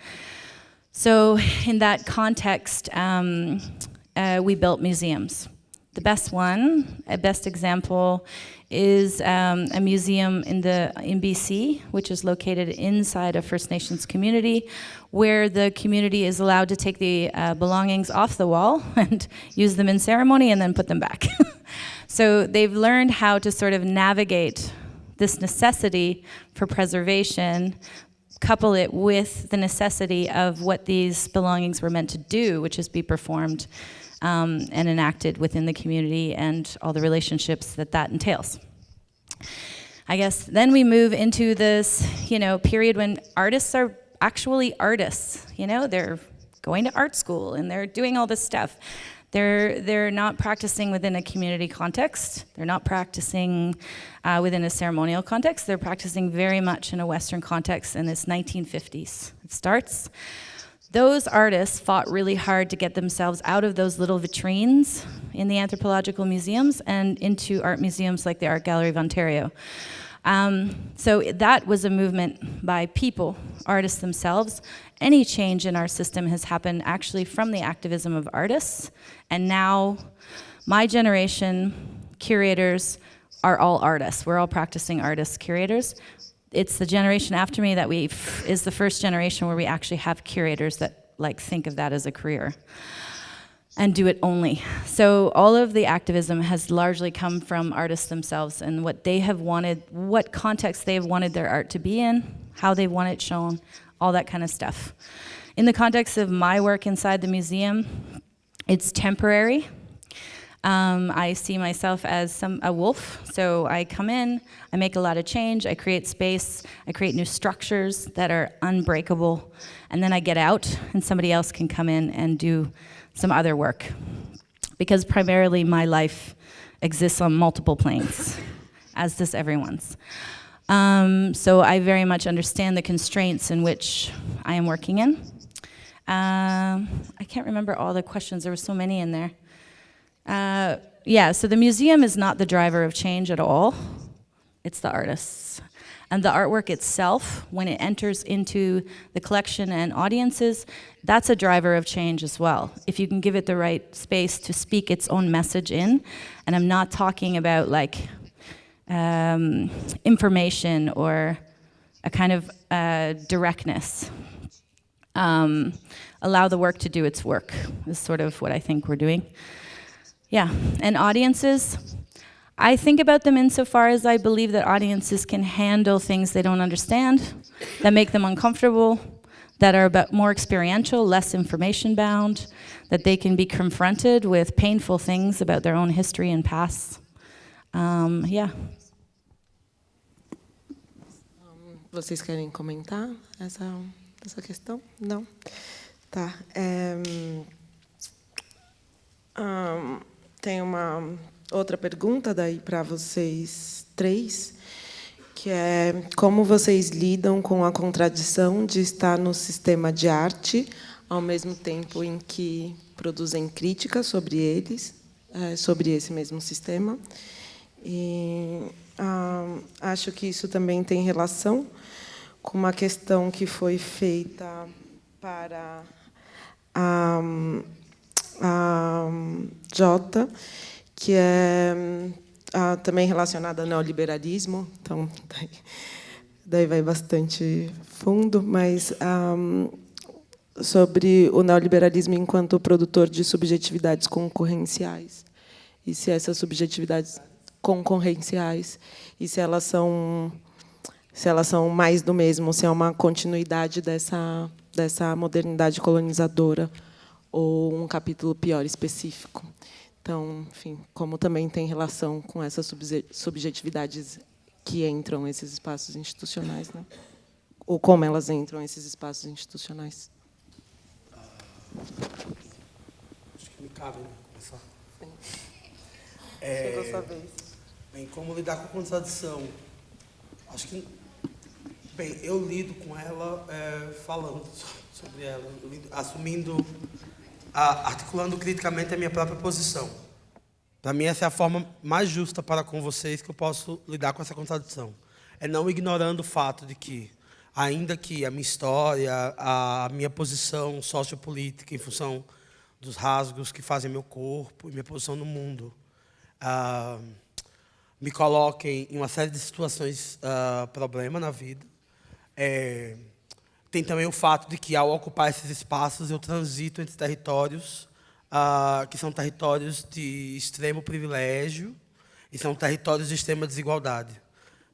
So in that context, we built museums. The best one, a best example, is a museum in BC, which is located inside a First Nations community, where the community is allowed to take the belongings off the wall and use them in ceremony and then put them back. So they've learned how to sort of navigate this necessity for preservation, couple it with the necessity of what these belongings were meant to do, which is be performed and enacted within the community and all the relationships that that entails. I guess then we move into this, period when artists are actually artists. They're going to art school and they're doing all this stuff. They're not practicing within a community context. They're not practicing within a ceremonial context. They're practicing very much in a Western context, and it's 1950s. It starts. Those artists fought really hard to get themselves out of those little vitrines in the anthropological museums and into art museums like the Art Gallery of Ontario. So that was a movement by people, artists themselves. Any change in our system has happened actually from the activism of artists, and now my generation, curators, are all artists. We're all practicing artists, curators. It's the generation after me that is the first generation where we actually have curators that like think of that as a career and do it only. So all of the activism has largely come from artists themselves and what they have wanted, what context they have wanted their art to be in, how they want it shown, all that kind of stuff. In the context of my work inside the museum, it's temporary. I see myself as a wolf, so I come in, I make a lot of change, I create space, I create new structures that are unbreakable, and then I get out and somebody else can come in and do some other work. Because primarily my life exists on multiple planes, as does everyone's. So I very much understand the constraints in which I am working in. I can't remember all the questions, there were so many in there. Yeah, so the museum is not the driver of change at all. It's the artists. And the artwork itself, when it enters into the collection and audiences, that's a driver of change as well. If you can give it the right space to speak its own message in, and I'm not talking about like information or a kind of directness. Allow the work to do its work is sort of what I think we're doing. Yeah, and audiences, I think about them insofar as I believe that audiences can handle things they don't understand, that make them uncomfortable, that are about more experiential, less information bound, that they can be confronted with painful things about their own history and past. Yeah. Vocês querem comentar essa questão? Não? Tá. Tem uma outra pergunta daí para vocês três, que é como vocês lidam com a contradição de estar no sistema de arte ao mesmo tempo em que produzem críticas sobre eles, sobre esse mesmo sistema. E acho que isso também tem relação com uma questão que foi feita para a Jota, que é também relacionada ao neoliberalismo, então daí vai bastante fundo, mas sobre o neoliberalismo enquanto produtor de subjetividades concorrenciais, e se essas subjetividades concorrenciais, e se elas são mais do mesmo, se é uma continuidade dessa modernidade colonizadora, ou um capítulo pior específico. Então, enfim, como também tem relação com essas subjetividades que entram nesses espaços institucionais, né? Ou como elas entram nesses espaços institucionais. Acho que me cabe, né? Começar. Sim. Chegou sua vez. Bem, como lidar com a contradição? Acho que, bem, eu lido com ela falando sobre ela, assumindo, articulando criticamente a minha própria posição. Para mim, essa é a forma mais justa para com vocês que eu posso lidar com essa contradição. É não ignorando o fato de que, ainda que a minha história, a minha posição sociopolítica em função dos rasgos que fazem meu corpo e minha posição no mundo, me coloquem em uma série de situações problema na vida. Tem também o fato de que, ao ocupar esses espaços, eu transito entre territórios que são territórios de extremo privilégio e são territórios de extrema desigualdade.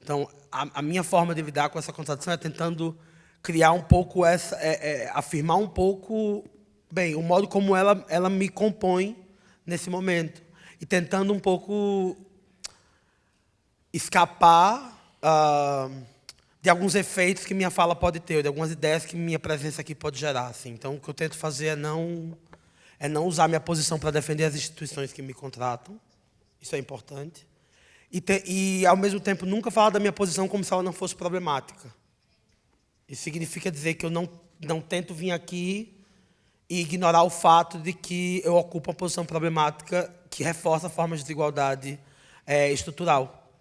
Então, a minha forma de lidar com essa contradição é tentando criar um pouco afirmar um pouco, bem, o modo como ela me compõe nesse momento e tentando um pouco escapar de alguns efeitos que minha fala pode ter, de algumas ideias que minha presença aqui pode gerar. Assim. Então, o que eu tento fazer é não usar minha posição para defender as instituições que me contratam. Isso é importante. E, ao mesmo tempo, nunca falar da minha posição como se ela não fosse problemática. Isso significa dizer que eu não tento vir aqui e ignorar o fato de que eu ocupo uma posição problemática que reforça formas de desigualdade estrutural.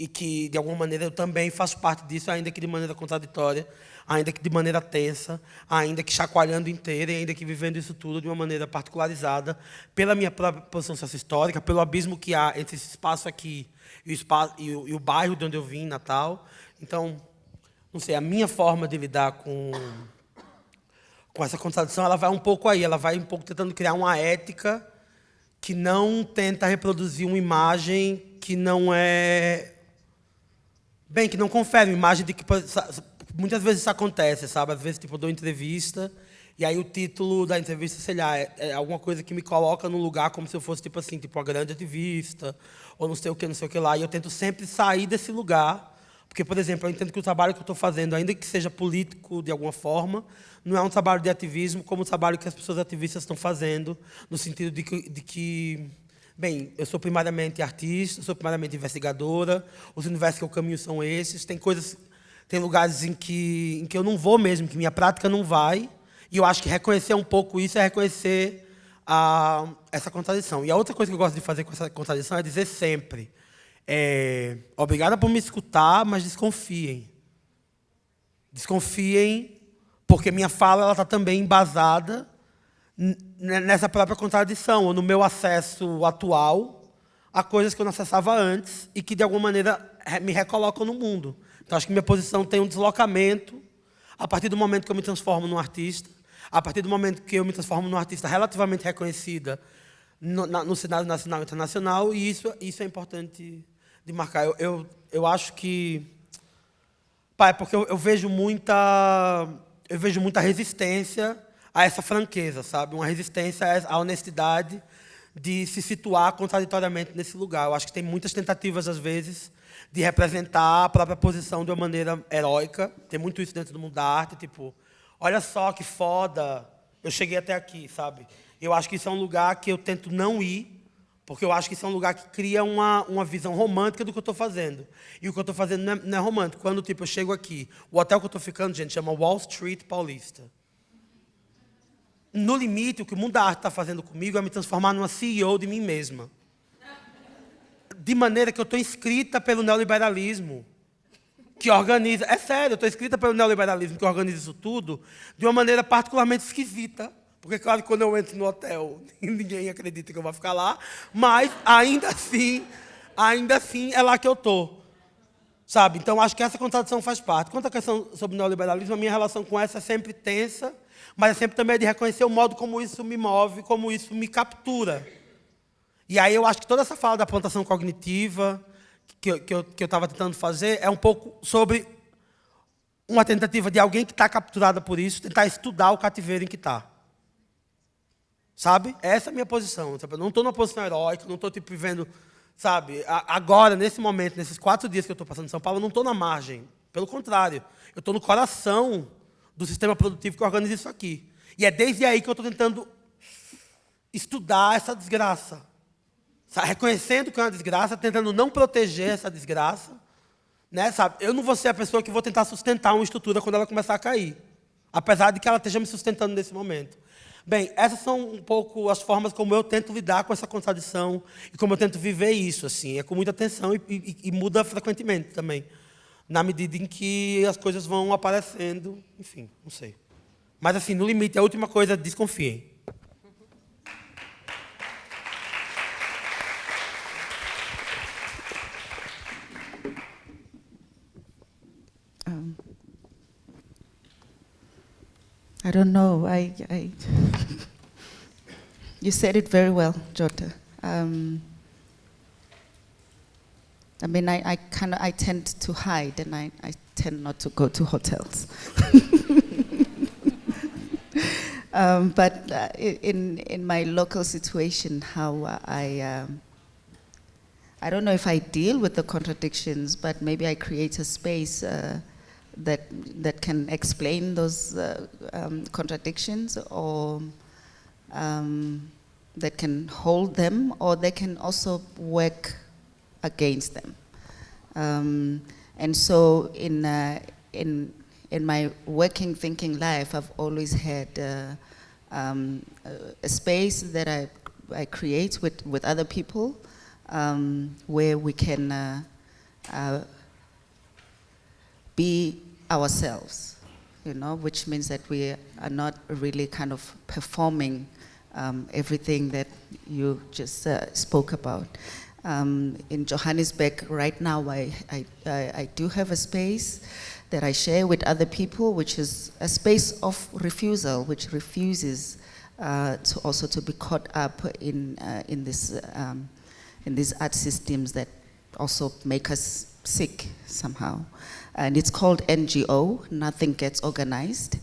e que, de alguma maneira, eu também faço parte disso, ainda que de maneira contraditória, ainda que de maneira tensa, ainda que chacoalhando inteira, e ainda que vivendo isso tudo de uma maneira particularizada, pela minha própria posição sociohistórica, pelo abismo que há entre esse espaço aqui e o bairro de onde eu vim, Natal. Então, não sei, a minha forma de lidar com essa contradição, ela vai um pouco aí, ela vai um pouco tentando criar uma ética que não tenta reproduzir uma imagem que não é... Bem, que não confere uma imagem de que... Muitas vezes isso acontece, sabe? Às vezes, tipo, eu dou entrevista, e aí o título da entrevista, sei lá, é alguma coisa que me coloca num lugar como se eu fosse, tipo assim, tipo, uma grande ativista, ou não sei o que lá. E eu tento sempre sair desse lugar, porque, por exemplo, eu entendo que o trabalho que eu estou fazendo, ainda que seja político de alguma forma, não é um trabalho de ativismo como o trabalho que as pessoas ativistas estão fazendo, no sentido de que bem, eu sou primariamente artista, sou primariamente investigadora, os universos que eu caminho são esses, tem lugares em que eu não vou mesmo, que minha prática não vai, e eu acho que reconhecer um pouco isso é reconhecer essa contradição. E a outra coisa que eu gosto de fazer com essa contradição é dizer sempre, obrigada por me escutar, mas desconfiem. Desconfiem, porque minha fala está também embasada nessa própria contradição, ou no meu acesso atual a coisas que eu não acessava antes e que, de alguma maneira, me recolocam no mundo. Então, acho que minha posição tem um deslocamento a partir do momento que eu me transformo num artista, a partir do momento que eu me transformo num artista relativamente reconhecida no cenário nacional e internacional, e isso é importante de marcar. Eu acho que... porque eu vejo muita resistência a essa franqueza, sabe? Uma resistência à honestidade de se situar contraditoriamente nesse lugar. Eu acho que tem muitas tentativas, às vezes, de representar a própria posição de uma maneira heróica. Tem muito isso dentro do mundo da arte, tipo, olha só que foda, eu cheguei até aqui, sabe? Eu acho que isso é um lugar que eu tento não ir, porque eu acho que isso é um lugar que cria uma visão romântica do que eu estou fazendo. E o que eu estou fazendo não é romântico. Quando, tipo, eu chego aqui, o hotel que eu estou ficando, gente, chama Wall Street Paulista. No limite, o que o mundo da arte está fazendo comigo é me transformar numa CEO de mim mesma. De maneira que eu estou inscrita pelo neoliberalismo, que organiza... É sério, eu estou inscrita pelo neoliberalismo, que organiza isso tudo, de uma maneira particularmente esquisita. Porque, claro, que quando eu entro no hotel, ninguém acredita que eu vou ficar lá, mas, ainda assim, é lá que eu estou. Sabe? Então, acho que essa contradição faz parte. Quanto à questão sobre o neoliberalismo, a minha relação com essa é sempre tensa, mas é sempre também de reconhecer o modo como isso me move, como isso me captura. E aí eu acho que toda essa fala da plantação cognitiva que eu estava tentando fazer é um pouco sobre uma tentativa de alguém que está capturada por isso, tentar estudar o cativeiro em que está. Sabe? Essa é a minha posição. Sabe? Eu não estou numa posição heróica, não estou tipo, vivendo... Sabe? Agora, nesse momento, nesses 4 dias que eu estou passando em São Paulo, eu não estou na margem. Pelo contrário, eu estou no coração do sistema produtivo que organiza isso aqui. E é desde aí que eu estou tentando estudar essa desgraça. Sabe? Reconhecendo que é uma desgraça, tentando não proteger essa desgraça. Né? Sabe? Eu não vou ser a pessoa que vou tentar sustentar uma estrutura quando ela começar a cair. Apesar de que ela esteja me sustentando nesse momento. Bem, essas são um pouco as formas como eu tento lidar com essa contradição e como eu tento viver isso. Assim. É com muita atenção e muda frequentemente também. Na medida em que as coisas vão aparecendo, enfim, não sei. Mas, assim, no limite, a última coisa, desconfiem. I don't know. You said it very well, Jota. I mean, I tend to hide, and I tend not to go to hotels. But in my local situation, how I don't know if I deal with the contradictions, but maybe I create a space that can explain those contradictions, or that can hold them, or they can also work against them. And so in my working, thinking life, I've always had a space that I create with other people, where we can be ourselves, you know, which means that we are not really kind of performing everything that you just spoke about. In Johannesburg right now, I do have a space that I share with other people, which is a space of refusal, which refuses to also to be caught up in these art systems that also make us sick somehow. And it's called NGO, Nothing Gets Organized.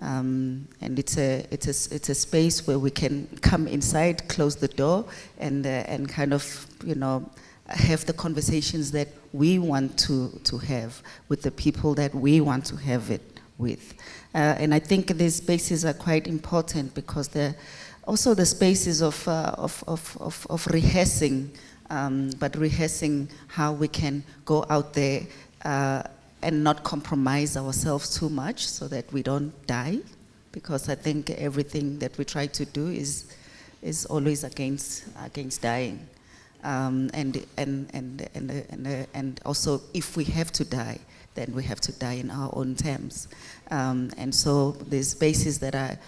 And it's a space where we can come inside, close the door, and kind of, you know, have the conversations that we want to have with the people that we want to have it with. And I think these spaces are quite important because they're also the spaces of rehearsing, but rehearsing how we can go out there and not compromise ourselves too much so that we don't die, because I think everything that we try to do is always against dying, and also if we have to die, then we have to die in our own terms, and so these spaces that I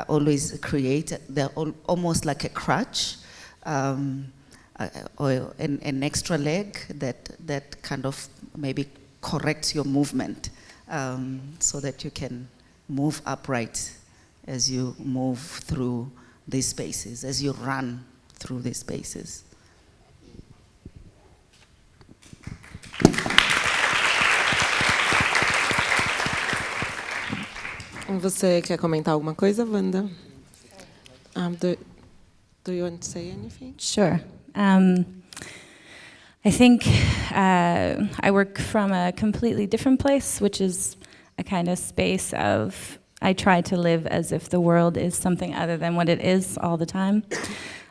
always create, they're almost like a crutch, or an extra leg that kind of maybe corrects your movement, so that you can move upright as you move through these spaces, as you run through these spaces. Você quer comentar alguma coisa, Wanda? Do you want to say anything? Sure. I think I work from a completely different place, which is a kind of space of, I try to live as if the world is something other than what it is all the time.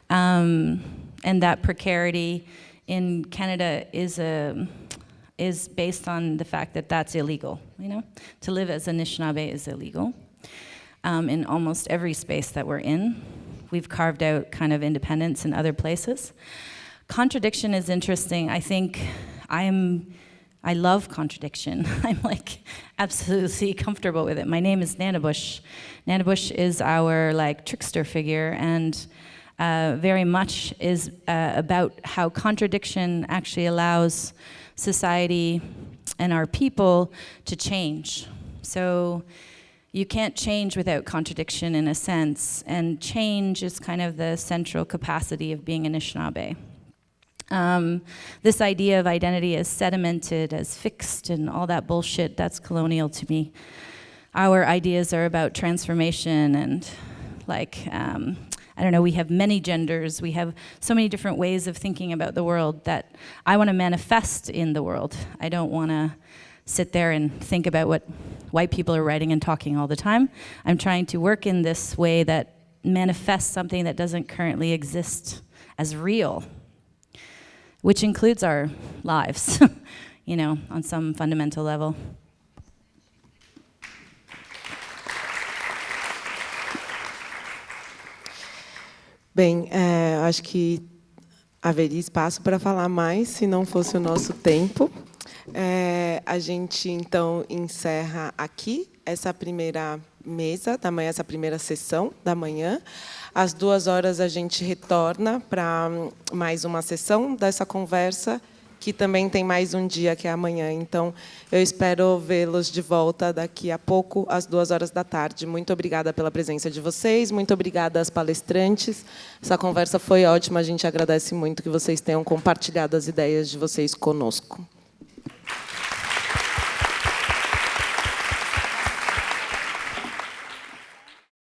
And that precarity in Canada is based on the fact that that's illegal, you know? To live as Anishinaabe is illegal. In almost every space that we're in, we've carved out kind of independence in other places. Contradiction is interesting. I think I love contradiction. I'm like absolutely comfortable with it. My name is Nanabush. Nanabush is our like trickster figure, and very much is about how contradiction actually allows society and our people to change. So you can't change without contradiction in a sense, and change is kind of the central capacity of being Anishinaabe. This idea of identity as sedimented, as fixed, and all that bullshit, that's colonial to me. Our ideas are about transformation and like, I don't know, we have many genders, we have so many different ways of thinking about the world that I want to manifest in the world. I don't want to sit there and think about what white people are writing and talking all the time. I'm trying to work in this way that manifests something that doesn't currently exist as real, which includes our lives, you know, on some fundamental level. Bem, acho que haveria espaço para falar mais, se não fosse o nosso tempo. A gente, então, encerra aqui essa primeira mesa da manhã, essa primeira sessão da manhã. Às 14h a gente retorna para mais uma sessão dessa conversa, que também tem mais um dia, que é amanhã. Então, eu espero vê-los de volta daqui a pouco, às 14h. Muito obrigada pela presença de vocês, muito obrigada às palestrantes. Essa conversa foi ótima, a gente agradece muito que vocês tenham compartilhado as ideias de vocês conosco.